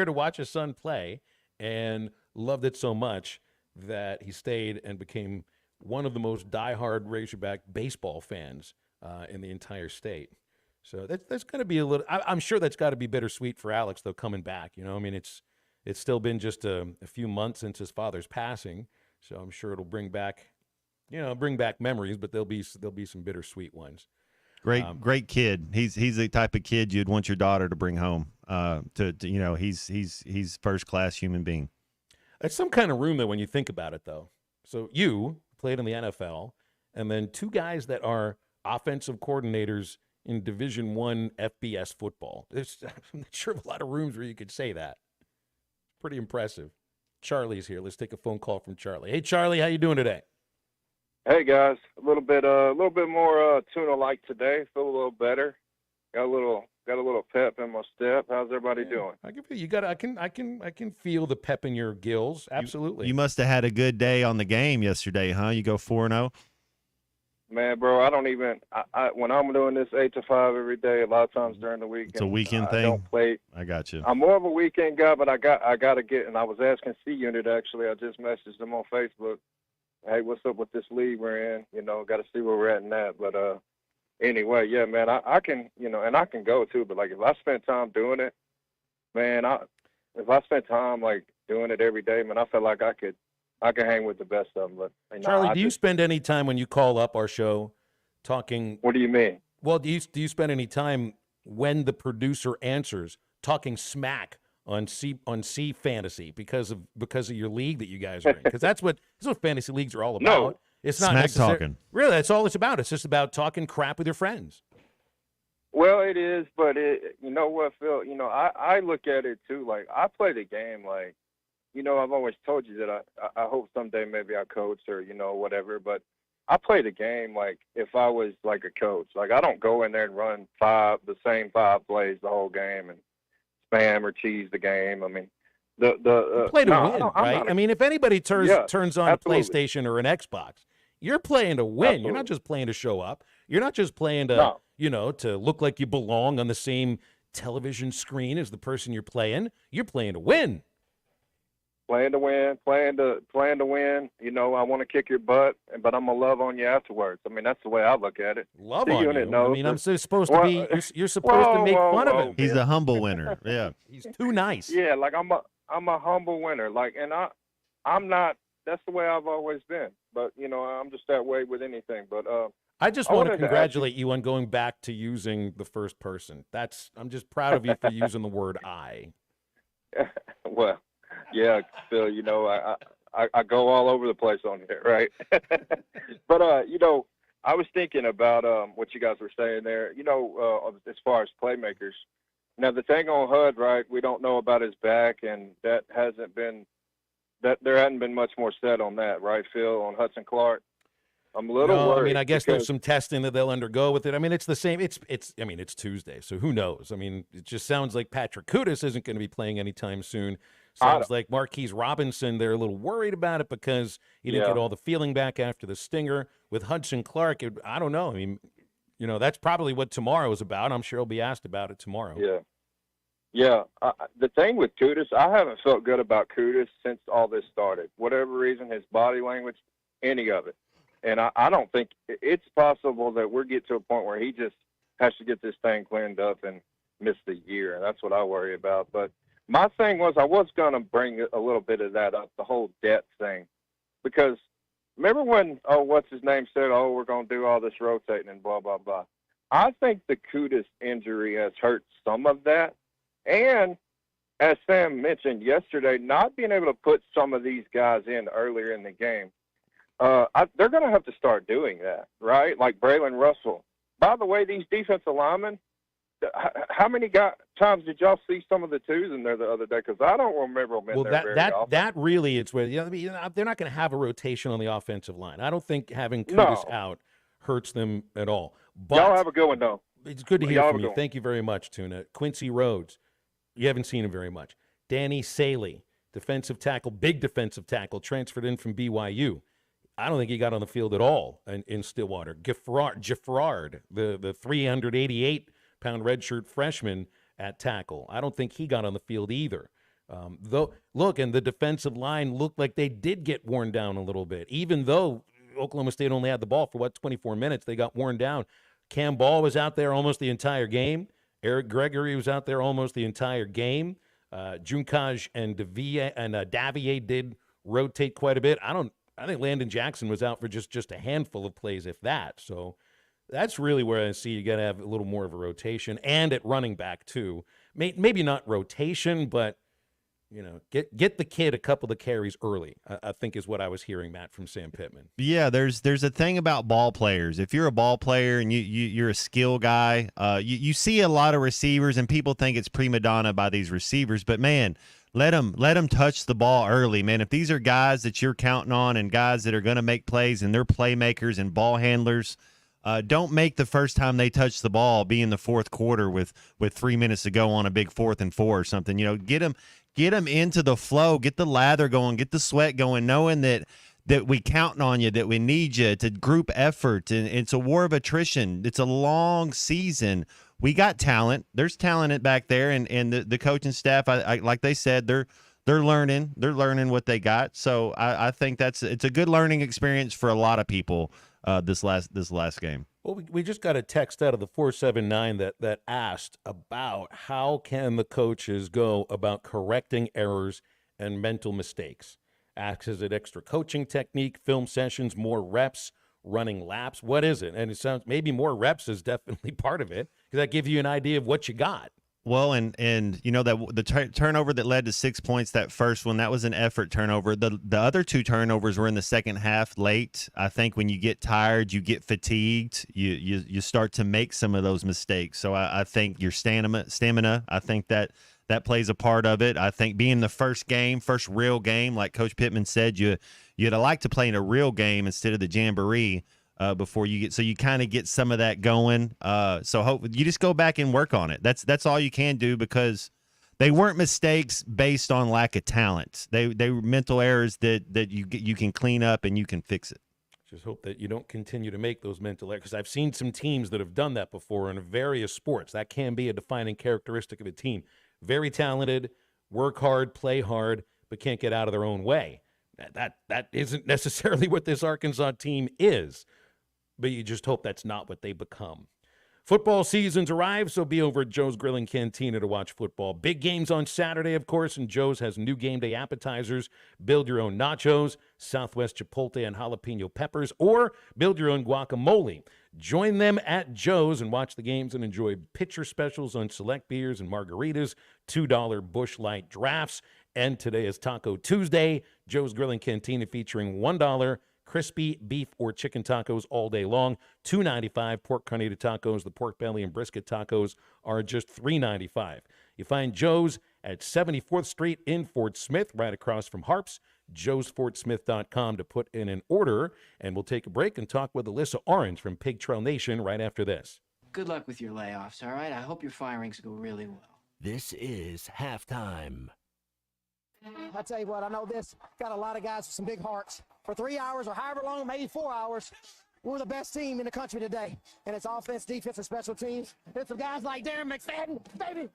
to watch his son play and loved it so much that he stayed and became one of the most diehard Razorback baseball fans in the entire state. So that's going to be a little. I'm sure that's got to be bittersweet for Alex, though, coming back. It's still been just a few months since his father's passing, so I'm sure it'll bring back memories, but there'll be some bittersweet ones. Great kid. He's the type of kid you'd want your daughter to bring home. He's first class human being. It's some kind of room though when you think about it, though. So you played in the NFL, and then 2 guys that are offensive coordinators in Division I FBS football. I'm not sure of a lot of rooms where you could say that. Pretty impressive. Charlie's here. Let's take a phone call from Charlie. Hey, Charlie, how you doing today? Hey guys, a little bit more tuna-like today. Feel a little better. Got a little pep in my step. How's everybody doing? I can feel the pep in your gills. Absolutely. You must have had a good day on the game yesterday, huh? You go 4-0. Man, bro, I don't even. I when I'm doing this 8 to 5 every day, a lot of times during the weekend, it's a weekend thing. I don't play. I got you. I'm more of a weekend guy, but I got to get. And I was asking C Unit actually. I just messaged them on Facebook. Hey, what's up with this league we're in? Got to see where we're at in that. But anyway, yeah, man, I can, and I can go too. But like, if I spend time doing it, man, if I spent time like doing it every day, man, I feel like I can hang with the best of them. But Charlie, do you spend any time when you call up our show talking? What do you mean? Well, do you spend any time when the producer answers talking smack on C Fantasy because of your league that you guys are in? Because that's what fantasy leagues are all about. No. It's not smack talking. Really, that's all it's about. It's just about talking crap with your friends. Well, it is, but you know what, Phil? I look at it too. Like, I play the game like, I've always told you that I hope someday maybe I coach or, whatever. But I play the game like if I was like a coach. Like, I don't go in there and run the same 5 plays the whole game and spam or cheese the game. I mean, you play to win, right? I mean, if anybody turns on absolutely. a PlayStation or an Xbox, you're playing to win. Absolutely. You're not just playing to show up. You're not just playing to, to look like you belong on the same television screen as the person you're playing. You're playing to win. playing to win, playing to win. You know, I want to kick your butt, but I'm gonna love on you afterwards. I mean, that's the way I look at it. Love The on unit you. knows I mean, I'm that- so supposed to be. You're supposed to make fun of him. He's a humble winner. Yeah. He's too nice. Yeah, like I'm a humble winner. Like, and I'm not. That's the way I've always been. But you know, I'm just that way with anything. But I just I want to wanted to ask congratulate you on going back to using the first person. I'm just proud of you for using the word I. Well, yeah, Phil. You know, I go all over the place on here, right? But you know, I was thinking about what you guys were saying there. You know, as far as playmakers. Now the thing on Hud, right? We don't know about his back, and that hasn't been. That there hadn't been much more said on that, right, Phil? On Hudson Clark, I'm a little No, worried. I mean, I guess there's because- some testing that they'll undergo with it. I mean, it's the same. I mean, it's Tuesday, so who knows? I mean, it just sounds like Patrick Kudus isn't going to be playing anytime soon. Sounds like Marquise Robinson, they're a little worried about it because he didn't Yeah. get all the feeling back after the stinger. With Hudson Clark, I don't know. I mean, you know, that's probably what tomorrow is about. I'm sure he'll be asked about it tomorrow. Yeah. Yeah. The thing with Kudus, I haven't felt good about Kudus since all this started. Whatever reason, his body language, any of it. And I don't think it's possible that we'll get to a point where he just has to get this thing cleaned up and miss the year. And that's what I worry about. But my thing was I was going to bring a little bit of that up, the whole debt thing. Because remember when, what's his name said, we're going to do all this rotating and blah, blah, blah. I think the Kudus injury has hurt some of that. And as Sam mentioned yesterday, not being able to put some of these guys in earlier in the game, they're going to have to start doing that, right? Like Braylon Russell. By the way, these defensive linemen, how many times did y'all see some of the twos in there the other day? Because I don't remember them in Well, there very that often. that really is where they're not going to have a rotation on the offensive line. I don't think having Kudus No. out hurts them at all. But Y'all have a good one, though. it's good to Y'all hear have from a you. good one. Thank you very much, Tuna. Quincy Rhodes, you haven't seen him very much. Danny Saley, defensive tackle, big defensive tackle, transferred in from BYU. I don't think he got on the field at all in Stillwater. Giffard, the 388-pound redshirt freshman at tackle. I don't think he got on the field either. Though, look, and the defensive line looked like they did get worn down a little bit. Even though Oklahoma State only had the ball for, 24 minutes, they got worn down. Cam Ball was out there almost the entire game. Eric Gregory was out there almost the entire game. Junkaj and Davier did rotate quite a bit. I think Landon Jackson was out for just a handful of plays, if that. So that's really where I see you got to have a little more of a rotation, and at running back too. Maybe not rotation, but you know, get the kid a couple of carries early. I think is what I was hearing, Matt, from Sam Pittman. Yeah, there's a thing about ball players. If you're a ball player and you're a skill guy, you see a lot of receivers, and people think it's prima donna by these receivers. But man, let them touch the ball early, man. If these are guys that you're counting on and guys that are going to make plays and they're playmakers and ball handlers, don't make the first time they touch the ball be in the fourth quarter with 3 minutes to go on a big 4th and 4 or something. You know, get them into the flow, get the lather going, get the sweat going, knowing that we counting on you, that we need you. It's a group effort, and it's a war of attrition. It's a long season. We got talent. There's talent back there, and the coaching staff, I like they said, they're learning. They're learning what they got. So I think it's a good learning experience for a lot of people this last game. Well, we just got a text out of the 479 that asked about how can the coaches go about correcting errors and mental mistakes. Asks, is it extra coaching technique, film sessions, more reps, running laps? What is it? And it sounds maybe more reps is definitely part of it because that gives you an idea of what you got. Well, and you know that the turnover that led to 6 points, that first one, that was an effort turnover. The other two turnovers were in the second half late. I think when you get tired, you get fatigued, you start to make some of those mistakes. So I think your stamina, I think that plays a part of it. I think being the first real game, like Coach Pittman said, you'd like to play in a real game instead of the jamboree. Before you get, so you kind of get some of that going. So you just go back and work on it. That's all you can do, because they weren't mistakes based on lack of talent. They were mental errors that you can clean up and you can fix it. Just hope that you don't continue to make those mental errors, because I've seen some teams that have done that before in various sports. That can be a defining characteristic of a team. Very talented, work hard, play hard, but can't get out of their own way. That isn't necessarily what this Arkansas team is, but you just hope that's not what they become. Football season's arrived, so be over at Joe's Grill and Cantina to watch football. Big games on Saturday, of course, and Joe's has new game day appetizers. Build your own nachos, Southwest Chipotle and jalapeno peppers, or build your own guacamole. Join them at Joe's and watch the games and enjoy pitcher specials on select beers and margaritas, $2 Busch Light drafts. And today is Taco Tuesday. Joe's Grill and Cantina featuring $1 crispy beef or chicken tacos all day long, $2.95. Pork carnita tacos, the pork belly and brisket tacos are just $3.95. You find Joe's at 74th Street in Fort Smith, right across from Harps. joesfortsmith.com to put in an order. And we'll take a break and talk with Alyssa Orange from Pig Trail Nation right after this. Good luck with your layoffs, all right? I hope your firings go really well. This is halftime. I tell you what, I know this got a lot of guys with some big hearts. For 3 hours or however long, maybe 4 hours, we're the best team in the country today. And it's offense, defense, and special teams. It's some guys like Darren McFadden, baby.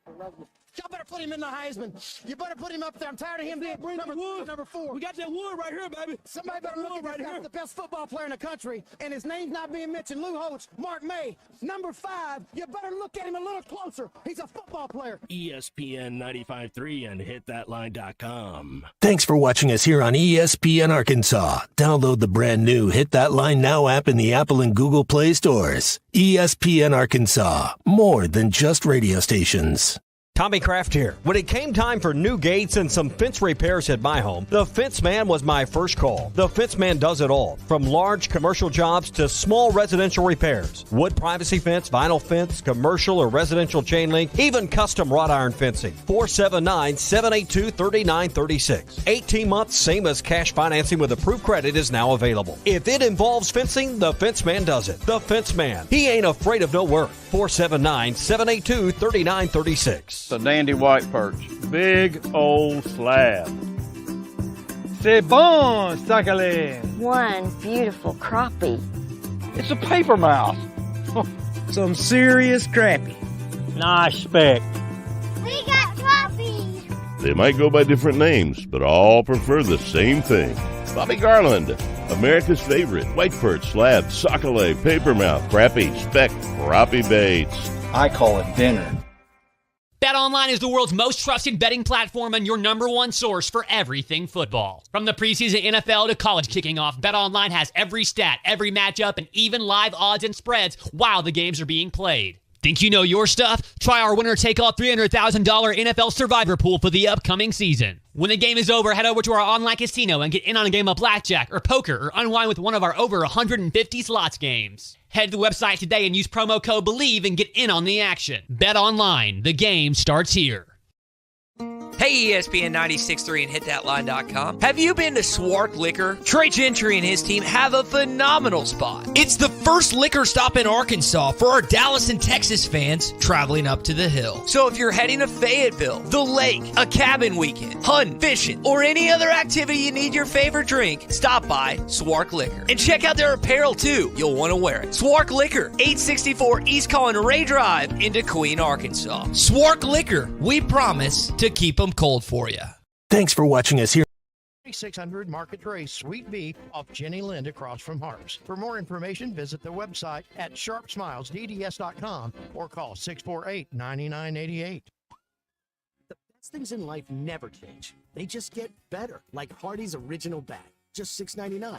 Y'all better put him in the Heisman. You better put him up there. I'm tired of him being number 4. We got that wood right here, baby. Somebody better look at this guy, the best football player in the country, and his name's not being mentioned. Lou Holtz, Mark May, number 5. You better look at him a little closer. He's a football player. ESPN 95.3 and hitthatline.com. Thanks for watching us here on ESPN Arkansas. Download the brand new Hit That Line Now app in the Apple and Google Play stores. ESPN Arkansas, more than just radio stations. Tommy Kraft here. When it came time for new gates and some fence repairs at my home, the Fence Man was my first call. The Fence Man does it all, from large commercial jobs to small residential repairs. Wood privacy fence, vinyl fence, commercial or residential chain link, even custom wrought iron fencing. 479-782-3936. 18 months, same as cash financing with approved credit is now available. If it involves fencing, the Fence Man does it. The Fence Man. He ain't afraid of no work. 479-782-3936. A dandy white perch. Big old slab. C'est bon, sacale. One beautiful crappie. It's a paper mouse. Some serious crappie. Nice speck. We got crappies. They might go by different names, but all prefer the same thing. Bobby Garland, America's favorite. White perch, slab, sockeye, papermouth, crappie, speck, crappie baits. I call it dinner. BetOnline is the world's most trusted betting platform and your number one source for everything football. From the preseason NFL to college kicking off, BetOnline has every stat, every matchup, and even live odds and spreads while the games are being played. Think you know your stuff? Try our winner-take-all $300,000 NFL Survivor Pool for the upcoming season. When the game is over, head over to our online casino and get in on a game of blackjack or poker or unwind with one of our over 150 slots games. Head to the website today and use promo code BELIEVE and get in on the action. Bet online. The game starts here. Hey, ESPN 96.3 and hitthatline.com. Have you been to Swark Liquor? Trey Gentry and his team have a phenomenal spot. It's the first liquor stop in Arkansas for our Dallas and Texas fans traveling up to the hill. So if you're heading to Fayetteville, the lake, a cabin weekend, hunting, fishing, or any other activity you need your favorite drink, stop by Swark Liquor. And check out their apparel too. You'll want to wear it. Swark Liquor, 864 East Collin Ray Drive into Queen, Arkansas. Swark Liquor, we promise to keep them cold for you. Thanks for watching us here. 3600 Market Trace Sweet Beef off Jenny Lind across from Harps. For more information, visit their website at sharpsmilesdds.com or call 648-9988. The best things in life never change. They just get better, like Hardee's Original Bag, just $6.99.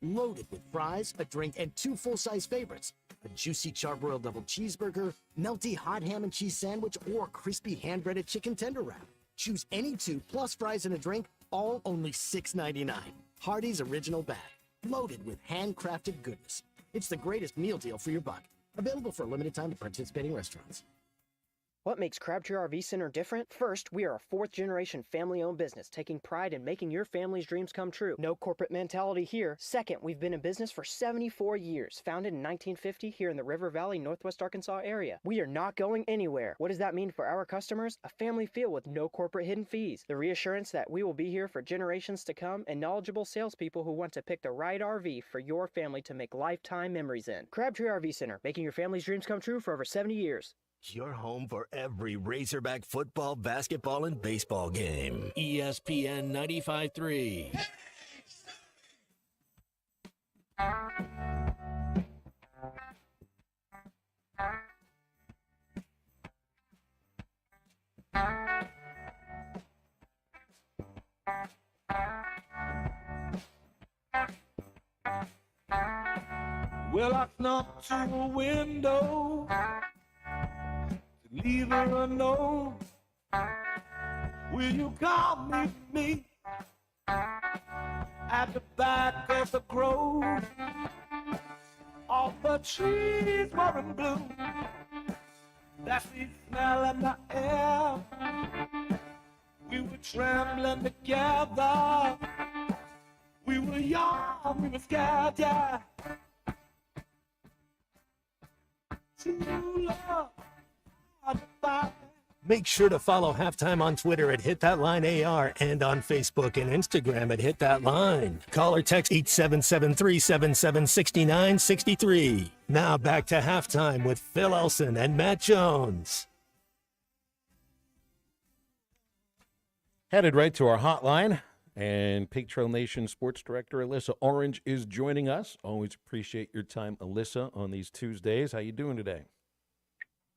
Loaded with fries, a drink, and 2 full-size favorites. A juicy charbroiled double cheeseburger, melty hot ham and cheese sandwich, or a crispy hand-breaded chicken tender wrap. Choose any 2 plus fries and a drink, all only $6.99. Hardee's Original Bag, loaded with handcrafted goodness. It's the greatest meal deal for your buck. Available for a limited time at participating restaurants. What makes Crabtree RV Center different? First, we are a 4th-generation family-owned business taking pride in making your family's dreams come true. No corporate mentality here. Second, we've been in business for 74 years, founded in 1950 here in the River Valley, Northwest Arkansas area. We are not going anywhere. What does that mean for our customers? A family feel with no corporate hidden fees. The reassurance that we will be here for generations to come, and knowledgeable salespeople who want to pick the right RV for your family to make lifetime memories in. Crabtree RV Center, making your family's dreams come true for over 70 years. Your home for every Razorback football, basketball, and baseball game. ESPN 95.3. Well, I snuck to a window to leave her a note. Will you come meet me at the back of the grove? All the trees were in bloom, that sweet smell in the air. We were trembling together. We were young, we were scared, yeah. Make sure to follow Halftime on Twitter at HitThatLineAR and on Facebook and Instagram at HitThatLine. Call or text 877-377-6963. Now back to Halftime with Phil Elson and Matt Jones. Headed right to our hotline, and Pig Trail Nation Sports Director Alyssa Orange is joining us. Always appreciate your time, Alyssa, on these Tuesdays. How you doing today?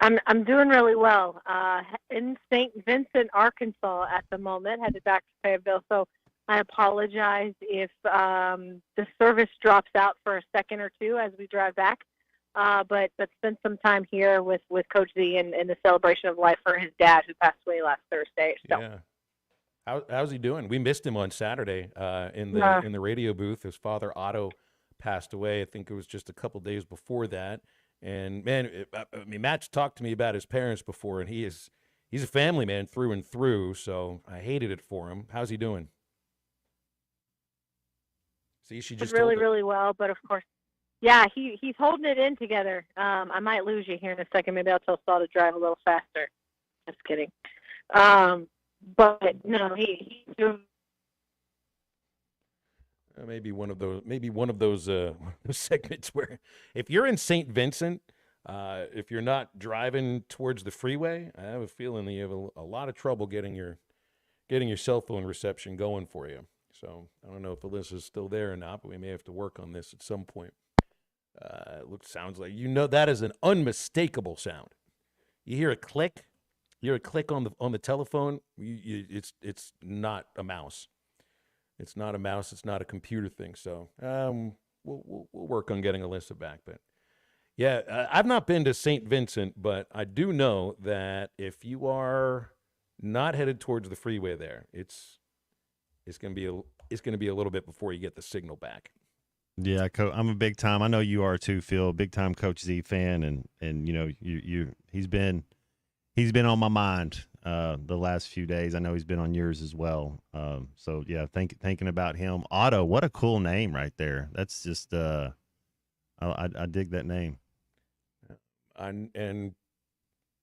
I'm doing really well. In St. Vincent, Arkansas at the moment, headed back to Fayetteville. So I apologize if the service drops out for a second or two as we drive back. But spend some time here with Coach Z and the celebration of life for his dad who passed away last Thursday. So. Yeah. How's he doing? We missed him on Saturday in the radio booth. His father, Otto, passed away. I think it was just a couple days before that. And, man, Matt's talked to me about his parents before, and he's a family man through and through, so I hated it for him. How's he doing? See, she just really well, but of course, yeah, he's holding it in together. I might lose you here in a second. Maybe I'll tell Saul to drive a little faster. Just kidding. But no, he's doing. Maybe one of those segments where if you're in St. Vincent, if you're not driving towards the freeway, I have a feeling that you have a lot of trouble getting your cell phone reception going for you. So I don't know if Alyssa's still there or not, but we may have to work on this at some point. Sounds like that is an unmistakable sound. You hear a click. You hear a click on the telephone. It's not a mouse. It's not a mouse. It's not a computer thing. So we'll work on getting Alyssa back. But yeah, I've not been to St. Vincent, but I do know that if you are not headed towards the freeway there, it's going to be a little bit before you get the signal back. Yeah, I'm a big time. I know you are too, Phil. Big time Coach Z fan, and he's been on my mind the last few days. I know he's been on yours as well. So yeah, thinking about him. Otto, what a cool name right there. That's just I dig that name. And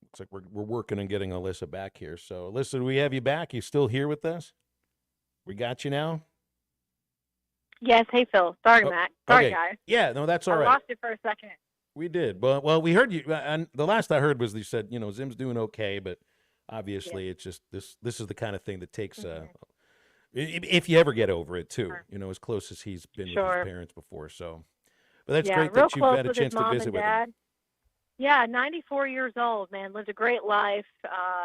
looks like we're working on getting Alyssa back here. So Alyssa, do we have you back? You still here with us? We got you now? Yes. Hey, Phil. Sorry, Matt. Sorry, okay. guys. Yeah, no, that's all right. I lost you for a second. We did. Well, we heard you. And the last I heard was you said, Zim's doing okay, but obviously it's just this is the kind of thing that takes if you ever get over it too, as close as he's been with his parents before. So, but that's great that you've had a chance to visit with him. Yeah, 94 years old, man. Lived a great life.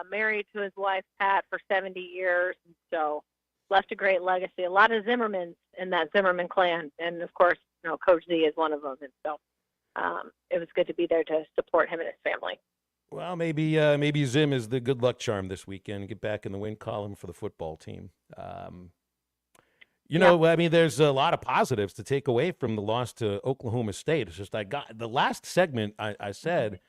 Married to his wife, Pat, for 70 years. So left a great legacy. A lot of Zimmermans in that Zimmerman clan. And, of course, Coach Z is one of them. And so it was good to be there to support him and his family. Well, maybe Zim is the good luck charm this weekend. Get back in the win column for the football team. There's a lot of positives to take away from the loss to Oklahoma State. It's just I got the last segment. I said,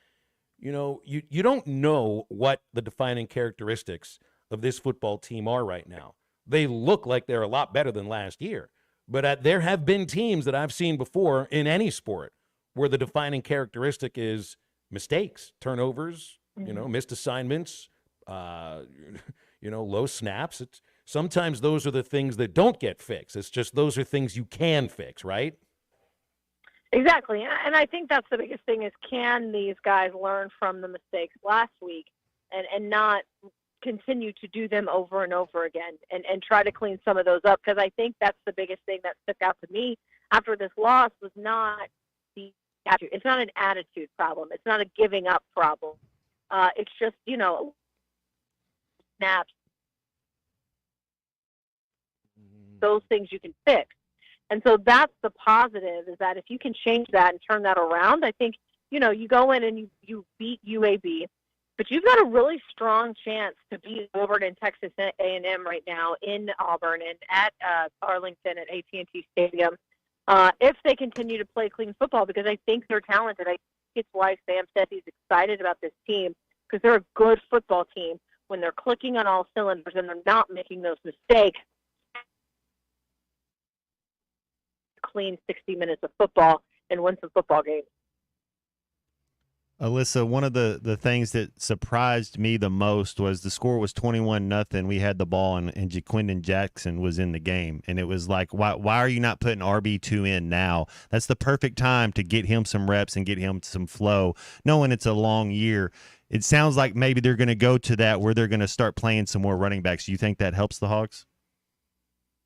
you don't know what the defining characteristics of this football team are right now. They look like they're a lot better than last year, but there have been teams that I've seen before in any sport where the defining characteristic is mistakes, turnovers, missed assignments, low snaps. Sometimes those are the things that don't get fixed. It's just those are things you can fix, right? Exactly, and I think that's the biggest thing is can these guys learn from the mistakes last week and not continue to do them over and over again and try to clean some of those up, because I think that's the biggest thing that stuck out to me after this loss was not the attitude. It's not an attitude problem. It's not a giving up problem. It's just, snaps. Those things you can fix. And so that's the positive, is that if you can change that and turn that around, I think, you go in and you beat UAB, but you've got a really strong chance to beat Auburn and Texas A&M right now in Auburn and at Arlington at AT&T Stadium if they continue to play clean football, because I think they're talented. I think it's why Sam said he's excited about this team, because they're a good football team when they're clicking on all cylinders and they're not making those mistakes. Clean 60 minutes of football and win some football games. Alyssa, one of the things that surprised me the most was the score was 21-0. We had the ball and Jaquindon Jackson was in the game. And it was like, why are you not putting RB2 in now? That's the perfect time to get him some reps and get him some flow, knowing it's a long year. It sounds like maybe they're going to go to that where they're going to start playing some more running backs. Do you think that helps the Hogs?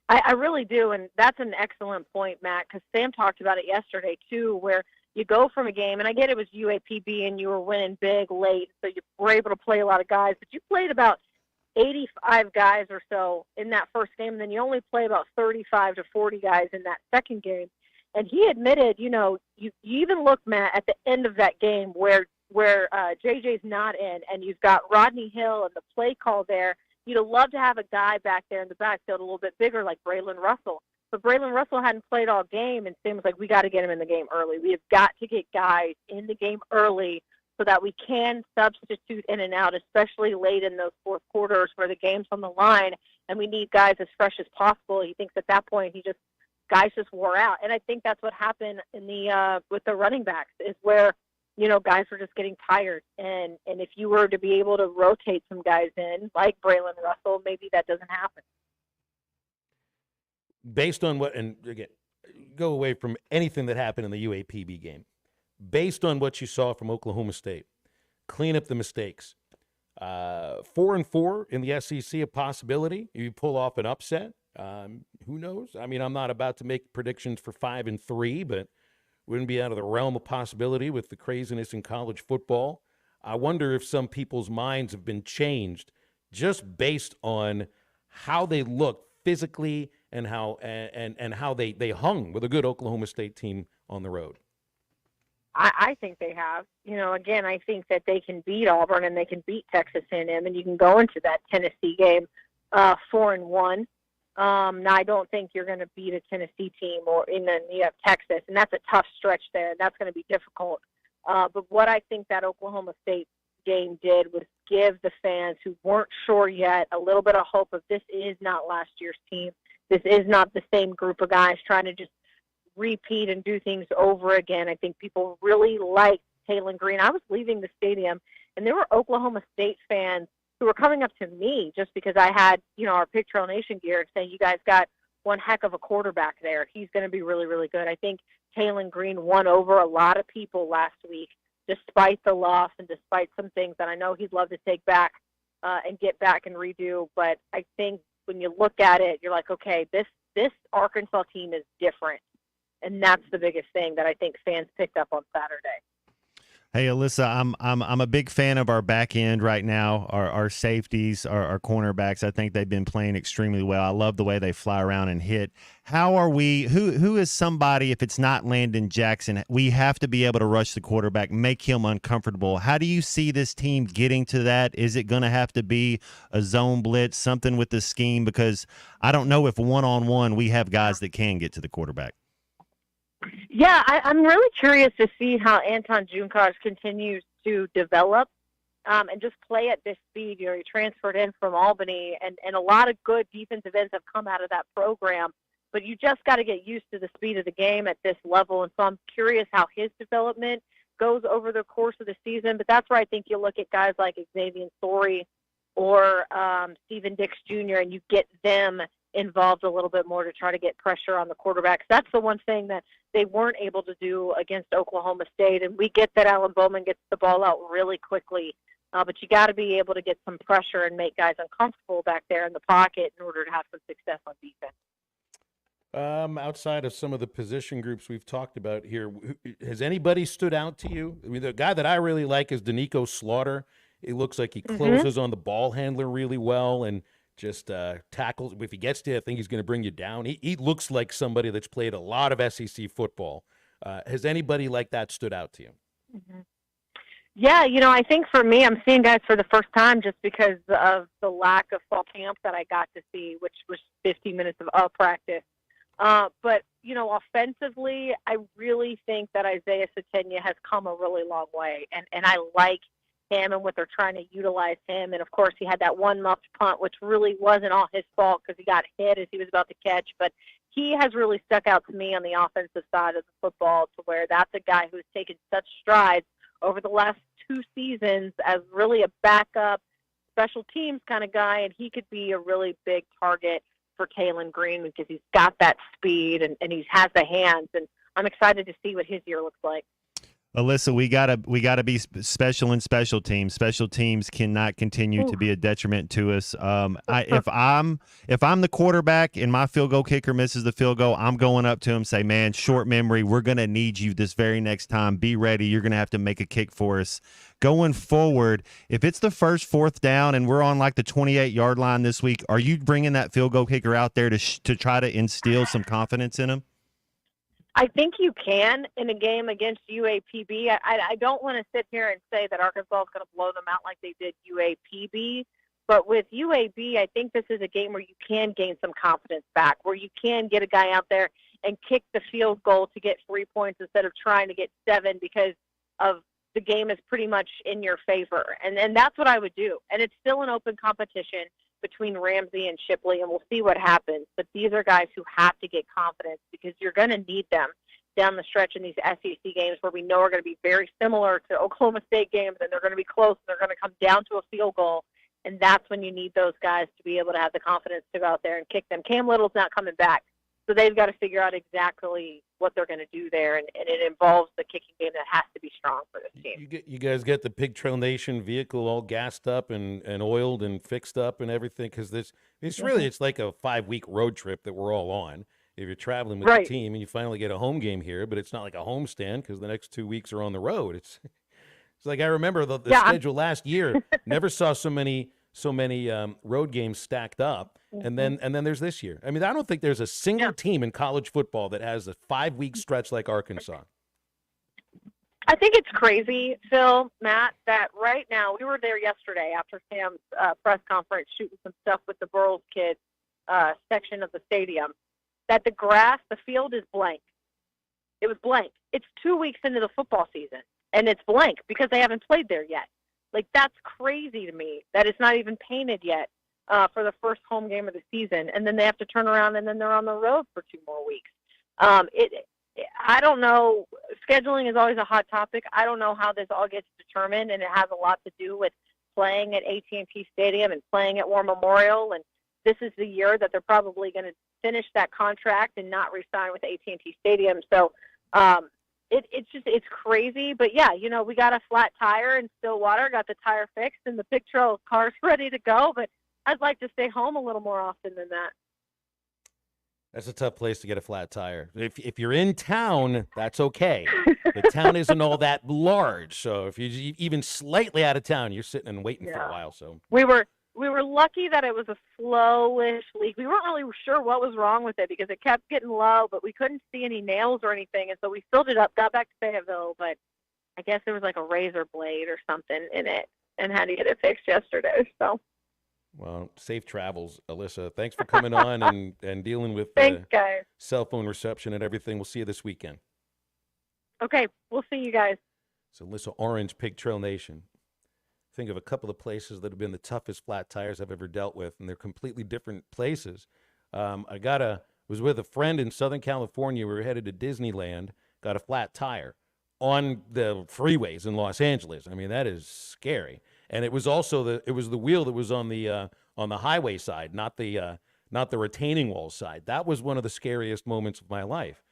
I really do, and that's an excellent point, Matt, because Sam talked about it yesterday, too, where you go from a game, and I get it was UAPB and you were winning big late, so you were able to play a lot of guys, but you played about 85 guys or so in that first game, and then you only play about 35 to 40 guys in that second game. And he admitted, you even look, Matt, at the end of that game where JJ's not in, and you've got Rodney Hill and the play call there. You'd love to have a guy back there in the backfield a little bit bigger like Braylon Russell. But Braylon Russell hadn't played all game, and Sam was like, we got to get him in the game early. We have got to get guys in the game early so that we can substitute in and out, especially late in those fourth quarters where the game's on the line, and we need guys as fresh as possible. He thinks at that point guys just wore out. And I think that's what happened in with the running backs, is where guys were just getting tired. And if you were to be able to rotate some guys in, like Braylon Russell, maybe that doesn't happen. Based on what, and again, go away from anything that happened in the UAPB game. Based on what you saw from Oklahoma State, clean up the mistakes. 4-4 in the SEC, a possibility. You pull off an upset. Who knows? I mean, I'm not about to make predictions for 5-3, but wouldn't be out of the realm of possibility with the craziness in college football. I wonder if some people's minds have been changed just based on how they looked physically and how they hung with a good Oklahoma State team on the road. I think they have. Again, I think that they can beat Auburn and they can beat Texas A&M, and you can go into that Tennessee game 4-1. Now, I don't think you're going to beat a Tennessee team, and then you have Texas, and that's a tough stretch there, and that's going to be difficult. But what I think that Oklahoma State game did was give the fans who weren't sure yet a little bit of hope of this is not last year's team. This is not the same group of guys trying to just repeat and do things over again. I think people really liked Taylen Green. I was leaving the stadium, and there were Oklahoma State fans who were coming up to me just because I had, our Pig Trail Nation gear, saying, you guys got one heck of a quarterback there. He's going to be really, really good. I think Taylen Green won over a lot of people last week, despite the loss and despite some things that I know he'd love to take back and get back and redo. But I think when you look at it, you're like, okay, this Arkansas team is different. And that's the biggest thing that I think fans picked up on Saturday. Hey, Alyssa, I'm a big fan of our back end right now, our safeties, our cornerbacks. I think they've been playing extremely well. I love the way they fly around and hit. How are we – who is somebody, if it's not Landon Jackson, we have to be able to rush the quarterback, make him uncomfortable. How do you see this team getting to that? Is it going to have to be a zone blitz, something with the scheme? Because I don't know if one-on-one we have guys that can get to the quarterback. Yeah, I'm really curious to see how Anton Junkosh continues to develop and just play at this speed. He transferred in from Albany, and a lot of good defensive ends have come out of that program. But you just got to get used to the speed of the game at this level. And so I'm curious how his development goes over the course of the season. But that's where I think you look at guys like Xavier Story or Steven Dix Jr., and you get them involved a little bit more to try to get pressure on the quarterbacks. That's the one thing that they weren't able to do against Oklahoma State. And we get that Alan Bowman gets the ball out really quickly. But you got to be able to get some pressure and make guys uncomfortable back there in the pocket in order to have some success on defense. Outside of some of the position groups we've talked about here, has anybody stood out to you? I mean, the guy that I really like is Danico Slaughter. It looks like he closes on the ball handler really well and just tackles. If he gets to you, I think he's going to bring you down. He looks like somebody that's played a lot of SEC football. Has anybody like that stood out to you? Yeah, I think for me, I'm seeing guys for the first time just because of the lack of fall camp that I got to see, which was 50 minutes of practice. But, offensively, I really think that Isaiah Satenya has come a really long way. And I like him and what they're trying to utilize him. And, of course, he had that one muffed punt, which really wasn't all his fault because he got hit as he was about to catch. But he has really stuck out to me on the offensive side of the football to where that's a guy who's taken such strides over the last 2 seasons as really a backup special teams kind of guy. And he could be a really big target for Kalen Green because he's got that speed and he has the hands. And I'm excited to see what his year looks like. Alyssa, we gotta be special in special teams. Special teams cannot continue to be a detriment to us. If I'm the quarterback and my field goal kicker misses the field goal, I'm going up to him, say, man, short memory, we're gonna need you this very next time. Be ready. You're gonna have to make a kick for us. Going forward, if it's the first 4th down and we're on like the 28-yard line this week, are you bringing that field goal kicker out there to try to instill some confidence in him? I think you can in a game against UAPB. I don't want to sit here and say that Arkansas is going to blow them out like they did UAPB. But with UAB, I think this is a game where you can gain some confidence back, where you can get a guy out there and kick the field goal to get 3 points instead of trying to get 7 because of the game is pretty much in your favor. And that's what I would do. And it's still an open competition between Ramsey and Shipley, and we'll see what happens. But these are guys who have to get confidence because you're going to need them down the stretch in these SEC games where we know are going to be very similar to Oklahoma State games, and they're going to be close, and they're going to come down to a field goal. And that's when you need those guys to be able to have the confidence to go out there and kick them. Cam Little's not coming back, so they've got to figure out exactly what they're going to do there, and it involves the kicking game that has to be strong for this team. You guys get the Pig Trail Nation vehicle all gassed up and oiled and fixed up and everything because it's like a 5-week road trip that we're all on. If you're traveling with the team and you finally get a home game here, but it's not like a homestand because the next 2 weeks are on the road. It's like I remember the schedule last year. Never saw so many road games stacked up, and then there's this year. I mean, I don't think there's a single team in college football that has a 5-week stretch like Arkansas. I think it's crazy, Phil, Matt, that right now we were there yesterday after Sam's press conference shooting some stuff with the Burles kids section of the stadium. That the field is blank. It was blank. It's 2 weeks into the football season, and it's blank because they haven't played there yet. Like, that's crazy to me that it's not even painted yet for the first home game of the season. And then they have to turn around, and then they're on the road for 2 more weeks. I don't know. Scheduling is always a hot topic. I don't know how this all gets determined, and it has a lot to do with playing at AT&T Stadium and playing at War Memorial. And this is the year that they're probably going to finish that contract and not re-sign with AT&T Stadium. So it's crazy. But, yeah, we got a flat tire in Stillwater, got the tire fixed, and the Pig Trail car's ready to go. But I'd like to stay home a little more often than that. That's a tough place to get a flat tire. If you're in town, that's okay. The town isn't all that large. So if you're even slightly out of town, you're sitting and waiting for a while. So we were lucky that it was a slowish leak. We weren't really sure what was wrong with it because it kept getting low, but we couldn't see any nails or anything. And so we filled it up, got back to Fayetteville, but I guess there was like a razor blade or something in it and had to get it fixed yesterday. So. Well, safe travels, Alyssa. Thanks for coming on and dealing with Thanks, guys. Cell phone reception and everything. We'll see you this weekend. Okay, we'll see you guys. So Alyssa Orange, Pig Trail Nation. Think of a couple of places that have been the toughest flat tires I've ever dealt with, and they're completely different places. Was with a friend in Southern California. We were headed to Disneyland, got a flat tire on the freeways in Los Angeles. I mean, that is scary. And it was also the wheel that was on the highway side, not the not the retaining wall side. That was one of the scariest moments of my life.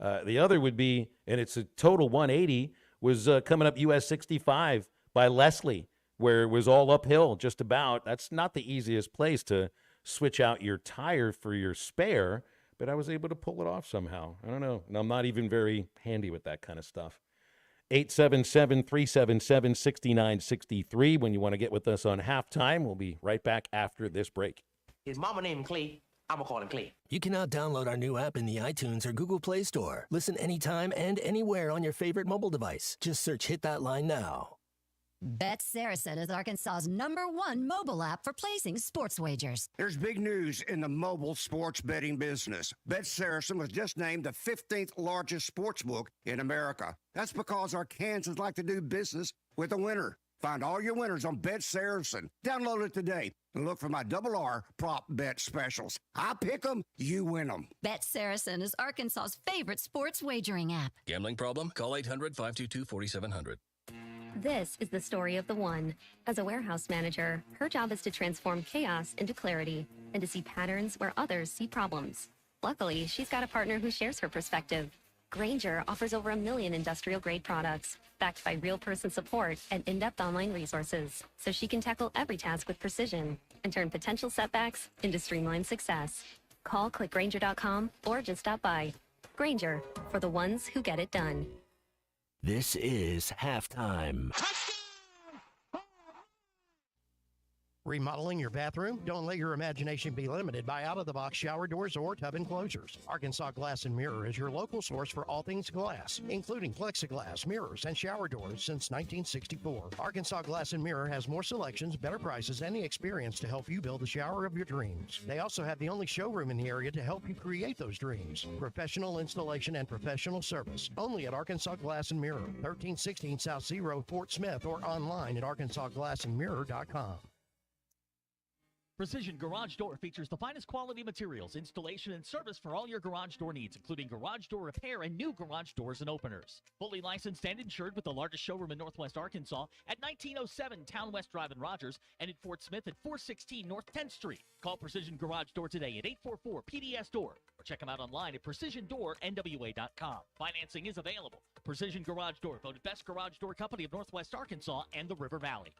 The other would be, and it's a total 180, was coming up US 65 by Leslie, where it was all uphill just about. That's not the easiest place to switch out your tire for your spare, but I was able to pull it off somehow. I don't know. And I'm not even very handy with that kind of stuff. 877-377-6963 when you want to get with us on halftime. We'll be right back after this break. His mama named him Clay. I'm going to call him Clay. You can now download our new app in the iTunes or Google Play Store. Listen anytime and anywhere on your favorite mobile device. Just search Hit That Line now. Bet Saracen is Arkansas's #1 mobile app for placing sports wagers. There's big news in the mobile sports betting business. Bet Saracen was just named the 15th largest sports book in America. That's because Arkansans like to do business with a winner. Find all your winners on Bet Saracen. Download it today and look for my RR prop bet specials. I pick them, you win them. Bet Saracen is Arkansas's favorite sports wagering app. Gambling problem? Call 800-522-4700. This is the story of the one. As a warehouse manager, her job is to transform chaos into clarity and to see patterns where others see problems. Luckily, she's got a partner who shares her perspective. Grainger offers over 1 million industrial-grade products, backed by real-person support and in-depth online resources, so she can tackle every task with precision and turn potential setbacks into streamlined success. Call clickgrainger.com or just stop by. Grainger, for the ones who get it done. This is halftime. Remodeling your bathroom? Don't let your imagination be limited by out-of-the-box shower doors or tub enclosures. Arkansas Glass and Mirror is your local source for all things glass, including plexiglass, mirrors, and shower doors since 1964. Arkansas Glass and Mirror has more selections, better prices, and the experience to help you build the shower of your dreams. They also have the only showroom in the area to help you create those dreams. Professional installation and professional service. Only at Arkansas Glass and Mirror, 1316 South Z Road, Fort Smith, or online at arkansasglassandmirror.com. Precision Garage Door features the finest quality materials, installation, and service for all your garage door needs, including garage door repair and new garage doors and openers. Fully licensed and insured with the largest showroom in Northwest Arkansas at 1907 Town West Drive in Rogers and in Fort Smith at 416 North 10th Street. Call Precision Garage Door today at 844-PDS-DOOR or check them out online at PrecisionDoorNWA.com. Financing is available. Precision Garage Door, voted best garage door company of Northwest Arkansas and the River Valley.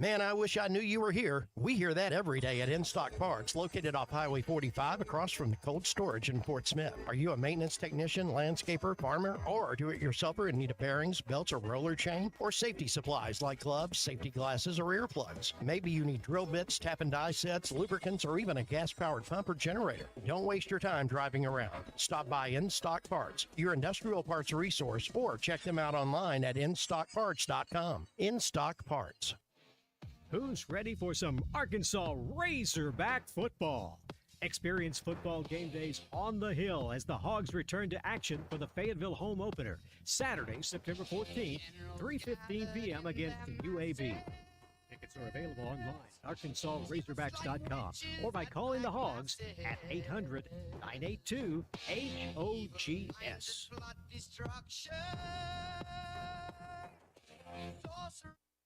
Man, I wish I knew you were here. We hear that every day at In Stock Parts, located off Highway 45 across from the cold storage in Fort Smith. Are you a maintenance technician, landscaper, farmer, or a do-it-yourselfer in need of bearings, belts, or roller chain? Or safety supplies like gloves, safety glasses, or earplugs? Maybe you need drill bits, tap and die sets, lubricants, or even a gas-powered pump or generator. Don't waste your time driving around. Stop by In Stock Parts, your industrial parts resource, or check them out online at InStockParts.com. In Stock Parts. Who's ready for some Arkansas Razorback football? Experience football game days on the Hill as the Hogs return to action for the Fayetteville home opener, Saturday, September 14th, 3:15 p.m. against the UAB. Tickets are available online at ArkansasRazorbacks.com or by calling the Hogs at 800-982-HOGS.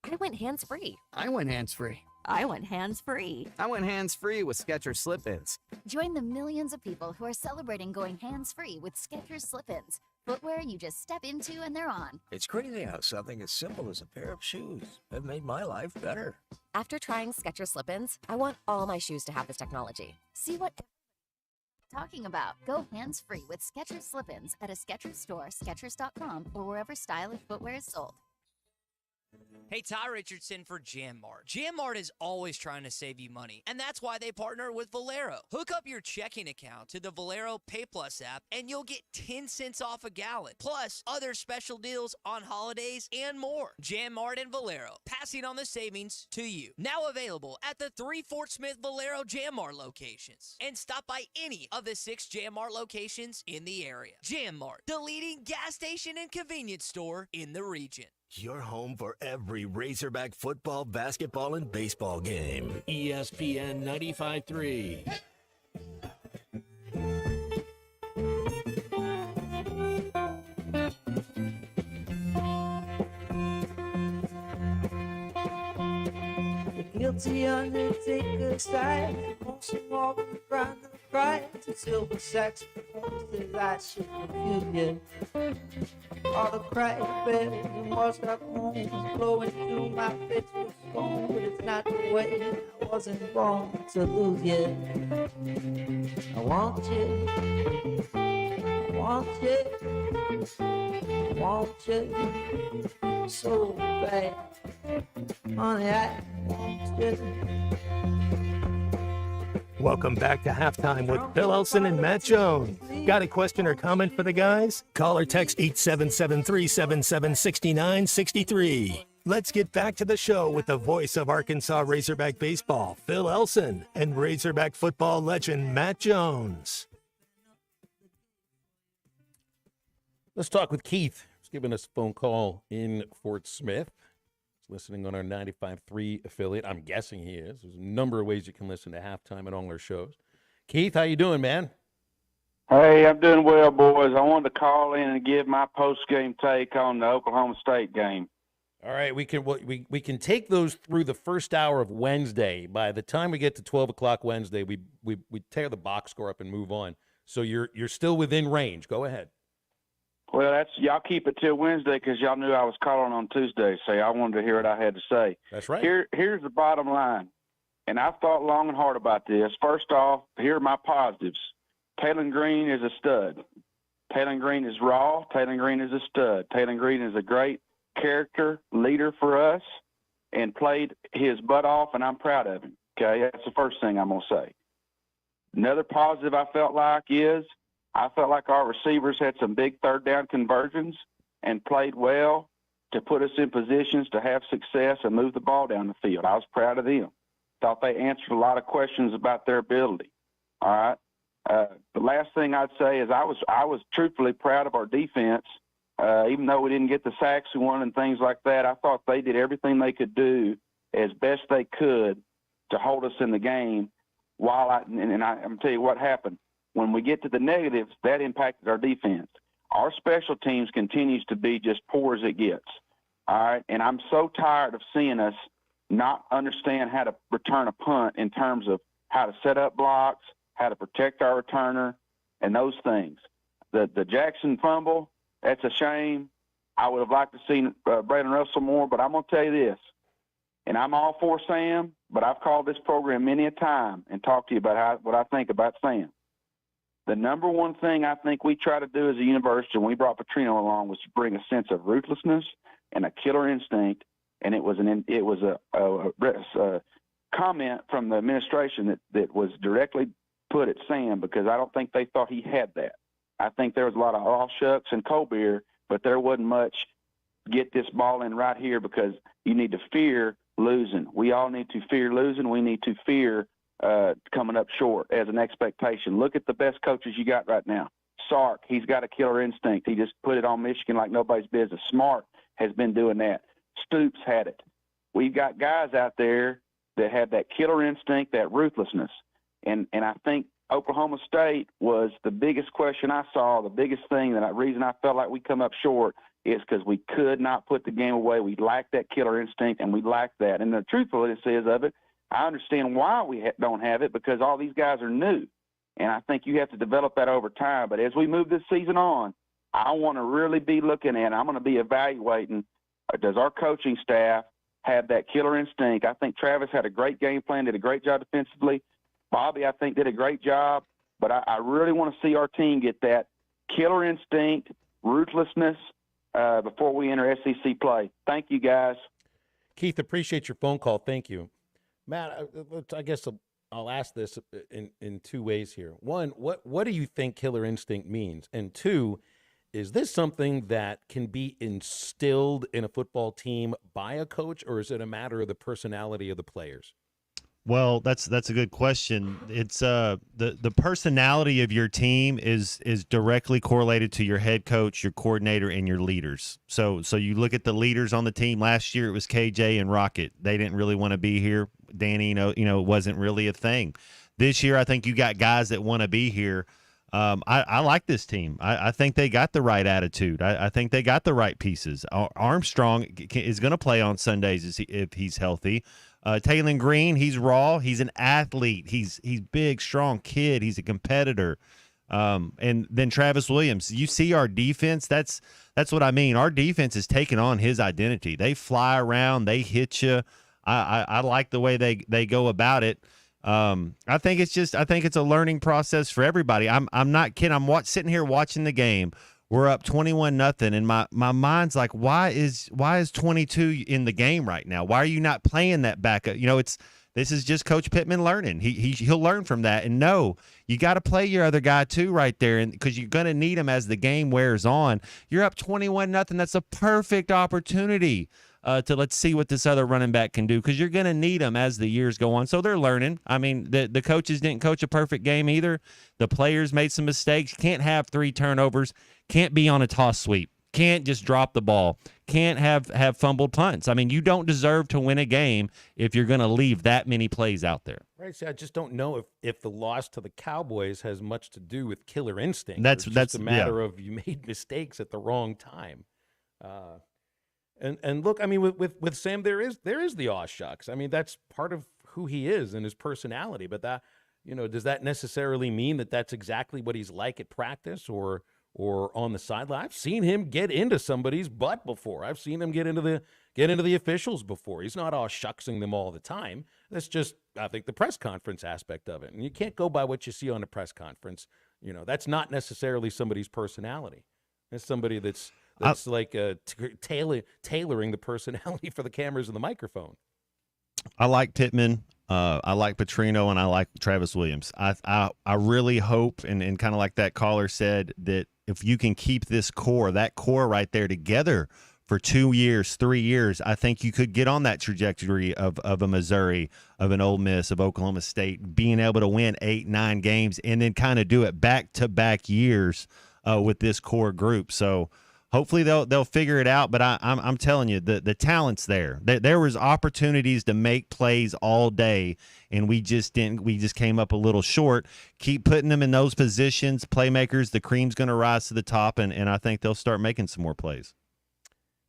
I went hands-free. I went hands-free. I went hands-free. I went hands-free with Skechers Slip-ins. Join the millions of people who are celebrating going hands-free with Skechers Slip-ins. Footwear you just step into and they're on. It's crazy how something as simple as a pair of shoes have made my life better. After trying Skechers Slip-ins, I want all my shoes to have this technology. See what talking about. Go hands-free with Skechers Slip-ins at a Skechers store, Skechers.com, or wherever stylish footwear is sold. Hey, Ty Richardson for JamMart. JamMart is always trying to save you money, and that's why they partner with Valero. Hook up your checking account to the Valero Pay Plus app, and you'll get 10 cents off a gallon, plus other special deals on holidays and more. JamMart and Valero, passing on the savings to you. Now available at the 3 Fort Smith Valero JamMart locations. And stop by any of the 6 JamMart locations in the area. JamMart, the leading gas station and convenience store in the region. Your home for every Razorback football, basketball, and baseball game. ESPN 95.3. The guilty undertaker style. walks and walks around the crying to silver saxophones that light should confuse you. All the crackberries and washed-up homes blowing through my face with stone, but it's not the way. I wasn't born to lose you. I want you. I want you. I want you so bad. Honey, I want you. Welcome back to Halftime with Bill Elson and Matt Jones. Got a question or comment for the guys? Call or text 877-377-6963. Let's get back to the show with the voice of Arkansas Razorback baseball, Phil Elson, and Razorback football legend Matt Jones. Let's talk with Keith. He's giving us a phone call in Fort Smith. He's listening on our 95.3 affiliate. I'm guessing he is. There's a number of ways you can listen to Halftime at all our shows. Keith, how you doing, man? Hey, I'm doing well, boys. I wanted to call in and give my post-game take on the Oklahoma State game. All right, we can take those through the first hour of Wednesday. By the time we get to 12 o'clock Wednesday, we tear the box score up and move on. So you're still within range. Go ahead. Well, y'all keep it till Wednesday because y'all knew I was calling on Tuesday, so I wanted to hear what I had to say. That's right. Here's the bottom line, and I've thought long and hard about this. First off, here are my positives. Taylon Green is a stud. Taylon Green is raw. Taylon Green is a stud. Taylon Green is a great character leader for us and played his butt off, and I'm proud of him. Okay, that's the first thing I'm going to say. Another positive I felt like is I felt like our receivers had some big third down conversions and played well to put us in positions to have success and move the ball down the field. I was proud of them. Thought they answered a lot of questions about their ability. All right. The last thing I'd say is I was truthfully proud of our defense. Even though we didn't get the sacks we wanted and things like that, I thought they did everything they could do as best they could to hold us in the game. I'm going to tell you what happened. When we get to the negatives, that impacted our defense. Our special teams continues to be just poor as it gets. All right, and I'm so tired of seeing us not understand how to return a punt in terms of how to set up blocks, how to protect our returner, and those things. The Jackson fumble, that's a shame. I would have liked to see Braden Russell more, but I'm going to tell you this, and I'm all for Sam, but I've called this program many a time and talked to you about what I think about Sam. The number one thing I think we try to do as a university when we brought Petrino along was to bring a sense of ruthlessness and a killer instinct, and it was a comment from the administration that was directly put at Sam because I don't think they thought he had that. I think there was a lot of all shucks and cold beer, but there wasn't much get this ball in right here because you need to fear losing. We all need to fear losing. We need to fear coming up short as an expectation. Look at the best coaches you got right now. Sark, he's got a killer instinct. He just put it on Michigan like nobody's business. Smart has been doing that. Stoops had it. We've got guys out there that have that killer instinct, that ruthlessness. And I think Oklahoma State was the biggest question I saw, the biggest thing, reason I felt like we come up short is because we could not put the game away. We lacked that killer instinct, and we lacked that. And the truthfulness is of it, I understand why we don't have it because all these guys are new. And I think you have to develop that over time. But as we move this season on, I want to really be looking at, I'm going to be evaluating, does our coaching staff have that killer instinct? I think Travis had a great game plan, did a great job defensively. Bobby, I think, did a great job. But I really want to see our team get that killer instinct, ruthlessness before we enter SEC play. Thank you, guys. Keith, appreciate your phone call. Thank you. Matt, I guess I'll ask this in two ways here. One, what do you think killer instinct means? And two, is this something that can be instilled in a football team by a coach, or is it a matter of the personality of the players? Well, that's a good question. It's the personality of your team is directly correlated to your head coach, your coordinator, and your leaders. So you look at the leaders on the team. Last year it was KJ and Rocket. They didn't really want to be here. Danny, wasn't really a thing. This year I think you got guys that want to be here. I like this team. I think they got the right attitude. I think they got the right pieces. Armstrong is going to play on Sundays if he's healthy. Taylon Green, he's raw. He's an athlete. He's big, strong kid. He's a competitor. And then Travis Williams. You see our defense. That's what I mean. Our defense is taking on his identity. They fly around. They hit you. I like the way they go about it. I think it's a learning process for everybody. I'm not kidding. I'm sitting here watching the game. We're up 21-0, and my mind's like, why is 22 in the game right now? Why are you not playing that backup? This is just Coach Pittman learning. He'll learn from that. And no, you got to play your other guy too right there, and because you're going to need him as the game wears on. You're up 21-0. That's a perfect opportunity to let's see what this other running back can do, because you're going to need him as the years go on. So they're learning. I mean, the coaches didn't coach a perfect game either. The players made some mistakes. Can't have 3 turnovers. Can't be on a toss sweep. Can't just drop the ball. Can't have fumbled punts. I mean, you don't deserve to win a game if you're going to leave that many plays out there. Right. See, I just don't know if the loss to the Cowboys has much to do with killer instinct. That's a matter of you made mistakes at the wrong time. And look, I mean, with Sam, there is the aw shucks. I mean, that's part of who he is and his personality. But that, does that necessarily mean that that's exactly what he's like at practice or on the sideline? I've seen him get into somebody's butt before. I've seen him get into the officials before. He's not all shucksing them all the time. That's just, I think, the press conference aspect of it. And you can't go by what you see on a press conference. That's not necessarily somebody's personality. It's somebody that's like tailoring the personality for the cameras and the microphone. I like Pittman. I like Petrino, and I like Travis Williams. I really hope, and kind of like that caller said, that if you can keep that core right there together for 2 years, 3 years, I think you could get on that trajectory of a Missouri, of an Ole Miss, of Oklahoma State, being able to win 8-9 games and then kind of do it back-to-back years with this core group. So hopefully they'll figure it out, but I'm telling you, the talent's there. There was opportunities to make plays all day, and we just didn't. We just came up a little short. Keep putting them in those positions, playmakers. The cream's going to rise to the top, and I think they'll start making some more plays.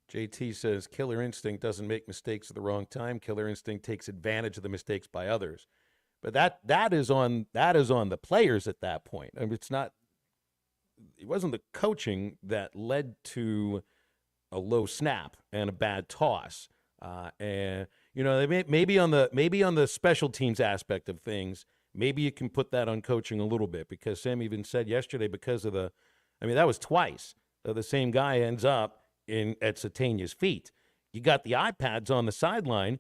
JT says Killer Instinct doesn't make mistakes at the wrong time. Killer Instinct takes advantage of the mistakes by others, but that is on the players at that point. I mean, it wasn't the coaching that led to a low snap and a bad toss. And maybe on the special teams aspect of things, maybe you can put that on coaching a little bit, because Sam even said yesterday that was twice. The same guy ends up at Satania's feet. You got the iPads on the sideline.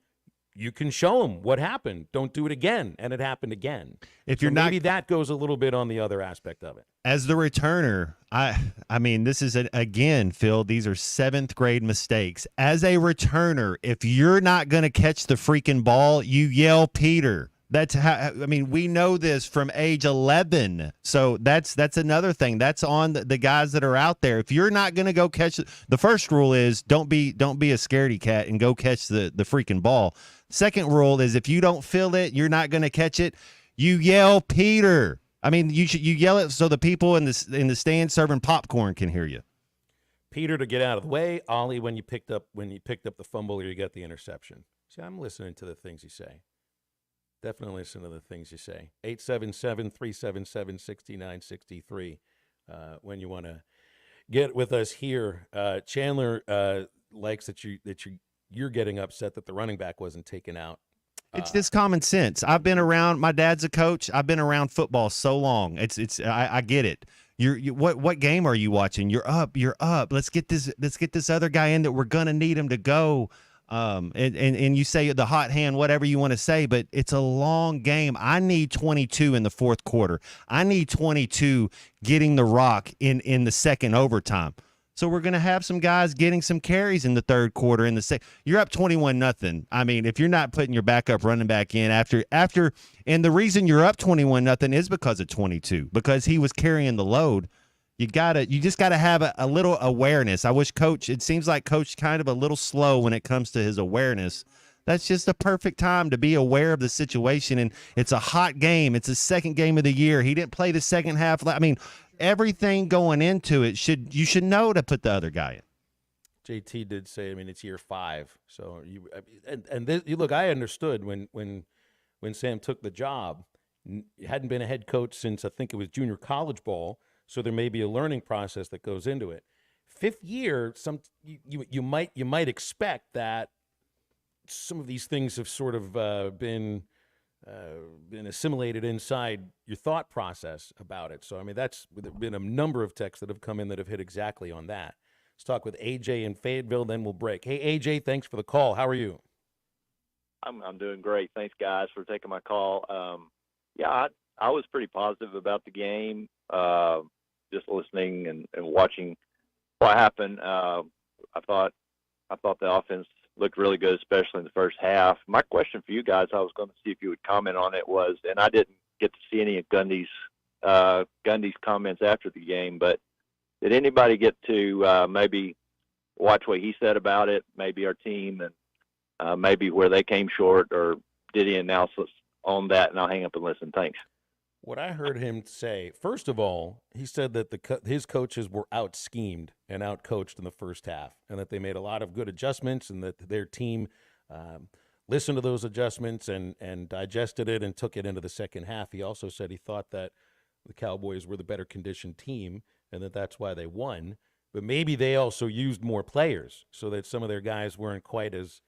You can show them what happened. Don't do it again. And it happened again. Maybe that goes a little bit on the other aspect of it. As the returner, I mean, this is again, Phil, these are 7th grade mistakes. As a returner, if you're not going to catch the freaking ball, you yell Peter. That's how, I mean, we know this from age 11. So that's another thing. That's on the guys that are out there. If you're not going to go catch the first rule is don't be a scaredy cat and go catch the freaking ball. Second rule is if you don't feel it, you're not going to catch it, you yell Peter. I mean, you yell it so the people in the stand serving popcorn can hear you. Peter to get out of the way. Ollie when you picked up the fumble or you got the interception. See, I'm listening to the things you say. Definitely listen to the things you say. 877-377-6963 when you want to get with us here. Chandler likes that you're getting upset that the running back wasn't taken out. It's just common sense. I've been around. My dad's a coach. I've been around football so long. I get it. What game are you watching? You're up. Let's get this other guy in that we're gonna need him to go. And you say the hot hand, whatever you want to say, but it's a long game. I need 22 in the fourth quarter. I need 22 getting the rock in the second overtime. So we're going to have some guys getting some carries in the third quarter. You're up 21-0. I mean, if you're not putting your backup running back in after, and the reason you're up 21-0 is because of 22, because he was carrying the load. You just gotta have a little awareness. I wish it seems like Coach kind of a little slow when it comes to his awareness. That's just a perfect time to be aware of the situation. And it's a hot game. It's the second game of the year. He didn't play the second half. I mean, everything going into it you should know to put the other guy in. JT did say, I mean, it's year 5. So you look, I understood when Sam took the job, he hadn't been a head coach since I think it was junior college ball. So there may be a learning process that goes into it. 5th year, you might expect that some of these things have sort of been assimilated inside your thought process about it. So I mean, there's been a number of texts that have come in that have hit exactly on that. Let's talk with AJ in Fayetteville, then we'll break. Hey AJ, thanks for the call. How are you? I'm doing great. Thanks guys for taking my call. I was pretty positive about the game. Just listening and watching what happened. I thought the offense looked really good, especially in the first half. My question for you guys, I was going to see if you would comment on it, was, and I didn't get to see any of Gundy's comments after the game, but did anybody get to maybe watch what he said about it, maybe our team, and maybe where they came short, or did he analysis on that? And I'll hang up and listen. Thanks. What I heard him say, first of all, he said that his coaches were out-schemed and out-coached in the first half, and that they made a lot of good adjustments, and that their team listened to those adjustments and digested it and took it into the second half. He also said he thought that the Cowboys were the better conditioned team and that that's why they won. But maybe they also used more players so that some of their guys weren't quite as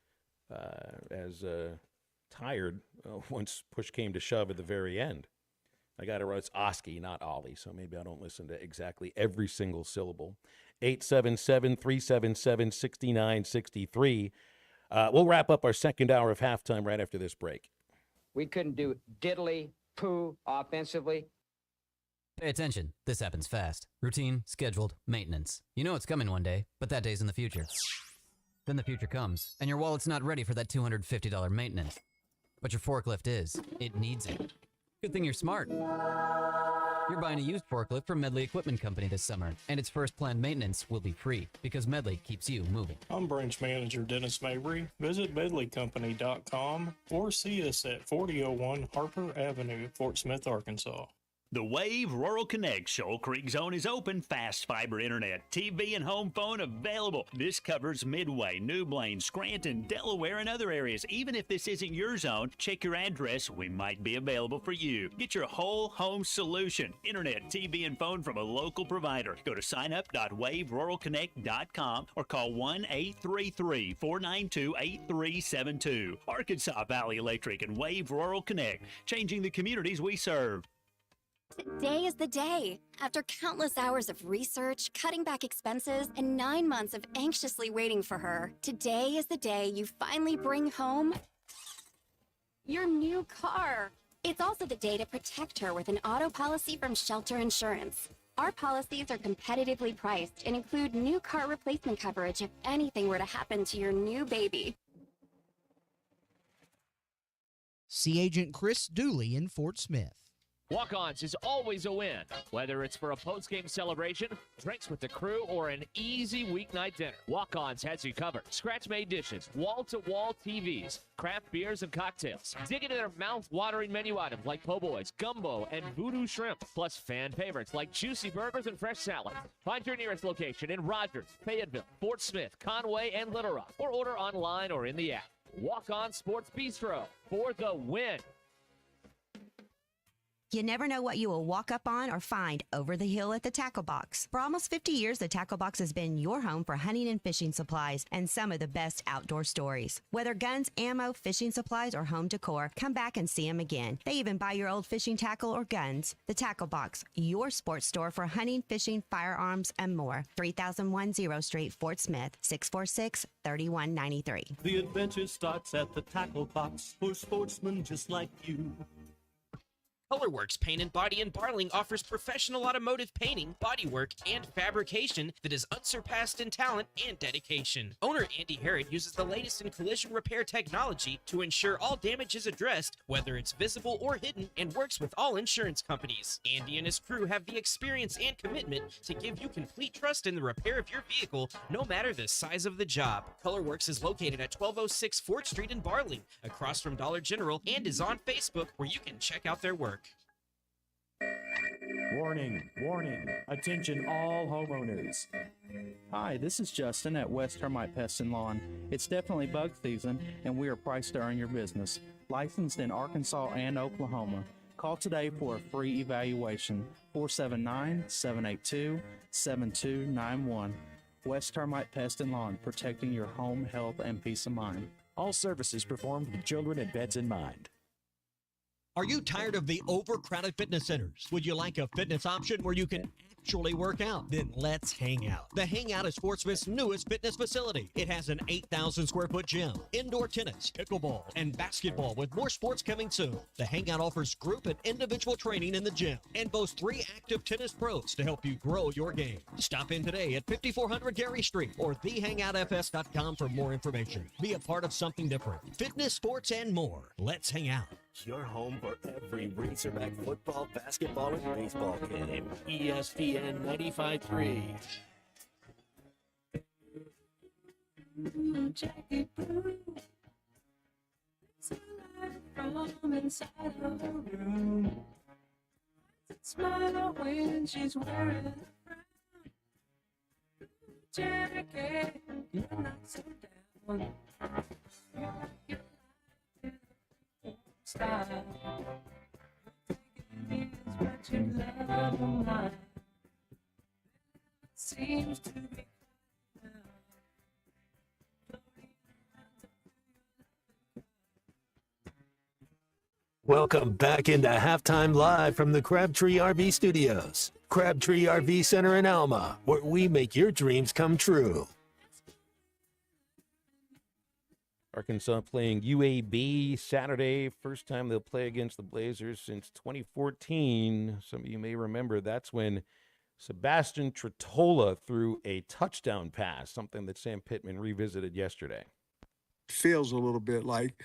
tired once push came to shove at the very end. I got to write, it's Oski, not Ollie, so maybe I don't listen to exactly every single syllable. 877-377-6963. We'll wrap up our second hour of halftime right after this break. We couldn't do diddly poo offensively. Pay attention. This happens fast. Routine, scheduled, maintenance. You know it's coming one day, but that day's in the future. Then the future comes, and your wallet's not ready for that $250 maintenance. But your forklift is. It needs it. Good thing you're smart. You're buying a used forklift from Medley Equipment Company this summer, and its first planned maintenance will be free because Medley keeps you moving. I'm Branch Manager Dennis Mabry. Visit MedleyCompany.com or see us at 4001 Harper Avenue, Fort Smith, Arkansas. The Wave Rural Connect Shoal Creek Zone is open. Fast fiber internet, TV, and home phone available. This covers Midway, New Blaine, Scranton, Delaware, and other areas. Even if this isn't your zone, check your address. We might be available for you. Get your whole home solution. Internet, TV, and phone from a local provider. Go to signup.waveruralconnect.com or call 1-833-492-8372. Arkansas Valley Electric and Wave Rural Connect, changing the communities we serve. Today is the day. After countless hours of research, cutting back expenses, and 9 months of anxiously waiting for her, today is the day you finally bring home your new car. It's also the day to protect her with an auto policy from Shelter Insurance. Our policies are competitively priced and include new car replacement coverage if anything were to happen to your new baby. See Agent Chris Dooley in Fort Smith. Walk-Ons is always a win, whether it's for a post-game celebration, drinks with the crew, or an easy weeknight dinner. Walk-Ons has you covered. Scratch-made dishes, wall-to-wall TVs, craft beers and cocktails. Dig into their mouth-watering menu items like po' boys, gumbo, and voodoo shrimp, plus fan favorites like juicy burgers and fresh salads. Find your nearest location in Rogers, Fayetteville, Fort Smith, Conway, and Little Rock, or order online or in the app. Walk-On Sports Bistro for the win. You never know what you will walk up on or find over the hill at the Tackle Box. For almost 50 years, the Tackle Box has been your home for hunting and fishing supplies and some of the best outdoor stories. Whether guns, ammo, fishing supplies, or home decor, come back and see them again. They even buy your old fishing tackle or guns. The Tackle Box, your sports store for hunting, fishing, firearms, and more. 3001 Street, Fort Smith, 646-3193. The adventure starts at the Tackle Box for sportsmen just like you. Colorworks Paint and Body in Barling offers professional automotive painting, bodywork, and fabrication that is unsurpassed in talent and dedication. Owner Andy Harrod uses the latest in collision repair technology to ensure all damage is addressed, whether it's visible or hidden, and works with all insurance companies. Andy and his crew have the experience and commitment to give you complete trust in the repair of your vehicle, no matter the size of the job. Colorworks is located at 1206 4th Street in Barling, across from Dollar General, and is on Facebook, where you can check out their work. Warning, warning, attention all homeowners. Hi, this is Justin at West Termite Pest and Lawn. It's definitely bug season, and we are priced to earn your business. Licensed in Arkansas and Oklahoma. Call today for a free evaluation. 479-782-7291. West Termite Pest and Lawn, protecting your home, health, and peace of mind. All services performed with children and pets in mind. Are you tired of the overcrowded fitness centers? Would you like a fitness option where you can actually work out? Then let's hang out. The Hangout is Sportsman's newest fitness facility. It has an 8,000 square foot gym, indoor tennis, pickleball, and basketball with more sports coming soon. The Hangout offers group and individual training in the gym and boasts 3 active tennis pros to help you grow your game. Stop in today at 5400 Gary Street or thehangoutfs.com for more information. Be a part of something different. Fitness, sports, and more. Let's hang out. Your home for every Razorback football, basketball, and baseball game. ESPN 95.3. Jackie Blue. It's alive from inside of her room. Smile when she's wearing a frown. Jackie, you're not so down. You're like your style. Is what you love of mine. Seems to be Welcome back into Halftime Live from the Crabtree RV Studios. Crabtree RV Center in Alma, where we make your dreams come true. Arkansas playing UAB Saturday. First time they'll play against the Blazers since 2014. Some of you may remember that's when Sebastian Tretola threw a touchdown pass, something that Sam Pittman revisited yesterday. Feels a little bit like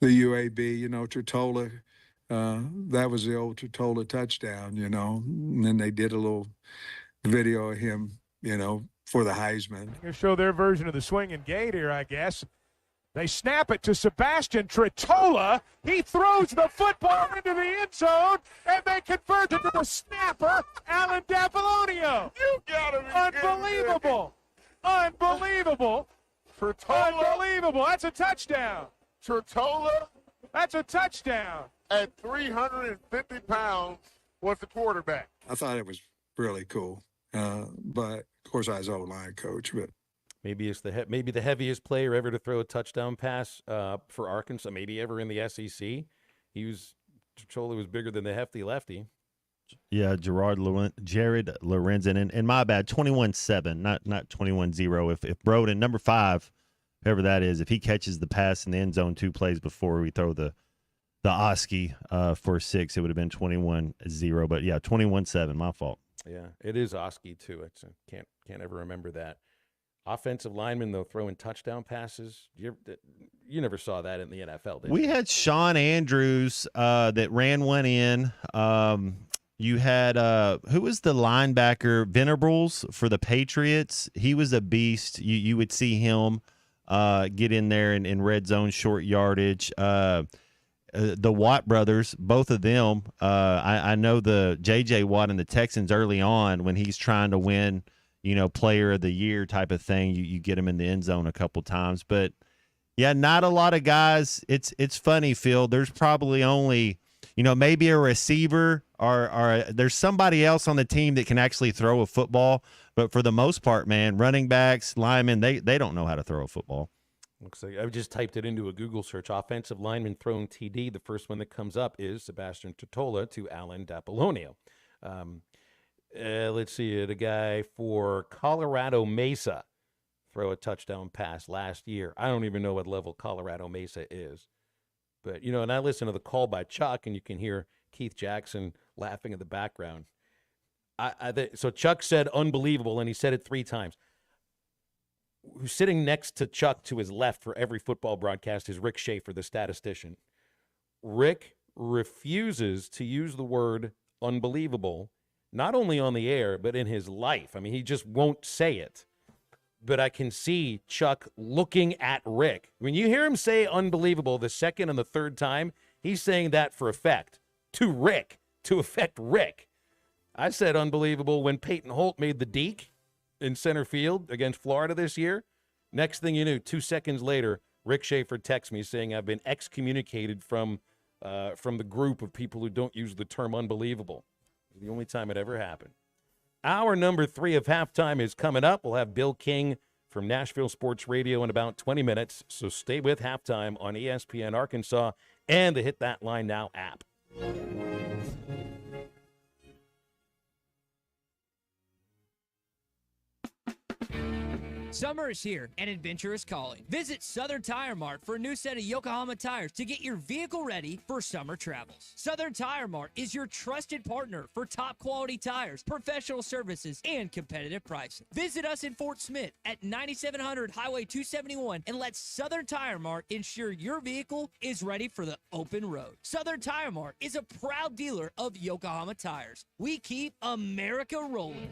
the UAB, Tretola. That was the old Tretola touchdown, and then they did a little video of him, for the Heisman. Going to show their version of the swinging gate here, I guess. They snap it to Sebastian Tretola. He throws the football into the end zone, and they convert it to the snapper, Alan D'Apollonio. You gotta be unbelievable. Unbelievable. Tretola. Unbelievable. That's a touchdown. Tretola. That's a touchdown. At 350 pounds was the quarterback. I thought it was really cool. But, of course, I was O-line coach, but. Maybe it's maybe the heaviest player ever to throw a touchdown pass for Arkansas, maybe ever in the SEC. Tretola was bigger than the hefty lefty. Yeah, Jared Lorenzen, and my bad, 21-7, not 21-0. If Broden, number 5, whoever that is, if he catches the pass in the end zone 2 plays before we throw the Oski for 6, it would have been 21-0. But yeah, 21-7, my fault. Yeah, it is Oski too. Can't ever remember that. Offensive linemen, though, throwing touchdown passes. You never saw that in the NFL, did you? We had Sean Andrews that ran one in. You had, who was the linebacker? Venables for the Patriots. He was a beast. You would see him get in there in red zone, short yardage. The Watt brothers, both of them. I know the J.J. Watt and the Texans early on when he's trying to win, player of the year type of thing. You get him in the end zone a couple times. But, yeah, not a lot of guys. It's funny, Phil. There's probably only, maybe a receiver or there's somebody else on the team that can actually throw a football. But for the most part, man, running backs, linemen, they don't know how to throw a football. Looks like I just typed it into a Google search. Offensive lineman throwing TD. The first one that comes up is Sebastian Tretola to Alan D'Apollonio. Let's see, the guy for Colorado Mesa throw a touchdown pass last year. I don't even know what level Colorado Mesa is. But, and I listen to the call by Chuck, and you can hear Keith Jackson laughing in the background. So Chuck said unbelievable, and he said it 3 times. Who's sitting next to Chuck to his left for every football broadcast is Rick Schaefer, the statistician. Rick refuses to use the word unbelievable, not only on the air, but in his life. I mean, he just won't say it. But I can see Chuck looking at Rick. When you hear him say unbelievable the second and the third time, he's saying that for effect. To Rick. To affect Rick. I said unbelievable when Peyton Holt made the deke. in center field against Florida this year. Next thing you knew, 2 seconds later, Rick Schaefer texts me saying I've been excommunicated from the group of people who don't use the term unbelievable. It's the only time it ever happened. Hour number 3 of halftime is coming up. We'll have Bill King from Nashville Sports Radio in about 20 minutes. So stay with halftime on ESPN Arkansas and the Hit That Line Now app. Summer is here and adventure is calling. Visit Southern Tire Mart for a new set of Yokohama tires to get your vehicle ready for summer travels. Southern Tire Mart is your trusted partner for top quality tires, professional services, and competitive pricing. Visit us in Fort Smith at 9700 Highway 271 and let Southern Tire Mart ensure your vehicle is ready for the open road. Southern Tire Mart is a proud dealer of Yokohama tires. We keep America rolling.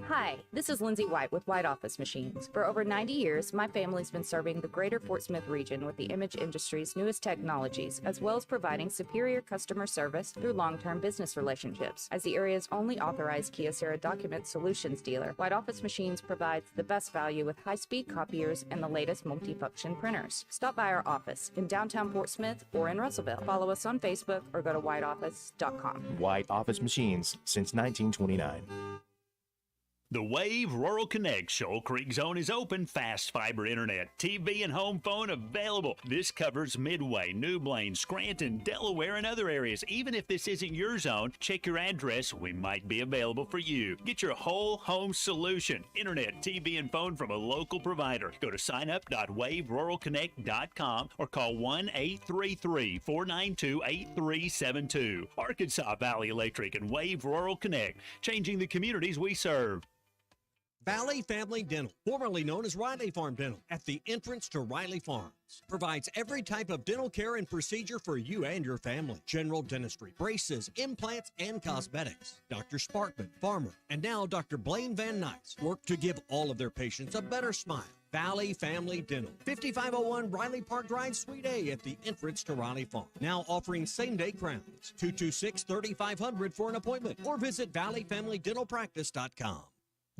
Hi, this is Lindsay White with White Office Machines. For over 90 years, my family's been serving the greater Fort Smith region with the image industry's newest technologies, as well as providing superior customer service through long-term business relationships. As the area's only authorized Kyocera document solutions dealer, White Office Machines provides the best value with high-speed copiers and the latest multifunction printers. Stop by our office in downtown Fort Smith or in Russellville. Follow us on Facebook or go to whiteoffice.com. White Office Machines since 1929. The Wave Rural Connect Shoal Creek Zone is open. Fast fiber internet, TV, and home phone available. This covers Midway, New Blaine, Scranton, Delaware, and other areas. Even if this isn't your zone, check your address. We might be available for you. Get your whole home solution. Internet, TV, and phone from a local provider. Go to signup.waveruralconnect.com or call 1-833-492-8372. Arkansas Valley Electric and Wave Rural Connect, changing the communities we serve. Valley Family Dental, formerly known as Riley Farm Dental, at the entrance to Riley Farms, provides every type of dental care and procedure for you and your family. General dentistry, braces, implants, and cosmetics. Dr. Sparkman, Farmer, and now Dr. Blaine Van Nuys work to give all of their patients a better smile. Valley Family Dental, 5501 Riley Park Drive, Suite A at the entrance to Riley Farm. Now offering same-day crowns. 226-3500 for an appointment or visit valleyfamilydentalpractice.com.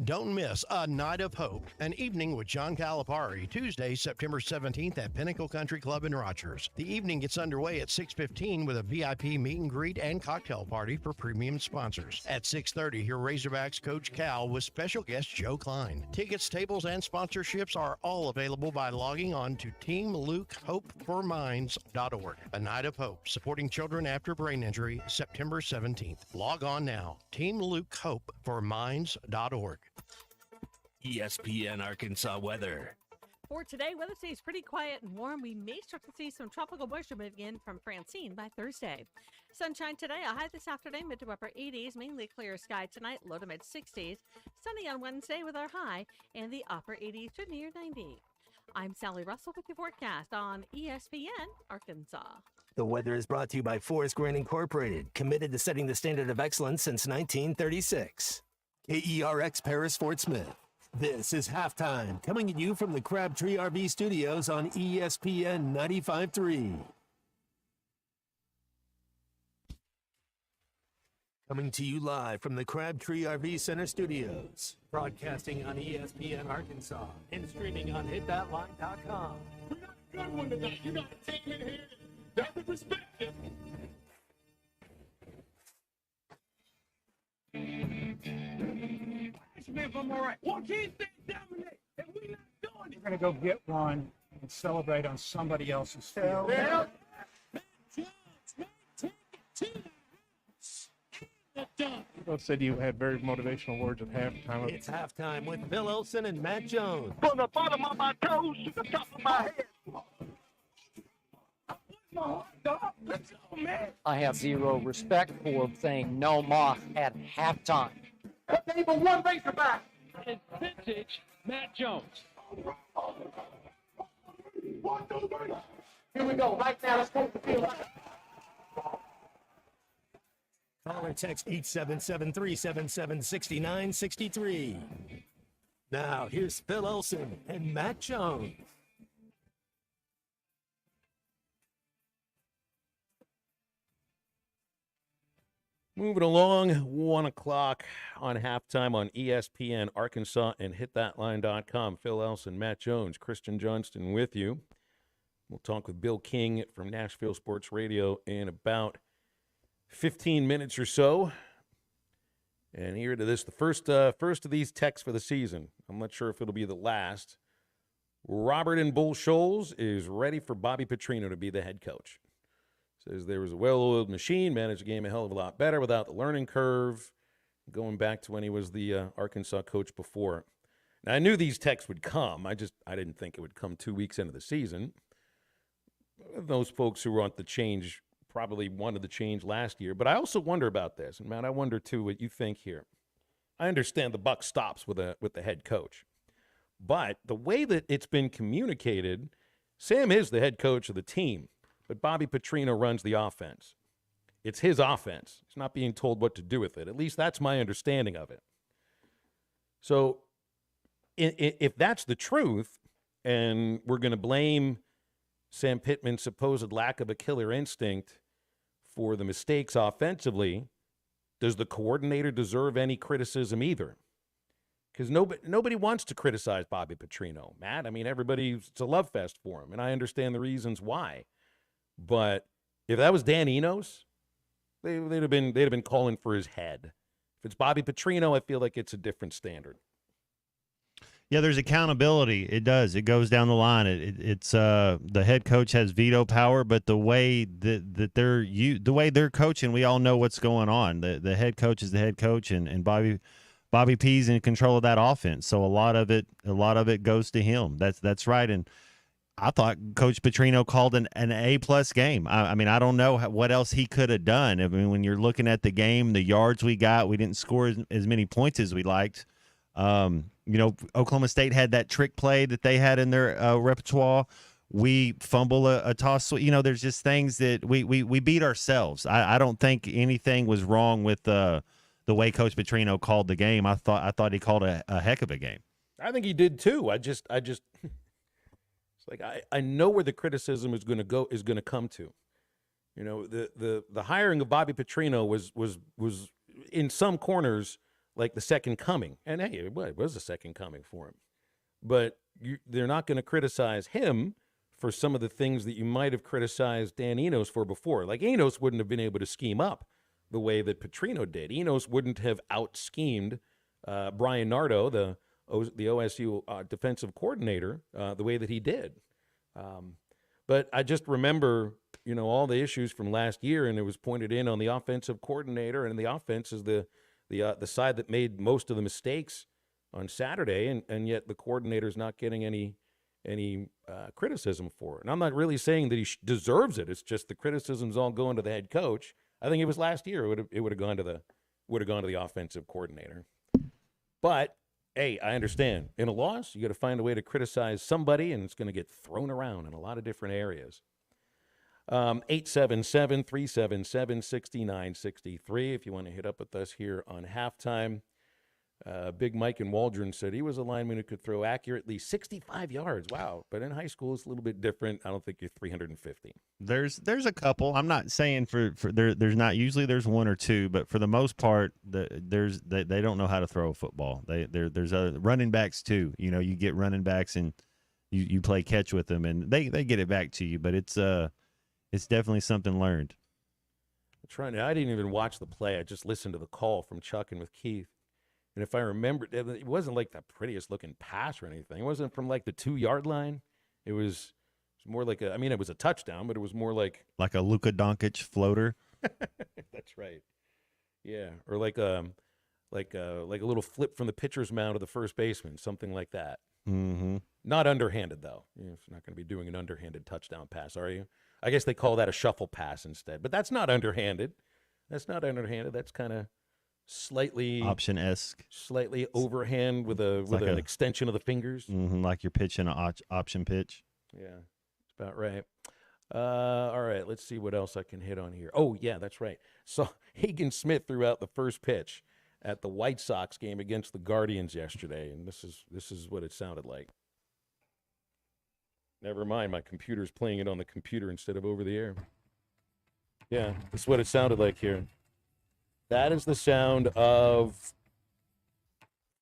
Don't miss A Night of Hope, an evening with John Calipari, Tuesday, September 17th at Pinnacle Country Club in Rogers. The evening gets underway at 6:15 with a VIP meet and greet and cocktail party for premium sponsors. At 6:30, hear Razorbacks coach Cal with special guest Joe Klein. Tickets, tables, and sponsorships are all available by logging on to teamlukehopeforminds.org. A Night of Hope, supporting children after brain injury, September 17th. Log on now, teamlukehopeforminds.org. ESPN Arkansas weather. For today, weather stays pretty quiet and warm. We may start to see some tropical moisture move in from Francine by Thursday. Sunshine today, a high this afternoon, mid to upper 80s, mainly clear sky tonight, low to mid 60s. Sunny on Wednesday with our high in the upper 80s to near 90. I'm Sally Russell with your forecast on ESPN Arkansas. The weather is brought to you by Forest Grain Incorporated, committed to setting the standard of excellence since 1936. KERX Paris Fort Smith. This is Halftime, coming at you from the Crabtree RV Studios on ESPN 95.3. Coming to you live from the Crabtree RV Center Studios. Broadcasting on ESPN Arkansas and streaming on hitthatline.com. We got a good one tonight. You got a team in here that would respect it. If I'm all right. Why can't they dominate? If we not doing it, We're going to go get one and celebrate on somebody else's field. well, Both said you had very motivational words at halftime. It's Halftime with Bill Olson and Matt Jones. from the bottom of my toes to the top of my head. My heart, dog. Let's go, man. I have zero respect for saying no moss at halftime. Name of one Razorback. It's vintage Matt Jones. 1, 2, 3. Here we go. Right now, let's go to the field. Call or text 877-377-6963. Now, here's Phil Olson and Matt Jones. Moving along, 1 o'clock on halftime on ESPN Arkansas and hitthatline.com. Phil Elson, Matt Jones, Christian Johnston with you. We'll talk with Bill King from Nashville Sports Radio in about 15 minutes or so. And here to this, the first of these texts for the season. I'm not sure if it'll be the last. Robert in Bull Shoals is ready for Bobby Petrino to be the head coach. Says there was a well-oiled machine, managed the game a hell of a lot better without the learning curve, going back to when he was the Arkansas coach before. Now, I knew these texts would come. I didn't think it would come 2 weeks into the season. Those folks who want the change probably wanted the change last year. But I also wonder about this. And, Matt, I wonder, too, what you think here. I understand the buck stops with the head coach. But the way that it's been communicated, Sam is the head coach of the team. But Bobby Petrino runs the offense. It's his offense. He's not being told what to do with it. At least that's my understanding of it. So if that's the truth, and we're going to blame Sam Pittman's supposed lack of a killer instinct for the mistakes offensively, does the coordinator deserve any criticism either? Because nobody wants to criticize Bobby Petrino, Matt. I mean, it's a love fest for him, and I understand the reasons why. But if that was Dan Enos, they'd have been calling for his head. If it's Bobby Petrino, I feel like it's a different standard. Yeah, there's accountability. It does. It goes down the line. It's the head coach has veto power, but the way that they're coaching, we all know what's going on. The head coach is the head coach, and Bobby P's in control of that offense. So a lot of it goes to him. That's right. And I thought Coach Petrino called an A-plus game. I mean, I don't know what else he could have done. I mean, when you're looking at the game, the yards we got, we didn't score as many points as we liked. Oklahoma State had that trick play that they had in their repertoire. We fumble a toss. There's just things that we beat ourselves. I don't think anything was wrong with the way Coach Petrino called the game. I thought he called a heck of a game. I think he did too. I just it's like I know where the criticism is going to come to. The hiring of Bobby Petrino was in some corners like the second coming. And hey, it was the second coming for him. But they're not going to criticize him for some of the things that you might have criticized Dan Enos for before. Like Enos wouldn't have been able to scheme up the way that Petrino did. Enos wouldn't have out-schemed Brian Nardo, the OSU defensive coordinator, the way that he did. But I just remember, all the issues from last year, and it was pointed in on the offensive coordinator, and the offense is the side that made most of the mistakes on Saturday, and yet the coordinator's not getting any criticism for it. And I'm not really saying that he deserves it. It's just the criticism's all going to the head coach. I think it was last year it would have gone to the offensive coordinator. But hey, I understand. In a loss, you got to find a way to criticize somebody, and it's going to get thrown around in a lot of different areas. 877-377-6963 if you want to hit up with us here on halftime. Big Mike in Waldron said he was a lineman who could throw accurately 65 yards. Wow. But in high school, it's a little bit different. I don't think you're 350. There's a couple. I'm not saying for there's not usually there's one or two, but for the most part, they don't know how to throw a football. There's running backs too. You get running backs and you play catch with them, and they get it back to you. But it's definitely something learned. I didn't even watch the play. I just listened to the call from Chuck and with Keith. And if I remember, it wasn't like the prettiest looking pass or anything. It wasn't from like the 2-yard line. It was more like it was a touchdown, but it was more like a Luka Doncic floater. That's right. Yeah, or like a little flip from the pitcher's mound to the first baseman, something like that. Mm-hmm. Not underhanded though. You're not going to be doing an underhanded touchdown pass, are you? I guess they call that a shuffle pass instead. But that's not underhanded. That's kind of slightly option-esque, slightly overhand with an extension of the fingers. Mm-hmm, like you're pitching an option pitch. Yeah, that's about right. All right, let's see what else I can hit on here. Oh, yeah, that's right. So Hagen Smith threw out the first pitch at the White Sox game against the Guardians yesterday, and this is what it sounded like. Never mind, my computer's playing it on the computer instead of over the air. Yeah, this is what it sounded like here. That is the sound of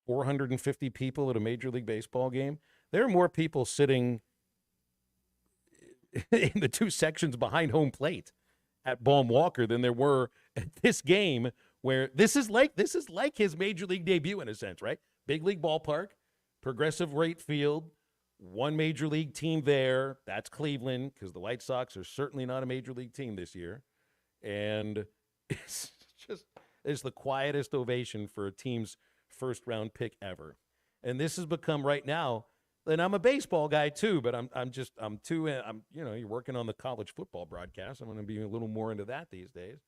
450 people at a Major League Baseball game. There are more people sitting in the two sections behind home plate at Baum Walker than there were at this game, where this is like his Major League debut in a sense, right? Big league ballpark, progressive rate field, one Major League team there. That's Cleveland, because the White Sox are certainly not a Major League team this year. And it's the quietest ovation for a team's first-round pick ever. And this has become right now, and I'm a baseball guy too, but you're working on the college football broadcast. I'm going to be a little more into that these days.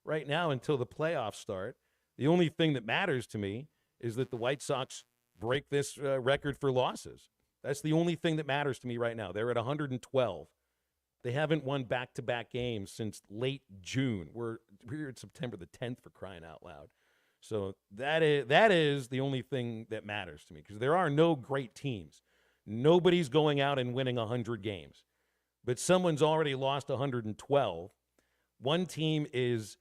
Right now, until the playoffs start, the only thing that matters to me is that the White Sox break this record for losses. That's the only thing that matters to me right now. They're at 112. They haven't won back-to-back games since late June. We're at September the 10th, for crying out loud. So that is the only thing that matters to me, because there are no great teams. Nobody's going out and winning 100 games. But someone's already lost 112. One team is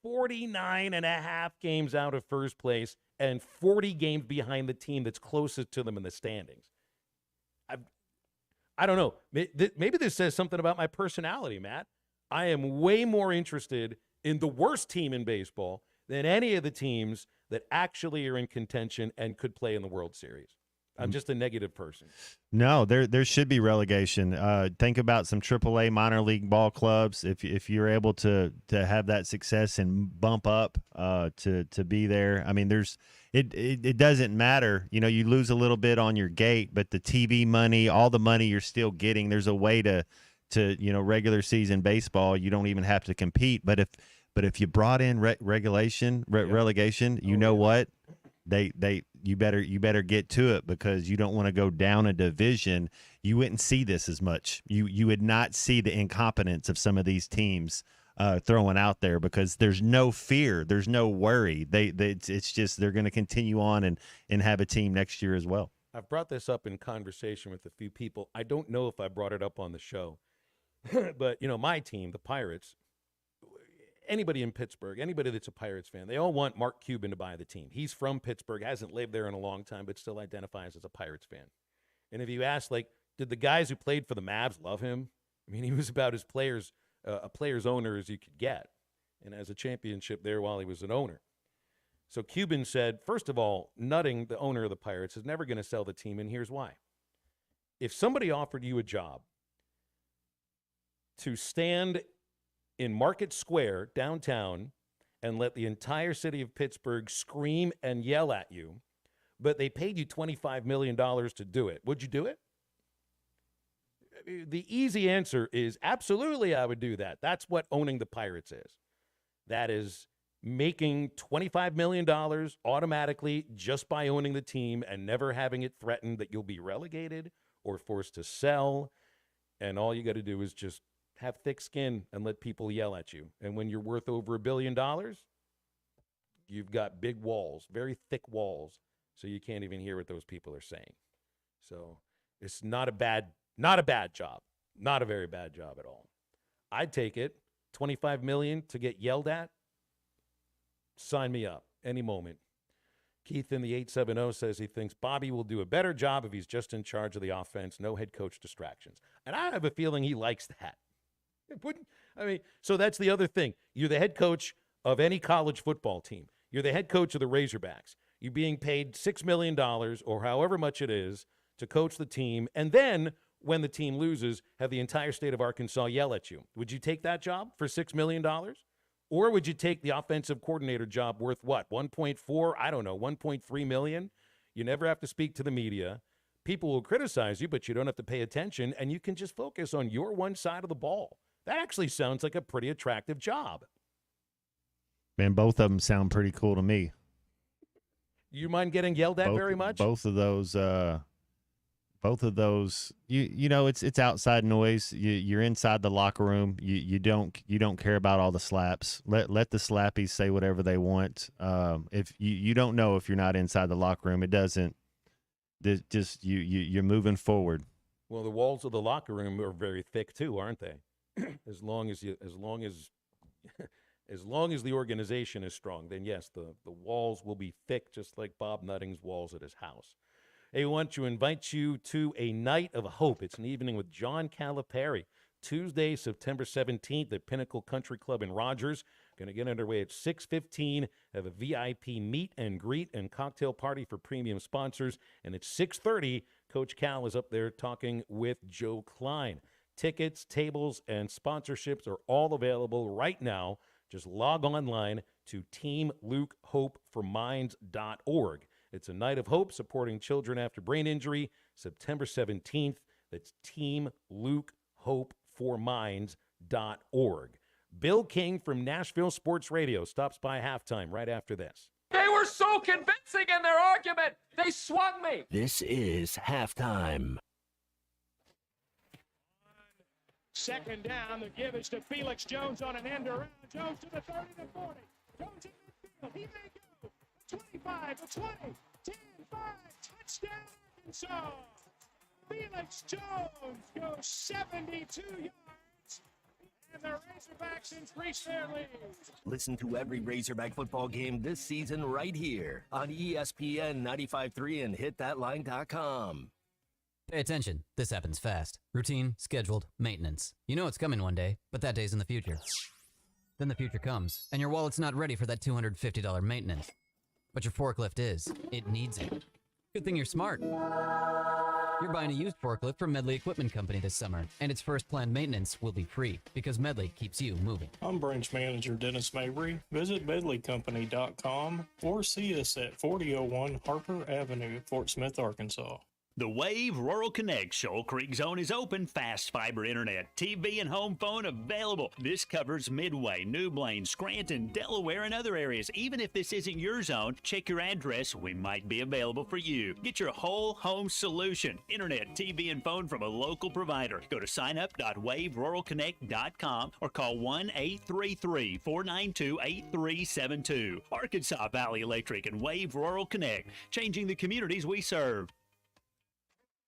49 and a half games out of first place and 40 games behind the team that's closest to them in the standings. I don't know. Maybe this says something about my personality, Matt. I am way more interested in the worst team in baseball than any of the teams that actually are in contention and could play in the World Series. I'm just a negative person. No, there should be relegation. Think about some AAA minor league ball clubs. If you're able to have that success and bump up to be there, I mean, it doesn't matter. You know, you lose a little bit on your gate, but the TV money, all the money you're still getting. There's a way to regular season baseball. You don't even have to compete. But if you brought in relegation, you know what? You better get to it, because you don't want to go down a division. You wouldn't see this as much. You would not see the incompetence of some of these teams throwing out there, because there's no fear, there's no worry. It's just they're going to continue on and have a team next year as well. I've brought this up in conversation with a few people. I don't know if I brought it up on the show, but my team, the Pirates. Anybody in Pittsburgh, anybody that's a Pirates fan, they all want Mark Cuban to buy the team. He's from Pittsburgh, hasn't lived there in a long time, but still identifies as a Pirates fan. And if you ask, did the guys who played for the Mavs love him? I mean, he was about as a player's owner as you could get, and has a championship there while he was an owner. So Cuban said, first of all, Nutting, the owner of the Pirates, is never going to sell the team, and here's why. If somebody offered you a job to stand in Market Square downtown and let the entire city of Pittsburgh scream and yell at you, but they paid you $25 million to do it, would you do it? The easy answer is absolutely, I would do that. That's what owning the Pirates is. That is making $25 million automatically just by owning the team and never having it threatened that you'll be relegated or forced to sell. And all you got to do is just have thick skin and let people yell at you. And when you're worth over $1 billion, you've got big walls, very thick walls, so you can't even hear what those people are saying. So it's not a bad job, not a very bad job at all. I'd take it. $25 million to get yelled at? Sign me up any moment. Keith in the 870 says he thinks Bobby will do a better job if he's just in charge of the offense, no head coach distractions. And I have a feeling he likes that. So that's the other thing. You're the head coach of any college football team. You're the head coach of the Razorbacks. You're being paid $6 million or however much it is to coach the team. And then when the team loses, have the entire state of Arkansas yell at you. Would you take that job for $6 million? Or would you take the offensive coordinator job worth what? 1.4? I don't know, 1.3 million? You never have to speak to the media. People will criticize you, but you don't have to pay attention, and you can just focus on your one side of the ball. That actually sounds like a pretty attractive job. Man, both of them sound pretty cool to me. You mind getting yelled at very much? Both of those, it's outside noise. You're inside the locker room. You don't care about all the slaps. Let the slappies say whatever they want. If you don't know if you're not inside the locker room, it doesn't. You're moving forward. Well, the walls of the locker room are very thick too, aren't they? As long as As long as the organization is strong, then yes, the walls will be thick, just like Bob Nutting's walls at his house. Hey, I want to invite you to a Night of Hope. It's an evening with John Calipari, Tuesday, September 17th at Pinnacle Country Club in Rogers. Going to get underway at 6:15. Have a VIP meet and greet and cocktail party for premium sponsors. And at 6:30, Coach Cal is up there talking with Joe Klein. Tickets, tables, and sponsorships are all available right now. Just log online to teamlukehopeforminds.org. It's a Night of Hope supporting children after brain injury, September 17th. That's teamlukehopeforminds.org. Bill King from Nashville Sports Radio stops by halftime right after this. They were so convincing in their argument, they swung me. This is halftime. Second down, the give is to Felix Jones on an end around. Jones to the 30 to 40. Jones in the field. He may go. 25 to 20. 10, 5. Touchdown, Arkansas. Felix Jones goes 72 yards. And the Razorbacks increase their lead. Listen to every Razorback football game this season right here on ESPN 95.3 and hitthatline.com. Pay attention. This happens fast. Routine, scheduled, maintenance. You know it's coming one day, but that day's in the future. Then the future comes, and your wallet's not ready for that $250 maintenance. But your forklift is. It needs it. Good thing you're smart. You're buying a used forklift from Medley Equipment Company this summer, and its first planned maintenance will be free because Medley keeps you moving. I'm branch manager Dennis Mabry. Visit medleycompany.com or see us at 4001 Harper Avenue, Fort Smith, Arkansas. The Wave Rural Connect Shoal Creek Zone is open. Fast fiber internet, TV, and home phone available. This covers Midway, New Blaine, Scranton, Delaware, and other areas. Even if this isn't your zone, check your address. We might be available for you. Get your whole home solution. Internet, TV, and phone from a local provider. Go to signup.waveruralconnect.com or call 1-833-492-8372. Arkansas Valley Electric and Wave Rural Connect, changing the communities we serve.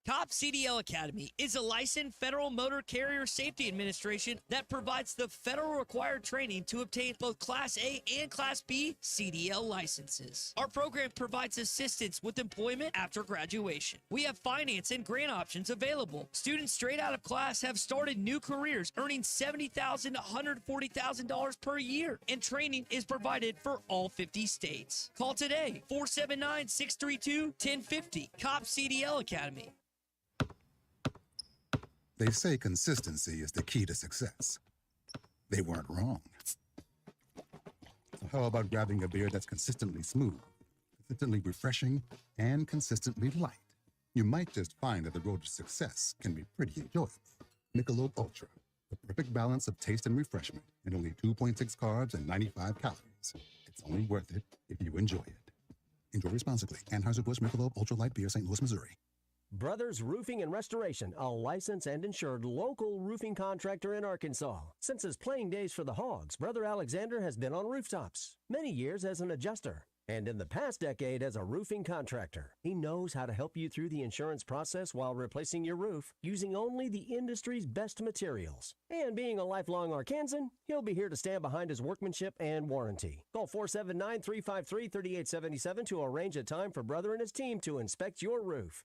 COP CDL Academy is a licensed Federal Motor Carrier Safety Administration that provides the federal required training to obtain both Class A and Class B CDL licenses. Our program provides assistance with employment after graduation. We have finance and grant options available. Students straight out of class have started new careers earning $70,000 to $140,000 per year, and training is provided for all 50 states. Call today, 479-632-1050, COP CDL Academy. They say consistency is the key to success. They weren't wrong. So how about grabbing a beer that's consistently smooth, consistently refreshing, and consistently light? You might just find that the road to success can be pretty enjoyable. Michelob Ultra, the perfect balance of taste and refreshment, and only 2.6 carbs and 95 calories. It's only worth it if you enjoy it. Enjoy responsibly. Anheuser-Busch Michelob Ultra Light Beer, St. Louis, Missouri. Brothers Roofing and Restoration, a licensed and insured local roofing contractor in Arkansas. Since his playing days for the Hogs, Brother Alexander has been on rooftops, many years as an adjuster, and in the past decade as a roofing contractor. He knows how to help you through the insurance process while replacing your roof using only the industry's best materials. And being a lifelong Arkansan, he'll be here to stand behind his workmanship and warranty. Call 479-353-3877 to arrange a time for Brother and his team to inspect your roof.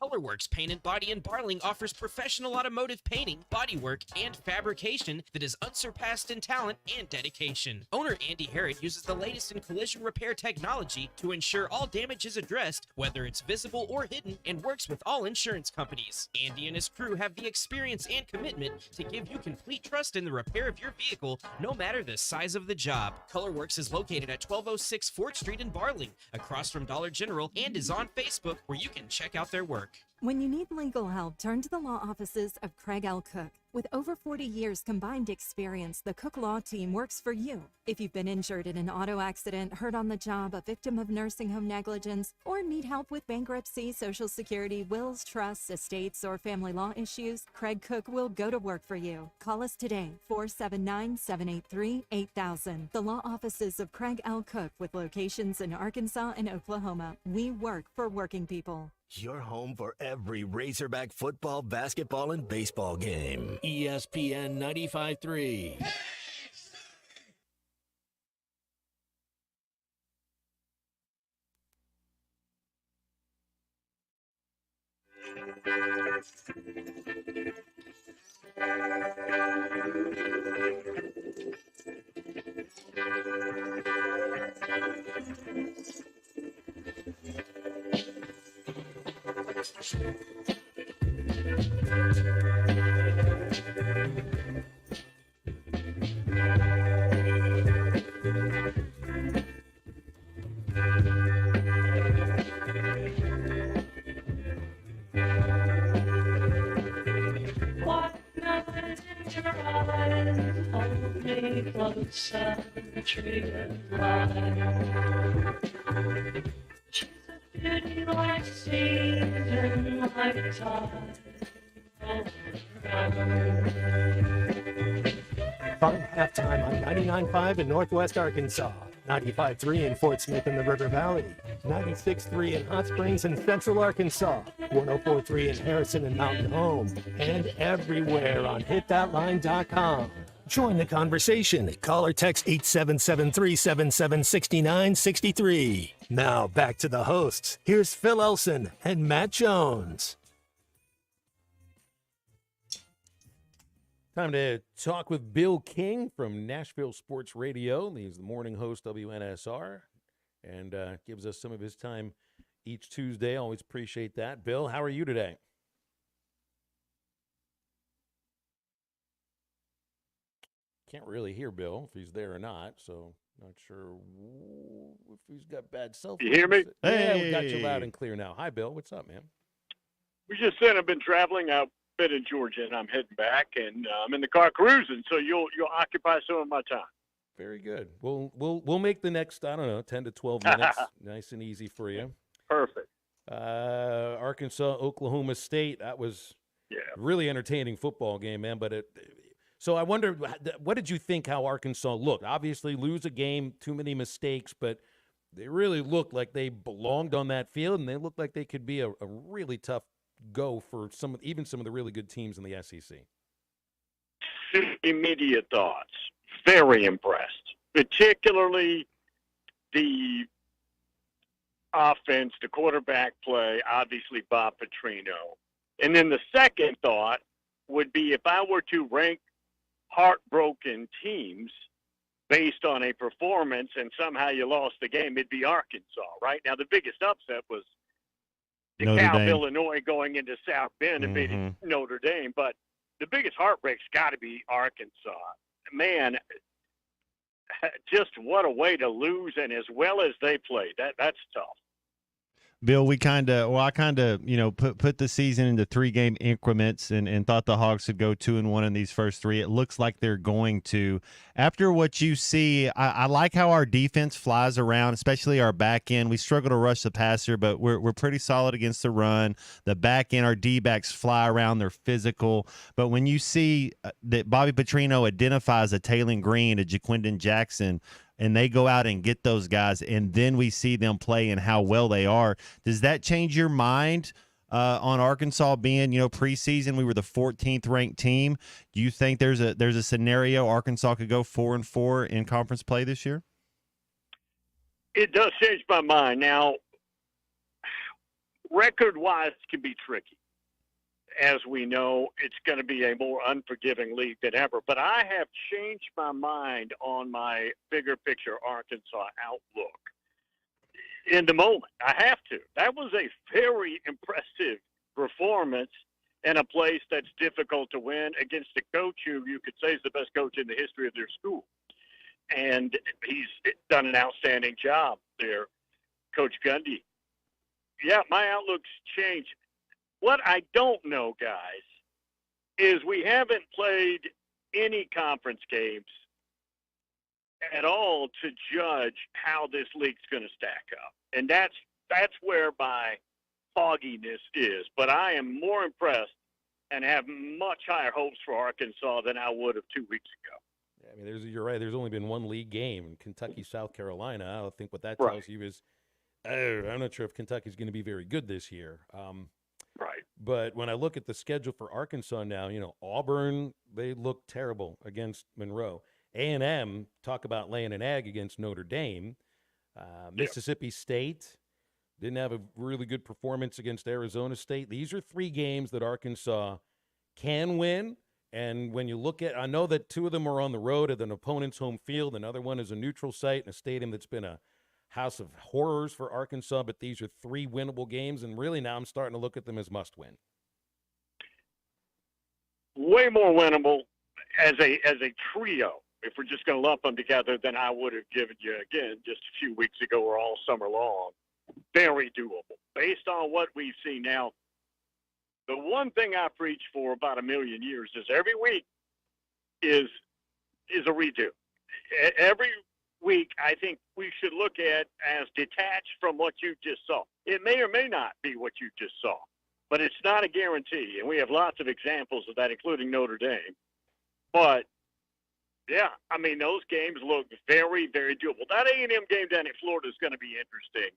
Colorworks Paint and Body in Barling offers professional automotive painting, bodywork, and fabrication that is unsurpassed in talent and dedication. Owner Andy Harrod uses the latest in collision repair technology to ensure all damage is addressed, whether it's visible or hidden, and works with all insurance companies. Andy and his crew have the experience and commitment to give you complete trust in the repair of your vehicle, no matter the size of the job. Colorworks is located at 1206 Fort Street in Barling, across from Dollar General, and is on Facebook, where you can check out their work. When you need legal help, turn to the law offices of Craig L. Cook. With over 40 years combined experience, the Cook Law Team works for you. If you've been injured in an auto accident, hurt on the job, a victim of nursing home negligence, or need help with bankruptcy, Social Security, wills, trusts, estates, or family law issues, Craig Cook will go to work for you. Call us today, 479-783-8000. The law offices of Craig L. Cook with locations in Arkansas and Oklahoma. We work for working people. Your home for every Razorback football, basketball, and baseball game. ESPN 95.3. What nothing in your eyes, hold me close and treat it light. She's a beauty like season, like tide. Fun halftime on 99.5 in Northwest Arkansas, 95.3 in Fort Smith in the River Valley, 96.3 in Hot Springs and Central Arkansas, 104.3 in Harrison and Mountain Home, and everywhere on hitthatline.com. Join the conversation. Call or text 877-377-6963. Now back to the hosts. Here's Phil Elson and Matt Jones. Time to talk with Bill King from Nashville Sports Radio. He's the morning host, WNSR, and gives us some of his time each Tuesday. Always appreciate that. Bill, how are you today? Can't really hear Bill if he's there or not, so not sure if he's got bad cell phone. You hear me? Yeah, we got you loud and clear now. Hi, Bill. What's up, man? We just said I've been traveling. I've been in Georgia, and I'm heading back, and I'm in the car cruising, so you'll occupy some of my time. Very good. We'll make the next, 10 to 12 minutes nice and easy for you. Perfect. Arkansas, Oklahoma State. That was really entertaining football game, man. But so I wonder, what did you think how Arkansas looked? Obviously, lose a game, too many mistakes, but they really looked like they belonged on that field, and they looked like they could be a really tough go for even some of the really good teams in the SEC. Immediate thoughts. Very impressed, particularly the offense, the quarterback play, obviously Bob Petrino. And then the second thought would be if I were to rank heartbroken teams based on a performance and somehow you lost the game, it'd be Arkansas, right? Now, the biggest upset was DeKalb, Illinois, going into South Bend and beating Notre Dame. But the biggest heartbreak's got to be Arkansas. Man, just what a way to lose, and as well as they played, that's tough. Bill, I kind of, put the season into 3-game increments and thought the Hogs would go 2-1 in these first 3. It looks like they're going to. After what you see, I like how our defense flies around, especially our back end. We struggle to rush the passer, but we're pretty solid against the run. The back end, our D-backs fly around. They're physical. But when you see that Bobby Petrino identifies a Taylon Green, a Jaquindon Jackson, and they go out and get those guys, and then we see them play and how well they are. Does that change your mind on Arkansas being, preseason we were the 14th ranked team? Do you think there's a scenario Arkansas could go 4-4 in conference play this year? It does change my mind. Now, record-wise can be tricky. As we know, it's going to be a more unforgiving league than ever. But I have changed my mind on my bigger picture Arkansas outlook in the moment. I have to. That was a very impressive performance in a place that's difficult to win against a coach who you could say is the best coach in the history of their school. And he's done an outstanding job there, Coach Gundy. Yeah, my outlook's changed. What I don't know, guys, is we haven't played any conference games at all to judge how this league's going to stack up. And that's where my fogginess is. But I am more impressed and have much higher hopes for Arkansas than I would have 2 weeks ago. Yeah, I mean, you're right. There's only been one league game in Kentucky, South Carolina. I don't think what that tells you is I'm not sure if Kentucky's going to be very good this year. Right. But when I look at the schedule for Arkansas now, Auburn, they look terrible against Monroe. A&M, talk about laying an egg against Notre Dame. Mississippi State, Didn't have a really good performance against Arizona State. These are 3 games that Arkansas can win. And when you look at, I know that 2 of them are on the road at an opponent's home field. Another one is a neutral site in a stadium that's been a house of horrors for Arkansas. But these are 3 winnable games, and really now I'm starting to look at them as must-win. Way more winnable as a trio, if we're just going to lump them together, than I would have given you, again, just a few weeks ago or all summer long. Very doable. Based on what we've seen now, the one thing I preach for about 1,000,000 years is every week is a redo. Every week, I think we should look at as detached from what you just saw. It may or may not be what you just saw, but it's not a guarantee, and we have lots of examples of that, including Notre Dame. But, yeah, I mean, those games look very, very doable. That A&M game down in Florida is going to be interesting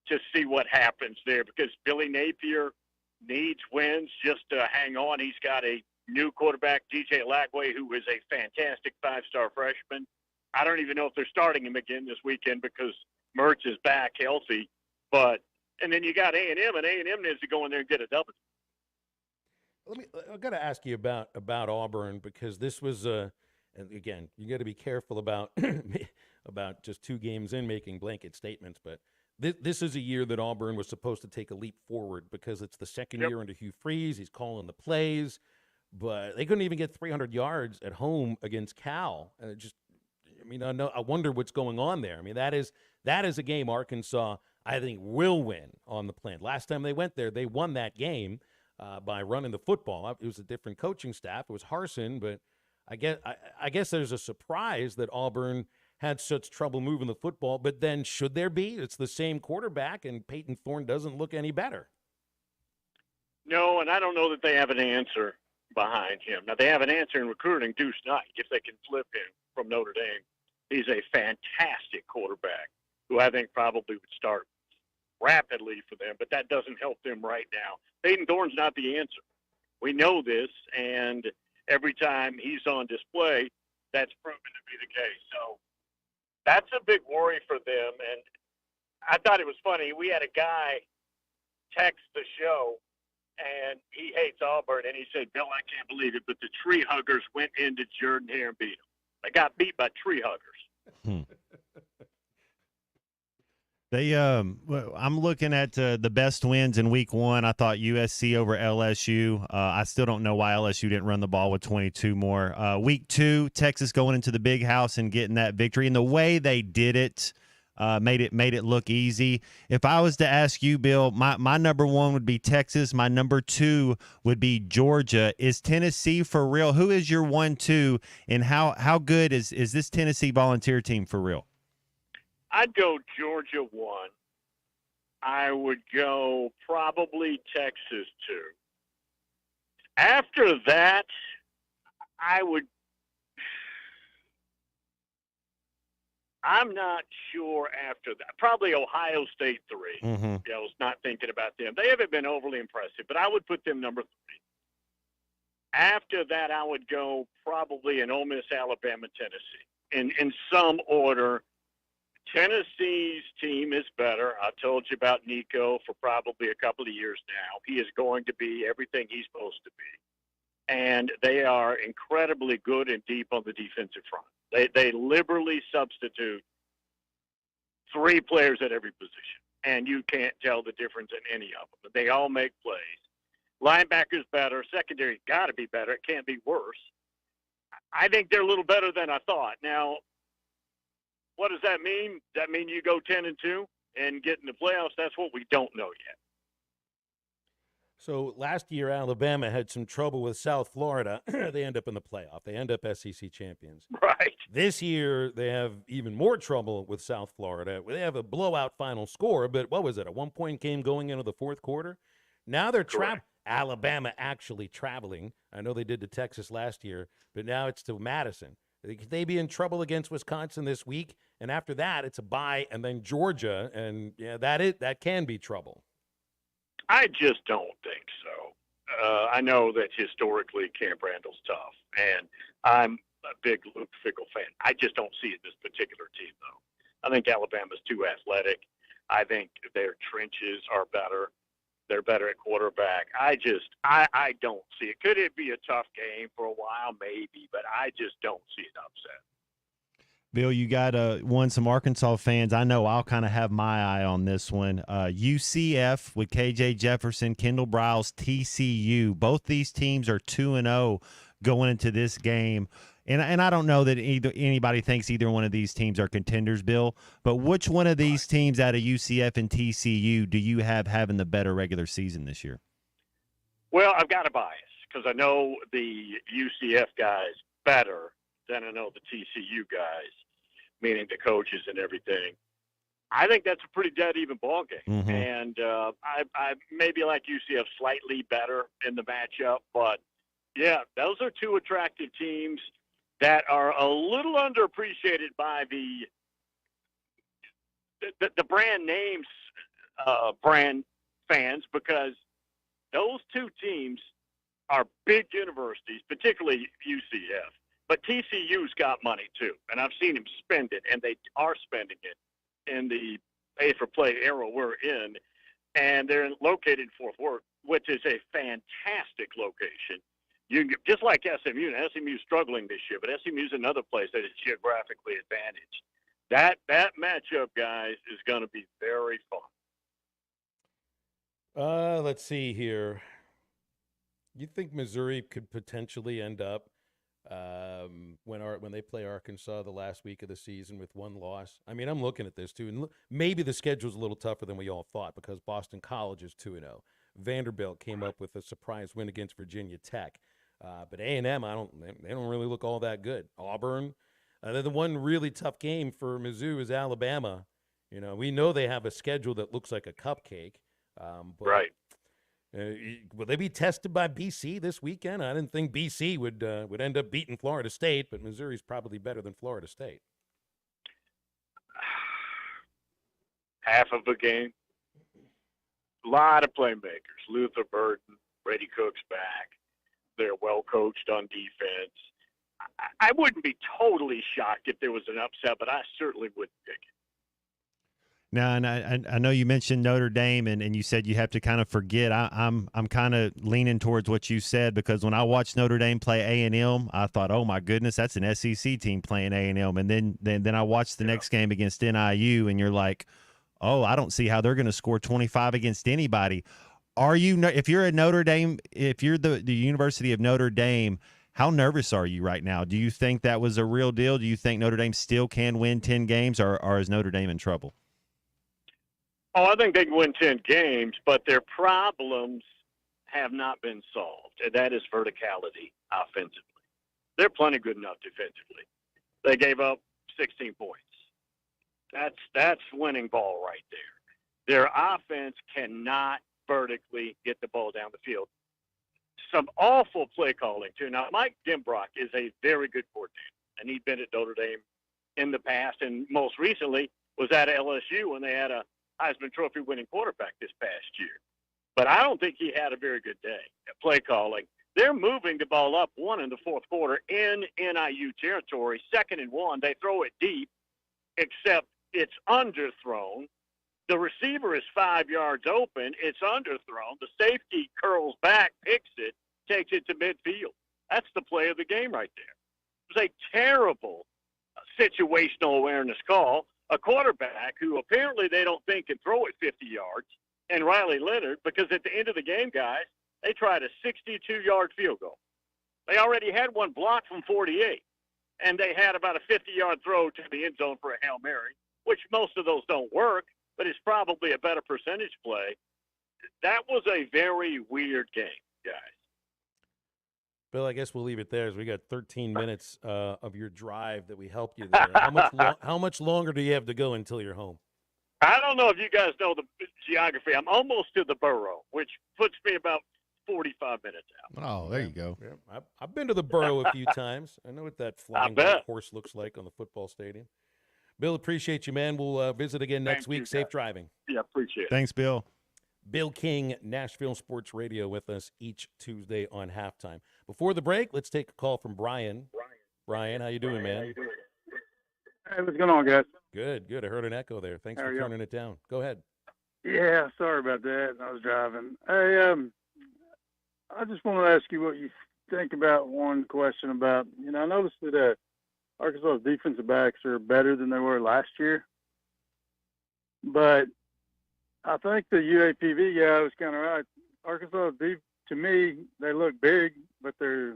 to see what happens there, because Billy Napier needs wins just to hang on. He's got a new quarterback, DJ Lagway, who is a fantastic 5-star freshman. I don't even know if they're starting him again this weekend because Mertz is back healthy. And then you got A&M, and A&M needs to go in there and get a W. I've got to ask you about Auburn, because this was and again, you got to be careful about just 2 games in making blanket statements, but this is a year that Auburn was supposed to take a leap forward, because it's the second year under Hugh Freeze. He's calling the plays, but they couldn't even get 300 yards at home against Cal. And I wonder what's going on there. I mean, that is a game Arkansas, I think, will win on the plan. Last time they went there, they won that game by running the football. It was a different coaching staff. It was Harsin, but I guess there's a surprise that Auburn had such trouble moving the football. But then should there be? It's the same quarterback, and Peyton Thorne doesn't look any better. No, and I don't know that they have an answer behind him. Now, they have an answer in recruiting Deuce Knight, if they can flip him from Notre Dame. He's a fantastic quarterback who I think probably would start rapidly for them, but that doesn't help them right now. Peyton Thorne's not the answer. We know this, and every time he's on display, that's proven to be the case. So that's a big worry for them. And I thought it was funny. We had a guy text the show, and he hates Auburn, and he said, "Bill, I can't believe it, but the tree huggers went into Jordan Hare and beat them. They got beat by tree huggers." I'm looking at the best wins in week 1. I thought USC over LSU. I still don't know why LSU didn't run the ball with 22 more. Week 2, Texas going into the big house and getting that victory. And the way they did it made it look easy. If I was to ask you, Bill, my number 1 would be Texas. My number 2 would be Georgia. Is Tennessee for real? Who is your 1-2, and how good is this Tennessee Volunteer team for real? I'd go Georgia 1. I would go probably Texas 2. After that, I'm not sure after that. Probably Ohio State 3. Mm-hmm. I was not thinking about them. They haven't been overly impressive, but I would put them number 3. After that, I would go probably an Ole Miss, Alabama, Tennessee. In some order. Tennessee's team is better. I told you about Nico for probably a couple of years now. He is going to be everything he's supposed to be. And they are incredibly good and deep on the defensive front. They liberally substitute 3 players at every position, and you can't tell the difference in any of them. They all make plays. Linebackers better. Secondary got to be better. It can't be worse. I think they're a little better than I thought. Now, what does that mean? Does that mean you go 10-2 and get in the playoffs? That's what we don't know yet. So last year, Alabama had some trouble with South Florida. They end up in the playoff. They end up SEC champions. Right. This year, they have even more trouble with South Florida. They have a blowout final score, but what was it, a 1-point game going into the 4th quarter? Now they're Alabama actually traveling. I know they did to Texas last year, but now it's to Madison. Could they be in trouble against Wisconsin this week? And after that, it's a bye, and then Georgia, and that can be trouble. I just don't think so. I know that historically Camp Randall's tough, and I'm a big Luke Fickell fan. I just don't see it in this particular team, though. I think Alabama's too athletic. I think their trenches are better. They're better at quarterback. I don't see it. Could it be a tough game for a while? Maybe, but I just don't see an upset. Bill, you got some Arkansas fans. I know I'll kind of have my eye on this one. UCF with KJ Jefferson, Kendall Briles, TCU. Both these teams are 2-0 going into this game. And I don't know that anybody thinks either one of these teams are contenders, Bill. But which one of these teams out of UCF and TCU do you have having the better regular season this year? Well, I've got a bias because I know the UCF guys better than I know the TCU guys, meaning the coaches and everything. I think that's a pretty dead even ball game. Mm-hmm. And I maybe like UCF slightly better in the matchup. But, yeah, those are two attractive teams that are a little underappreciated by the brand names, brand fans, because those two teams are big universities, particularly UCF. But TCU's got money too, and I've seen them spend it, and they are spending it in the pay-for-play era we're in, and they're located in Fort Worth, which is a fantastic location. Just like SMU, and SMU's struggling this year, but SMU's another place that is geographically advantaged. That matchup, guys, is going to be very fun. Let's see here. You think Missouri could potentially end up when they play Arkansas the last week of the season with one loss? I mean, I'm looking at this too, and maybe the schedule's a little tougher than we all thought because Boston College is 2-0. Vanderbilt came up with a surprise win against Virginia Tech. But A&M, they don't really look all that good. Auburn, the one really tough game for Mizzou is Alabama. You know, we know they have a schedule that looks like a cupcake. But, right. Will they be tested by BC this weekend? I didn't think BC would end up beating Florida State, but Missouri's probably better than Florida State. Half of the game. A lot of playmakers. Luther Burden, Brady Cook's back. They're well coached on defense. I wouldn't be totally shocked if there was an upset, but I certainly wouldn't pick it. Now, and I know you mentioned Notre Dame, and you said you have to kind of forget. I'm kind of leaning towards what you said because when I watched Notre Dame play A&M, I thought, oh my goodness, that's an SEC team playing A&M, and then I watched the next game against NIU, and you're like, oh, I don't see how they're going to score 25 against anybody. If you're at Notre Dame, if you're the University of Notre Dame, how nervous are you right now? Do you think that was a real deal? Do you think Notre Dame still can win 10 games, or is Notre Dame in trouble? Oh, I think they can win 10 games, but their problems have not been solved, and that is verticality offensively. They're plenty good enough defensively. They gave up 16 points. That's winning ball right there. Their offense cannot vertically get the ball down the field. Some awful play calling, too. Now, Mike Denbrock is a very good coordinator, and he'd been at Notre Dame in the past, and most recently was at LSU when they had a Heisman Trophy winning quarterback this past year. But I don't think he had a very good day at play calling. They're moving the ball up one in the fourth quarter in NIU territory, 2nd and 1. They throw it deep, except it's underthrown. The receiver is 5 yards open. It's underthrown. The safety curls back, picks it, takes it to midfield. That's the play of the game right there. It was a terrible situational awareness call. A quarterback who apparently they don't think can throw it 50 yards, and Riley Leonard, because at the end of the game, guys, they tried a 62-yard field goal. They already had one blocked from 48, and they had about a 50-yard throw to the end zone for a Hail Mary, which most of those don't work, but it's probably a better percentage play. That was a very weird game, guys. Bill, I guess we'll leave it there as we got 13 minutes of your drive that we helped you there. How much longer do you have to go until you're home? I don't know if you guys know the geography. I'm almost to the borough, which puts me about 45 minutes out. Oh, there you go. Yeah, I've been to the borough a few times. I know what that flying horse looks like on the football stadium. Bill, appreciate you, man. We'll visit again next week. Safe driving. Yeah, appreciate it. Thanks, Bill. Bill King, Nashville Sports Radio, with us each Tuesday on Halftime. Before the break, let's take a call from Brian. Brian, how you doing, man? Hey, what's going on, guys? Good. I heard an echo there. Thanks How for are you? turning it down. Go ahead. Yeah, sorry about that. I was driving. Hey, I just want to ask you what you think about one question about, I noticed that Arkansas's defensive backs are better than they were last year. But I think the UAPV guy was kind of right. Arkansas, to me, they look big, but they're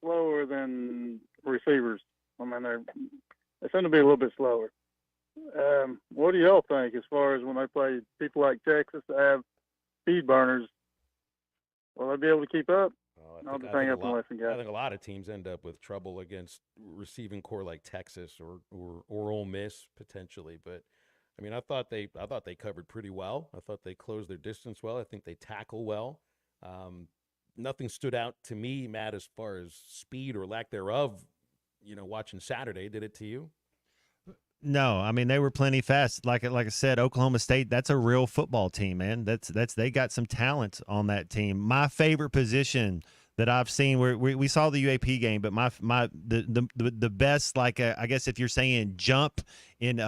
slower than receivers. I mean, they seem to be a little bit slower. What do y'all think as far as when they play people like Texas that have speed burners? Will they be able to keep up? I think a lot of teams end up with trouble against receiving core like Texas or Ole Miss potentially. But I mean, I thought they covered pretty well. I thought they closed their distance well. I think they tackle well. Nothing stood out to me, Matt, as far as speed or lack thereof. Watching Saturday, did it to you? No, I mean they were plenty fast. Like I said, Oklahoma State, that's a real football team, man. That's they got some talent on that team. My favorite position that I've seen, we saw the UAP game, but the best, like I guess if you're saying jump in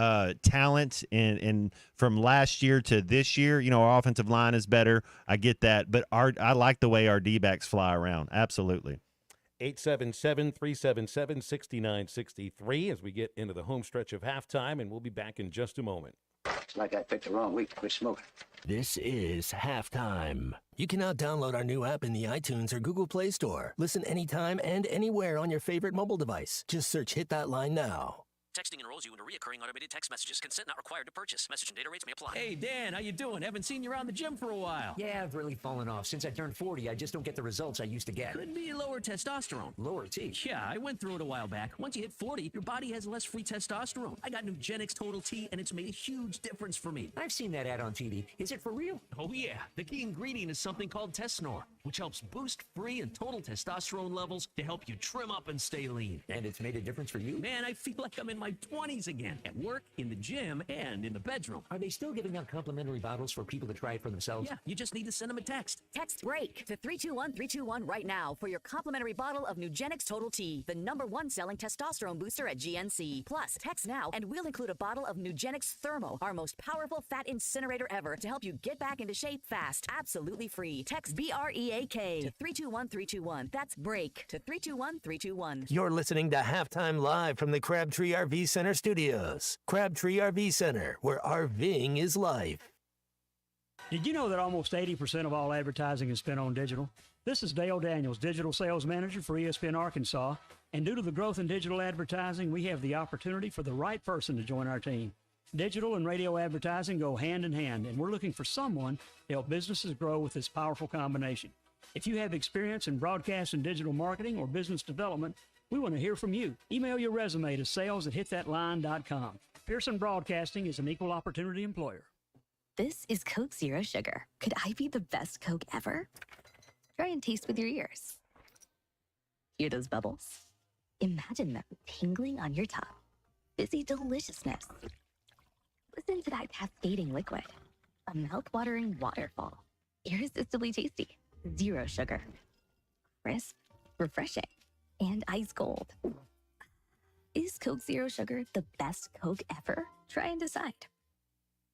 talent and from last year to this year, our offensive line is better. I get that, but I like the way our D-backs fly around. Absolutely. 877-377-6963 as we get into the home stretch of halftime, and we'll be back in just a moment. It's like I picked the wrong week to quit smoking. This is Halftime. You can now download our new app in the iTunes or Google Play Store. Listen anytime and anywhere on your favorite mobile device. Just search Hit That Line now. Texting enrolls you into recurring automated text messages. Consent not required to purchase. Message and data rates may apply. Hey, Dan, how you doing? Haven't seen you around the gym for a while. Yeah, I've really fallen off. Since I turned 40, I just don't get the results I used to get. Could be lower testosterone. Lower T? Yeah, I went through it a while back. Once you hit 40, your body has less free testosterone. I got Nugenix Total T, and it's made a huge difference for me. I've seen that ad on TV. Is it for real? Oh, yeah. The key ingredient is something called Tesnor, which helps boost free and total testosterone levels to help you trim up and stay lean. And it's made a difference for you? Man, I feel like I'm in my 20s again. At work, in the gym, and in the bedroom. Are they still giving out complimentary bottles for people to try it for themselves? Yeah, you just need to send them a text. Text BREAK to 321-321 right now for your complimentary bottle of Nugenix Total T, the #1 selling testosterone booster at GNC. Plus, text now and we'll include a bottle of Nugenix Thermo, our most powerful fat incinerator ever, to help you get back into shape fast. Absolutely free. Text BREAK to 321-321. That's BREAK to 321-321. You're listening to Halftime Live from the Crabtree RV Center studios. Crabtree RV Center, where RVing is life. Did you know that almost 80% of all advertising is spent on digital? This is Dale Daniels, Digital Sales Manager for ESPN Arkansas, and due to the growth in digital advertising, we have the opportunity for the right person to join our team. Digital and radio advertising go hand in hand, and we're looking for someone to help businesses grow with this powerful combination. If you have experience in broadcast and digital marketing or business development, we want to hear from you. Email your resume to sales@hitthatline.com. Pearson Broadcasting is an equal opportunity employer. This is Coke Zero Sugar. Could I be the best Coke ever? Try and taste with your ears. Hear those bubbles? Imagine them tingling on your tongue. Fizzy deliciousness. Listen to that cascading liquid. A mouth-watering waterfall. Irresistibly tasty. Zero sugar. Crisp. Refreshing. And ice cold. Is Coke Zero Sugar the best Coke ever? Try and decide.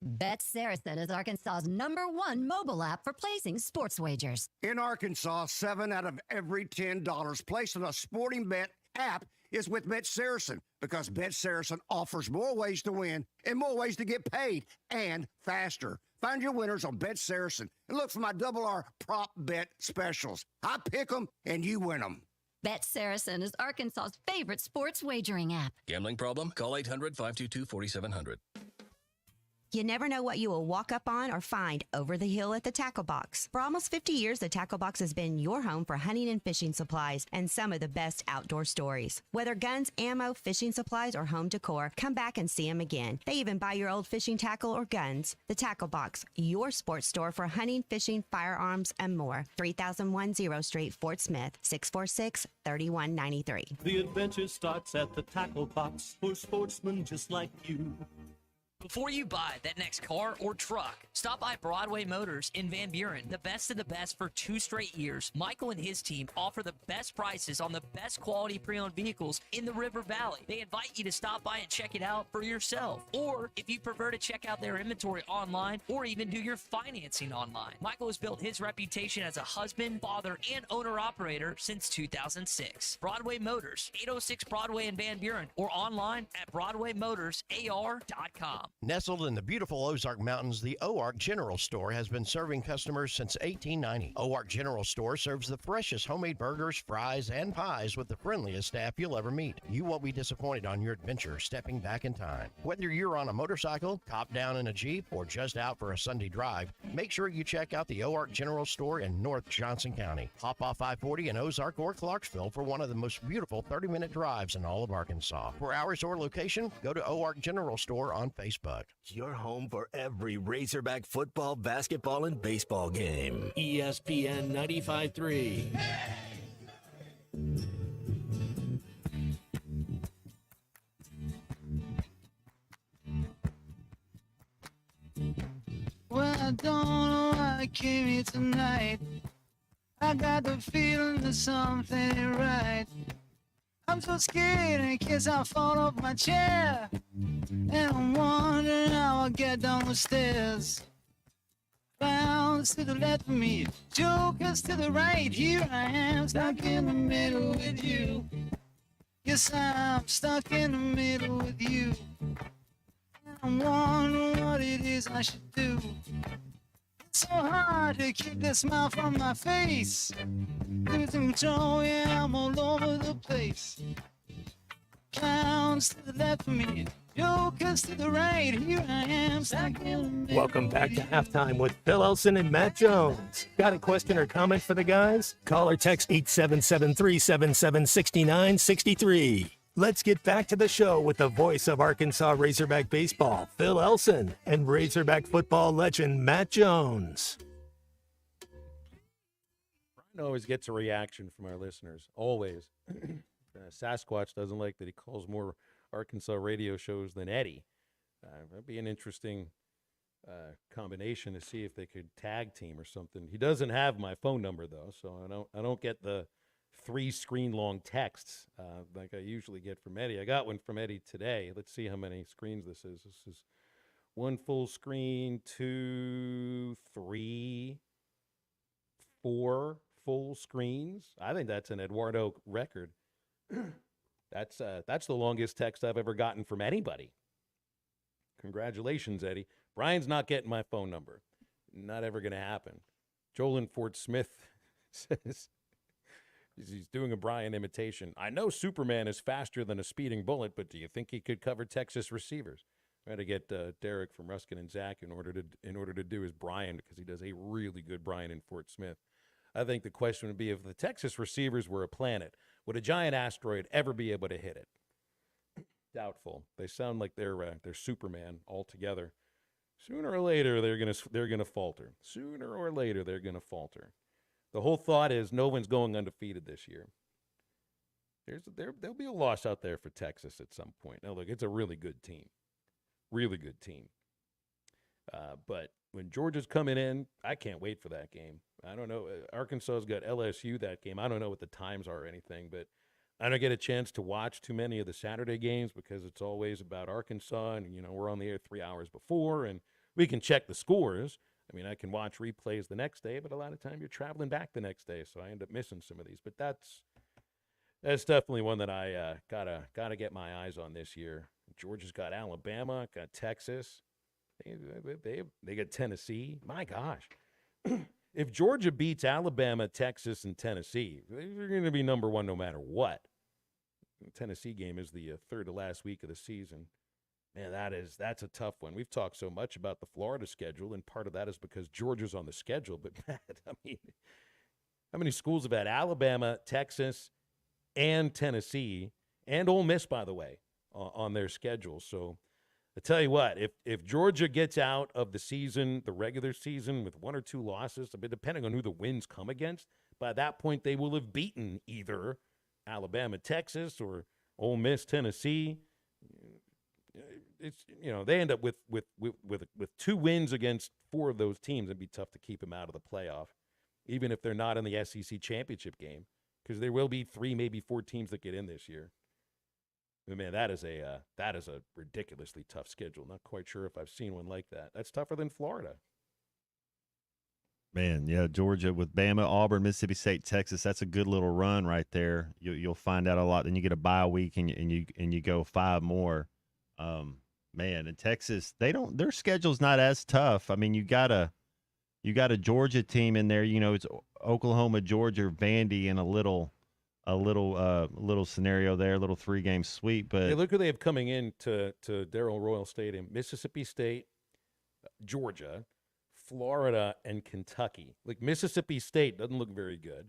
Bet Saracen is Arkansas's #1 mobile app for placing sports wagers. In Arkansas, 7 out of every $10 placed on a sporting bet app is with Bet Saracen, because Bet Saracen offers more ways to win and more ways to get paid, and faster. Find your winners on Bet Saracen and look for my Double R prop bet specials. I pick them and you win them. Bet Saracen is Arkansas's favorite sports wagering app. Gambling problem? Call 800-522-4700. You never know what you will walk up on or find over the hill at the Tackle Box. For almost 50 years, the Tackle Box has been your home for hunting and fishing supplies and some of the best outdoor stories. Whether guns, ammo, fishing supplies, or home decor, come back and see them again. They even buy your old fishing tackle or guns. The Tackle Box, your sports store for hunting, fishing, firearms, and more. 3001 0 Street, Fort Smith, 646-3193. The adventure starts at the Tackle Box for sportsmen just like you. Before you buy that next car or truck, stop by Broadway Motors in Van Buren. The best of the best for 2 straight years. Michael and his team offer the best prices on the best quality pre-owned vehicles in the River Valley. They invite you to stop by and check it out for yourself. Or if you prefer to check out their inventory online or even do your financing online. Michael has built his reputation as a husband, father, and owner-operator since 2006. Broadway Motors, 806 Broadway in Van Buren, or online at BroadwayMotorsAR.com. Nestled in the beautiful Ozark Mountains, the OARC General Store has been serving customers since 1890. OARC General Store serves the freshest homemade burgers, fries, and pies with the friendliest staff you'll ever meet. You won't be disappointed on your adventure stepping back in time. Whether you're on a motorcycle, top down in a Jeep, or just out for a Sunday drive, make sure you check out the OARC General Store in North Johnson County. Hop off I-40 in Ozark or Clarksville for one of the most beautiful 30-minute drives in all of Arkansas. For hours or location, go to OARC General Store on Facebook. Your home for every Razorback football, basketball, and baseball game. ESPN 95.3. Well, I don't know why I came here tonight. I got the feeling that something ain't right. I'm so scared in case I fall off my chair. And I'm wondering how I'll get down the stairs. Clowns to the left of me, jokers to the right. Here I am, stuck in the middle with you. Yes, I'm stuck in the middle with you. I'm wondering what it is I should do. It's so hard to keep the smile from my face. Losing control, yeah, I'm all over the place. Clowns to the left of me, jokers to the right. Here I am, stuck in the middle. Welcome back to Halftime with Phil Elson and Matt Jones. Got a question or comment for the guys? Call or text 877-377-6963. Let's get back to the show with the voice of Arkansas Razorback baseball, Phil Elson, and Razorback football legend Matt Jones. Brian always gets a reaction from our listeners, always. Sasquatch doesn't like that he calls more Arkansas radio shows than Eddie. That'd be an interesting combination to see if they could tag team or something. He doesn't have my phone number though, so I don't get the 3 screen long texts like I usually get from Eddie. I got one from Eddie today. Let's see how many screens this is. This is 1 full screen, 2, 3, 4 full screens. I think that's an Eduardo record. That's the longest text I've ever gotten from anybody. Congratulations, Eddie. Brian's not getting my phone number. Not ever going to happen. Joel in Fort Smith says, he's doing a Brian imitation. I know Superman is faster than a speeding bullet, but do you think he could cover Texas receivers? I had to get Derek from Ruskin and Zach in order to do his Brian, because he does a really good Brian in Fort Smith. I think the question would be, if the Texas receivers were a planet, would a giant asteroid ever be able to hit it? Doubtful. They sound like they're Superman altogether. Sooner or later, they're gonna falter. Sooner or later, they're gonna falter. The whole thought is no one's going undefeated this year. There'll be a loss out there for Texas at some point. Now, look, it's a really good team. Really good team. But when Georgia's coming in, I can't wait for that game. I don't know. Arkansas's got LSU that game. I don't know what the times are or anything, but I don't get a chance to watch too many of the Saturday games because it's always about Arkansas, and, we're on the air 3 hours before, and we can check the scores. I mean, I can watch replays the next day, but a lot of time you're traveling back the next day, so I end up missing some of these. But that's definitely one that I gotta get my eyes on this year. Georgia's got Alabama, got Texas. They got Tennessee. My gosh. If Georgia beats Alabama, Texas, and Tennessee, they're going to be number one no matter what. The Tennessee game is the third to last week of the season. Man, that's a tough one. We've talked so much about the Florida schedule, and part of that is because Georgia's on the schedule. But, Matt, I mean, how many schools have had Alabama, Texas, and Tennessee, and Ole Miss, by the way, on their schedule? So I tell you what, if Georgia gets out of the season, the regular season, with 1 or 2 losses, I mean, depending on who the wins come against, by that point they will have beaten either Alabama, Texas, or Ole Miss, Tennessee. it's they end up with 2 wins against 4 of those teams. It'd be tough to keep them out of the playoff, even if they're not in the SEC championship game, because there will be 3, maybe 4 teams that get in this year. But man, that is a ridiculously tough schedule. Not quite sure if I've seen one like that. That's tougher than Florida. Man, yeah, Georgia with Bama, Auburn, Mississippi State, Texas. That's a good little run right there. You'll find out a lot. Then you get a bye week and you go 5 more. Man, in Texas, their schedule's not as tough. I mean, you got a Georgia team in there. It's Oklahoma, Georgia, Vandy, and a little scenario there, a little 3-game sweep. But hey, look who they have coming in to Darrell Royal Stadium: Mississippi State, Georgia, Florida, and Kentucky. Like, Mississippi State doesn't look very good.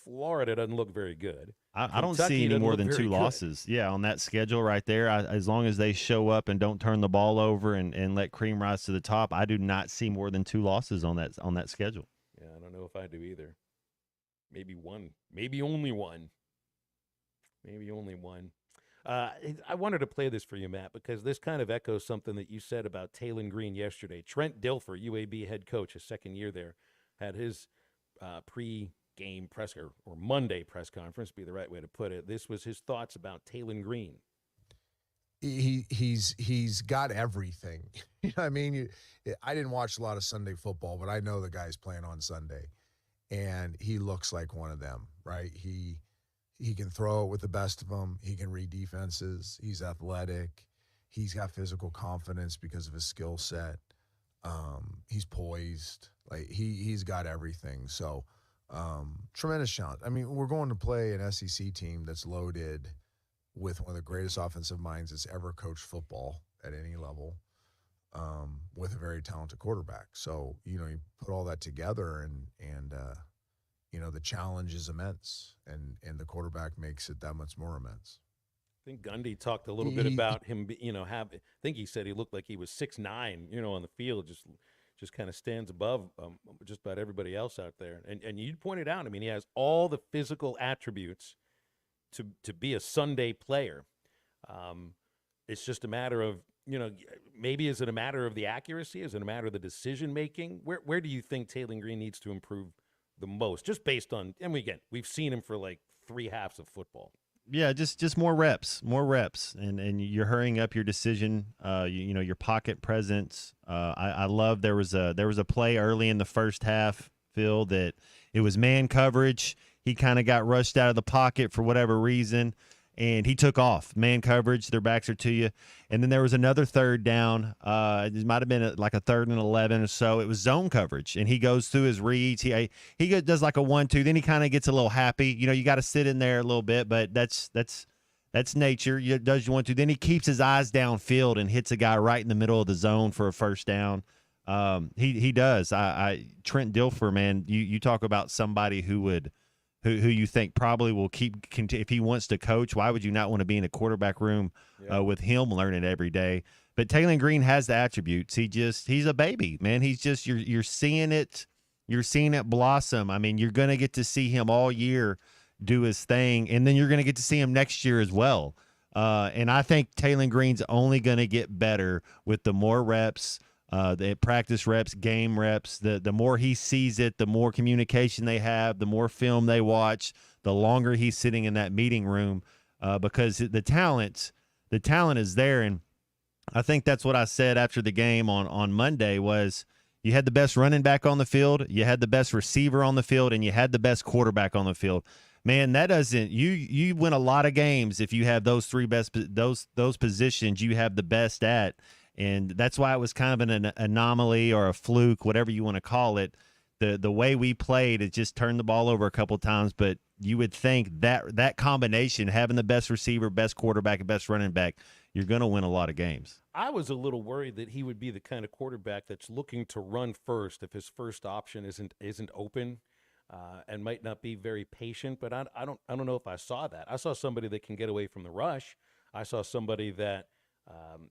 Florida doesn't look very good. I don't see any more than 2 losses. Yeah, on that schedule right there. As long as they show up and don't turn the ball over and let cream rise to the top, I do not see more than 2 losses on that schedule. Yeah, I don't know if I do either. Maybe 1. Maybe only 1. Maybe only 1. I wanted to play this for you, Matt, because this kind of echoes something that you said about Taylen Green yesterday. Trent Dilfer, UAB head coach, his second year there, had his pre-game press or Monday press conference, be the right way to put it. This was his thoughts about Taylen Green. He's got everything. You know what I mean? I didn't watch a lot of Sunday football, but I know the guy's playing on Sunday, and he looks like one of them, right? He can throw it with the best of them. He can read defenses. He's athletic. He's got physical confidence because of his skill set. He's poised. Like he's got everything. So tremendous challenge. I mean, we're going to play an SEC team that's loaded with one of the greatest offensive minds that's ever coached football at any level, with a very talented quarterback. So, you put all that together and the challenge is immense, and the quarterback makes it that much more immense. I think Gundy talked a little bit about him, I think he said he looked like he was 6'9", on the field, just kind of stands above just about everybody else out there. And you pointed out, I mean, he has all the physical attributes to be a Sunday player. It's just a matter of, maybe is it a matter of the accuracy? Is it a matter of the decision-making? Where do you think Taylen Green needs to improve the most, just based on, and again, we've seen him for like 3 halves of football. Yeah, just more reps, and you're hurrying up your decision. Your pocket presence. I love there was a play early in the first half, Phil, that it was man coverage. He kind of got rushed out of the pocket for whatever reason, and he took off. Man coverage, their backs are to you. And then there was another third down. It might have been like a 3rd and 11 or so. It was zone coverage, and he goes through his reads. He does like a 1-2. Then he kind of gets a little happy. You got to sit in there a little bit, but that's nature. He does you want to. Then he keeps his eyes downfield and hits a guy right in the middle of the zone for a first down. He does. Trent Dilfer, man, you talk about somebody who you think probably will if he wants to coach. Why would you not want to be in a quarterback room with him learning every day? But Taylen Green has the attributes. He's a baby, man. He's just you're seeing it blossom. I mean, you're going to get to see him all year do his thing, and then you're going to get to see him next year as well. And I think Taylen Green's only going to get better with the more reps, the practice reps, game reps. The more he sees it, the more communication they have, the more film they watch, the longer he's sitting in that meeting room, because the talent is there. And I think that's what I said after the game on Monday was you had the best running back on the field, you had the best receiver on the field, and you had the best quarterback on the field. Man, that doesn't you win a lot of games if you have those 3 best those positions you have the best at. And that's why it was kind of an anomaly or a fluke, whatever you want to call it. The way we played, it just turned the ball over a couple of times. But you would think that combination, having the best receiver, best quarterback, and best running back, you're going to win a lot of games. I was a little worried that he would be the kind of quarterback that's looking to run first if his first option isn't open, and might not be very patient. But I don't know if I saw that. I saw somebody that can get away from the rush. I saw somebody that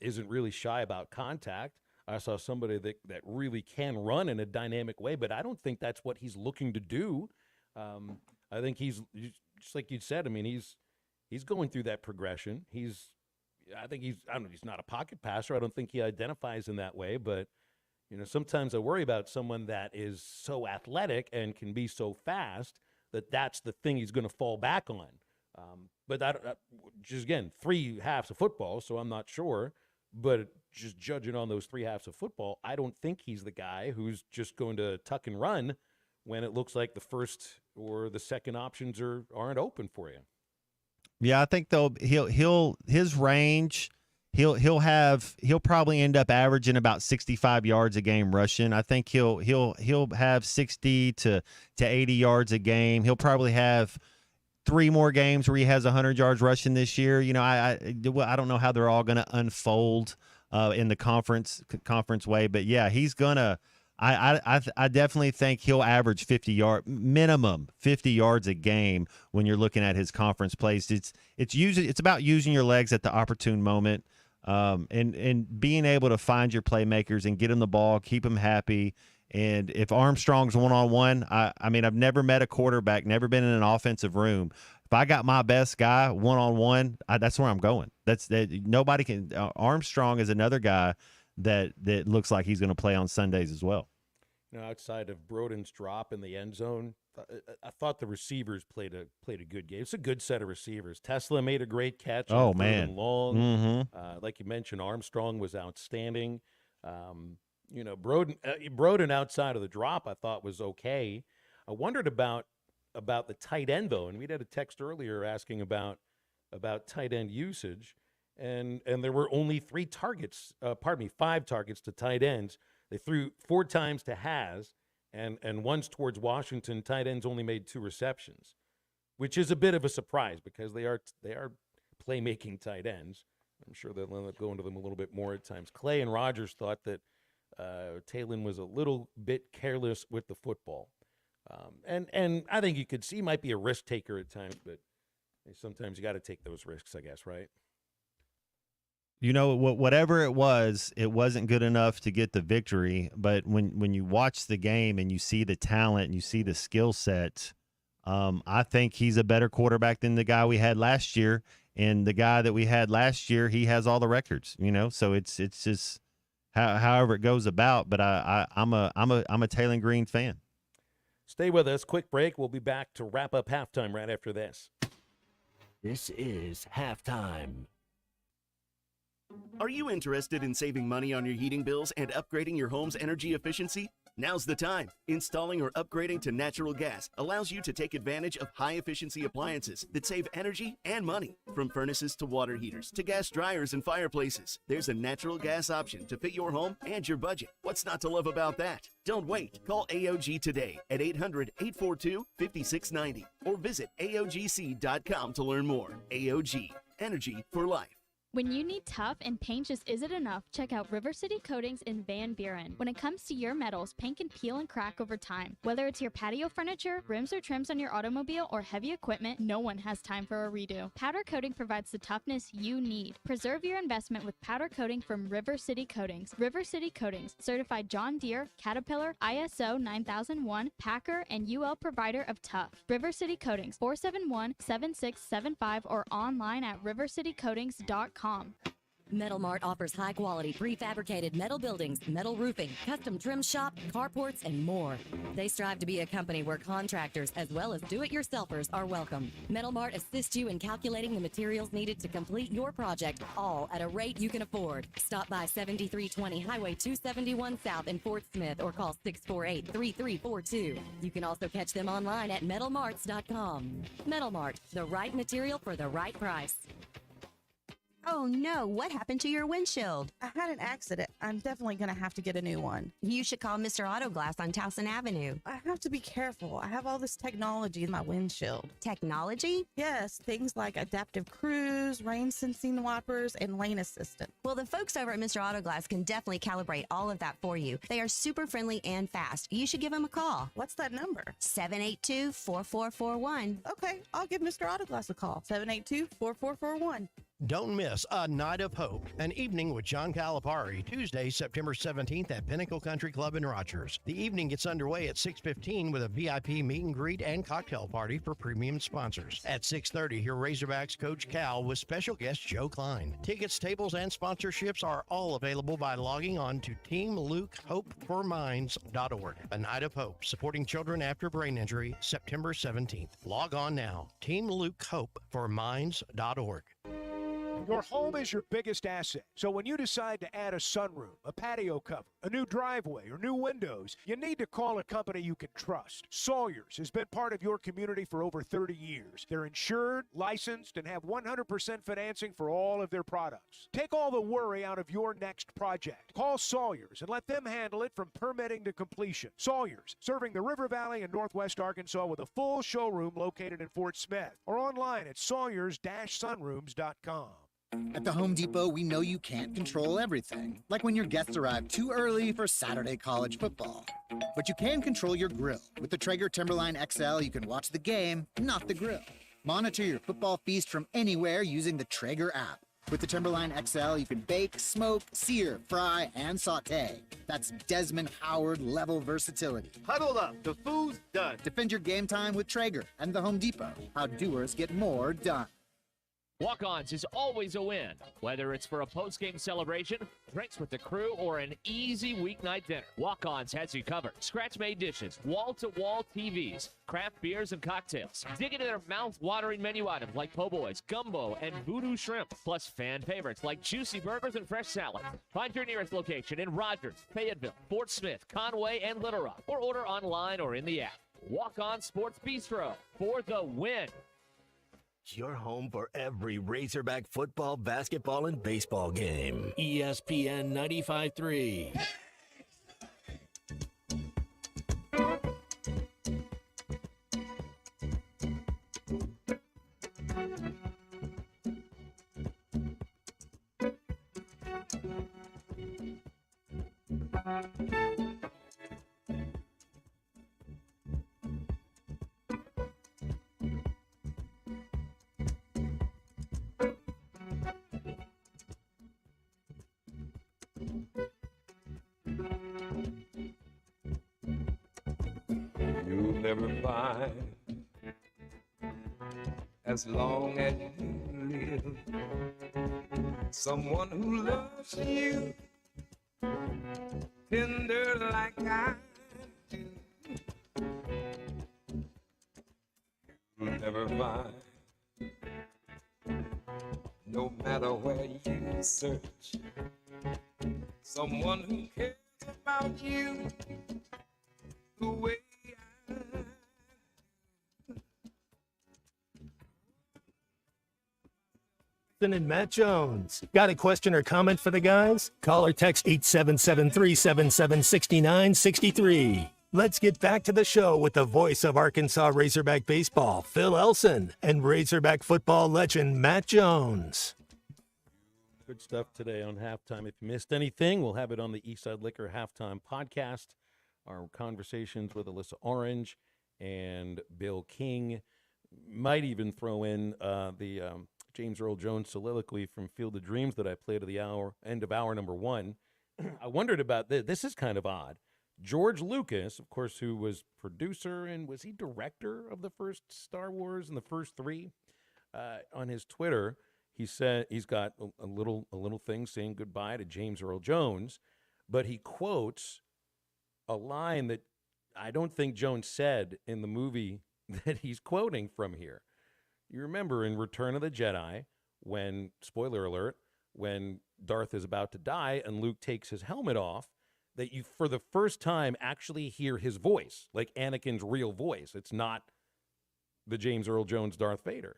isn't really shy about contact. I saw somebody that really can run in a dynamic way, but I don't think that's what he's looking to do. I think he's just like you said. I mean, he's going through that progression. He's I think I don't know, he's not a pocket passer. I don't think he identifies in that way, but sometimes I worry about someone that is so athletic and can be so fast that that's the thing he's going to fall back on. But just again, 3 halves of football, so I'm not sure. But just judging on those 3 halves of football, I don't think he's the guy who's just going to tuck and run when it looks like the first or the second options aren't open for you. Yeah, I think though his range. He'll probably end up averaging about 65 yards a game rushing. I think he'll have 60 to 80 yards a game. He'll probably have 3 more games where he has 100 yards rushing this year. I don't know how they're all going to unfold in the conference way, but yeah, he's gonna. I definitely think he'll average minimum 50 yards a game when you're looking at his conference plays. It's about using your legs at the opportune moment. And being able to find your playmakers and get them the ball, keep them happy. And if Armstrong's one-on-one, I mean, I've never met a quarterback, never been in an offensive room. If I got my best guy one-on-one, that's where I'm going. Nobody can. Armstrong is another guy that looks like he's going to play on Sundays as well. Outside of Broden's drop in the end zone, I thought the receivers played a good game. It's a good set of receivers. Tesla made a great catch. Oh, man. Long. Mm-hmm. Like you mentioned, Armstrong was outstanding. Broden outside of the drop I thought was okay. I wondered about the tight end, though, and we had a text earlier asking about tight end usage, and there were only 5 targets to tight ends. They threw 4 times to Has, and once towards Washington. Tight ends only made 2 receptions, which is a bit of a surprise because they are playmaking tight ends. I'm sure they'll end up going to them a little bit more at times. Clay and Rogers thought that Talon was a little bit careless with the football. And I think you could see he might be a risk taker at times, but sometimes you got to take those risks, I guess, right? Whatever it wasn't good enough to get the victory. But when you watch the game and you see the talent and you see the skill set, I think he's a better quarterback than the guy we had last year. And the guy that we had last year, he has all the records. So it's just however it goes about. But I'm a Talon Green fan. Stay with us. Quick break. We'll be back to wrap up halftime right after this. This is halftime. Are you interested in saving money on your heating bills and upgrading your home's energy efficiency? Now's the time. Installing or upgrading to natural gas allows you to take advantage of high-efficiency appliances that save energy and money. From furnaces to water heaters to gas dryers and fireplaces, there's a natural gas option to fit your home and your budget. What's not to love about that? Don't wait. Call AOG today at 800-842-5690 or visit AOGC.com to learn more. AOG, energy for life. When you need tough and paint just isn't enough, check out River City Coatings in Van Buren. When it comes to your metals, paint can peel and crack over time. Whether it's your patio furniture, rims or trims on your automobile, or heavy equipment, no one has time for a redo. Powder coating provides the toughness you need. Preserve your investment with powder coating from River City Coatings. River City Coatings, certified John Deere, Caterpillar, ISO 9001, Packer, and UL provider of tough. River City Coatings, 471-7675 or online at rivercitycoatings.com. Metal Mart offers high-quality prefabricated metal buildings, metal roofing, custom trim shop, carports, and more. They strive to be a company where contractors as well as do-it-yourselfers are welcome. Metal Mart assists you in calculating the materials needed to complete your project, all at a rate you can afford. Stop by 7320 Highway 271 South in Fort Smith or call 648-3342. You can also catch them online at metalmarts.com. Metal Mart, the right material for the right price. Oh no, what happened to your windshield? I had an accident. I'm definitely going to have to get a new one. You should call Mr. Auto Glass on Towson Avenue. I have to be careful. I have all this technology in my windshield. Technology? Yes, things like adaptive cruise, rain sensing wipers, and lane assistant. Well, the folks over at Mr. Auto Glass can definitely calibrate all of that for you. They are super friendly and fast. You should give them a call. What's that number? 782-4441. Okay, I'll give Mr. Auto Glass a call. 782-4441. Don't miss A Night of Hope, an evening with John Calipari, Tuesday, September 17th at Pinnacle Country Club in Rogers. The evening gets underway at 6:15 with a VIP meet and greet and cocktail party for premium sponsors. At 6:30, hear Razorbacks coach Cal with special guest Joe Klein. Tickets, tables, and sponsorships are all available by logging on to teamlukehopeforminds.org. A Night of Hope, supporting children after brain injury, September 17th. Log on now, teamlukehopeforminds.org. Your home is your biggest asset. So when you decide to add a sunroom, a patio cover, a new driveway, or new windows, you need to call a company you can trust. Sawyers has been part of your community for over 30 years. They're insured, licensed, and have 100% financing for all of their products. Take all the worry out of your next project. Call Sawyers and let them handle it from permitting to completion. Sawyers, serving the River Valley and Northwest Arkansas with a full showroom located in Fort Smith or online at sawyers-sunrooms.com. At the Home Depot, we know you can't control everything, like when your guests arrive too early for Saturday college football. But you can control your grill. With the Traeger Timberline XL, you can watch the game, not the grill. Monitor your football feast from anywhere using the Traeger app. With the Timberline XL, you can bake, smoke, sear, fry, and saute. That's Desmond Howard level versatility. Huddle up, the food's done. Defend your game time with Traeger and the Home Depot. How doers get more done. Walk-Ons is always a win, whether it's for a post-game celebration, drinks with the crew, or an easy weeknight dinner. Walk-Ons has you covered. Scratch-made dishes, wall-to-wall TVs, craft beers and cocktails. Dig into their mouth-watering menu items like po' boys, gumbo, and voodoo shrimp, plus fan favorites like juicy burgers and fresh salads. Find your nearest location in Rogers, Fayetteville, Fort Smith, Conway, and Little Rock, or order online or in the app. Walk-On Sports Bistro for the win. Your home for every Razorback football, basketball, and baseball game. ESPN 95.3. You'll never find, as long as you live, someone who loves you tender like I do. You'll never find, no matter where you search, someone who cares about you the way And Matt Jones. Got a question or comment for the guys? Call or text 877-377-6963. Let's get back to the show with the voice of Arkansas Razorback baseball, Phil Elson, and Razorback football legend Matt Jones. Good stuff today on Halftime. If you missed anything, we'll have it on the Eastside Liquor Halftime podcast. Our conversations with Alyssa Orange and Bill King. Might even throw in the James Earl Jones soliloquy from Field of Dreams that I played at the end of hour number 1. I wondered about this. This is kind of odd. George Lucas, of course, who was producer and was he director of the first Star Wars and the first 3? On his Twitter, he said he's got a little thing saying goodbye to James Earl Jones, but he quotes a line that I don't think Jones said in the movie that he's quoting from here. You remember in Return of the Jedi when, spoiler alert, when Darth is about to die and Luke takes his helmet off, that you, for the first time, actually hear his voice, like Anakin's real voice. It's not the James Earl Jones Darth Vader.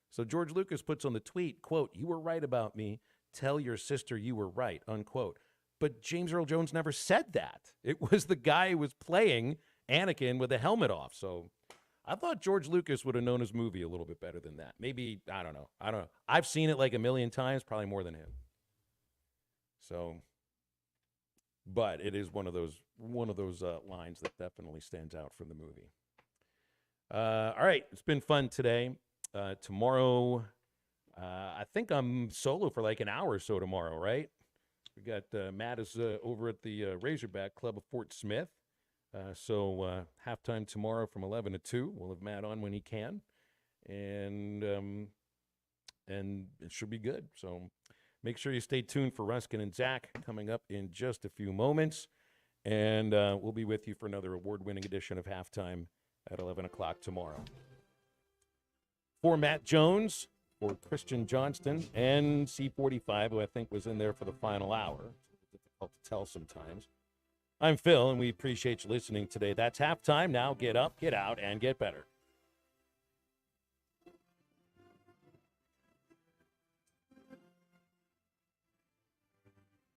So George Lucas puts on the tweet, quote, "You were right about me. Tell your sister you were right," unquote. But James Earl Jones never said that. It was the guy who was playing Anakin with the helmet off. So I thought George Lucas would have known his movie a little bit better than that. Maybe, I don't know. I've seen it like a million times, probably more than him. So, but it is one of those lines that definitely stands out from the movie. All right, it's been fun today. Tomorrow, I think I'm solo for like an hour or so tomorrow, right? We got Matt is over at the Razorback Club of Fort Smith. So halftime tomorrow from 11 to 2. We'll have Matt on when he can. And it should be good. So make sure you stay tuned for Ruskin and Zach coming up in just a few moments. And we'll be with you for another award-winning edition of Halftime at 11 o'clock tomorrow. For Matt Jones, for Christian Johnston, and C45, who I think was in there for the final hour. It's difficult to tell sometimes. I'm Phil, and we appreciate you listening today. That's Halftime. Now get up, get out, and get better.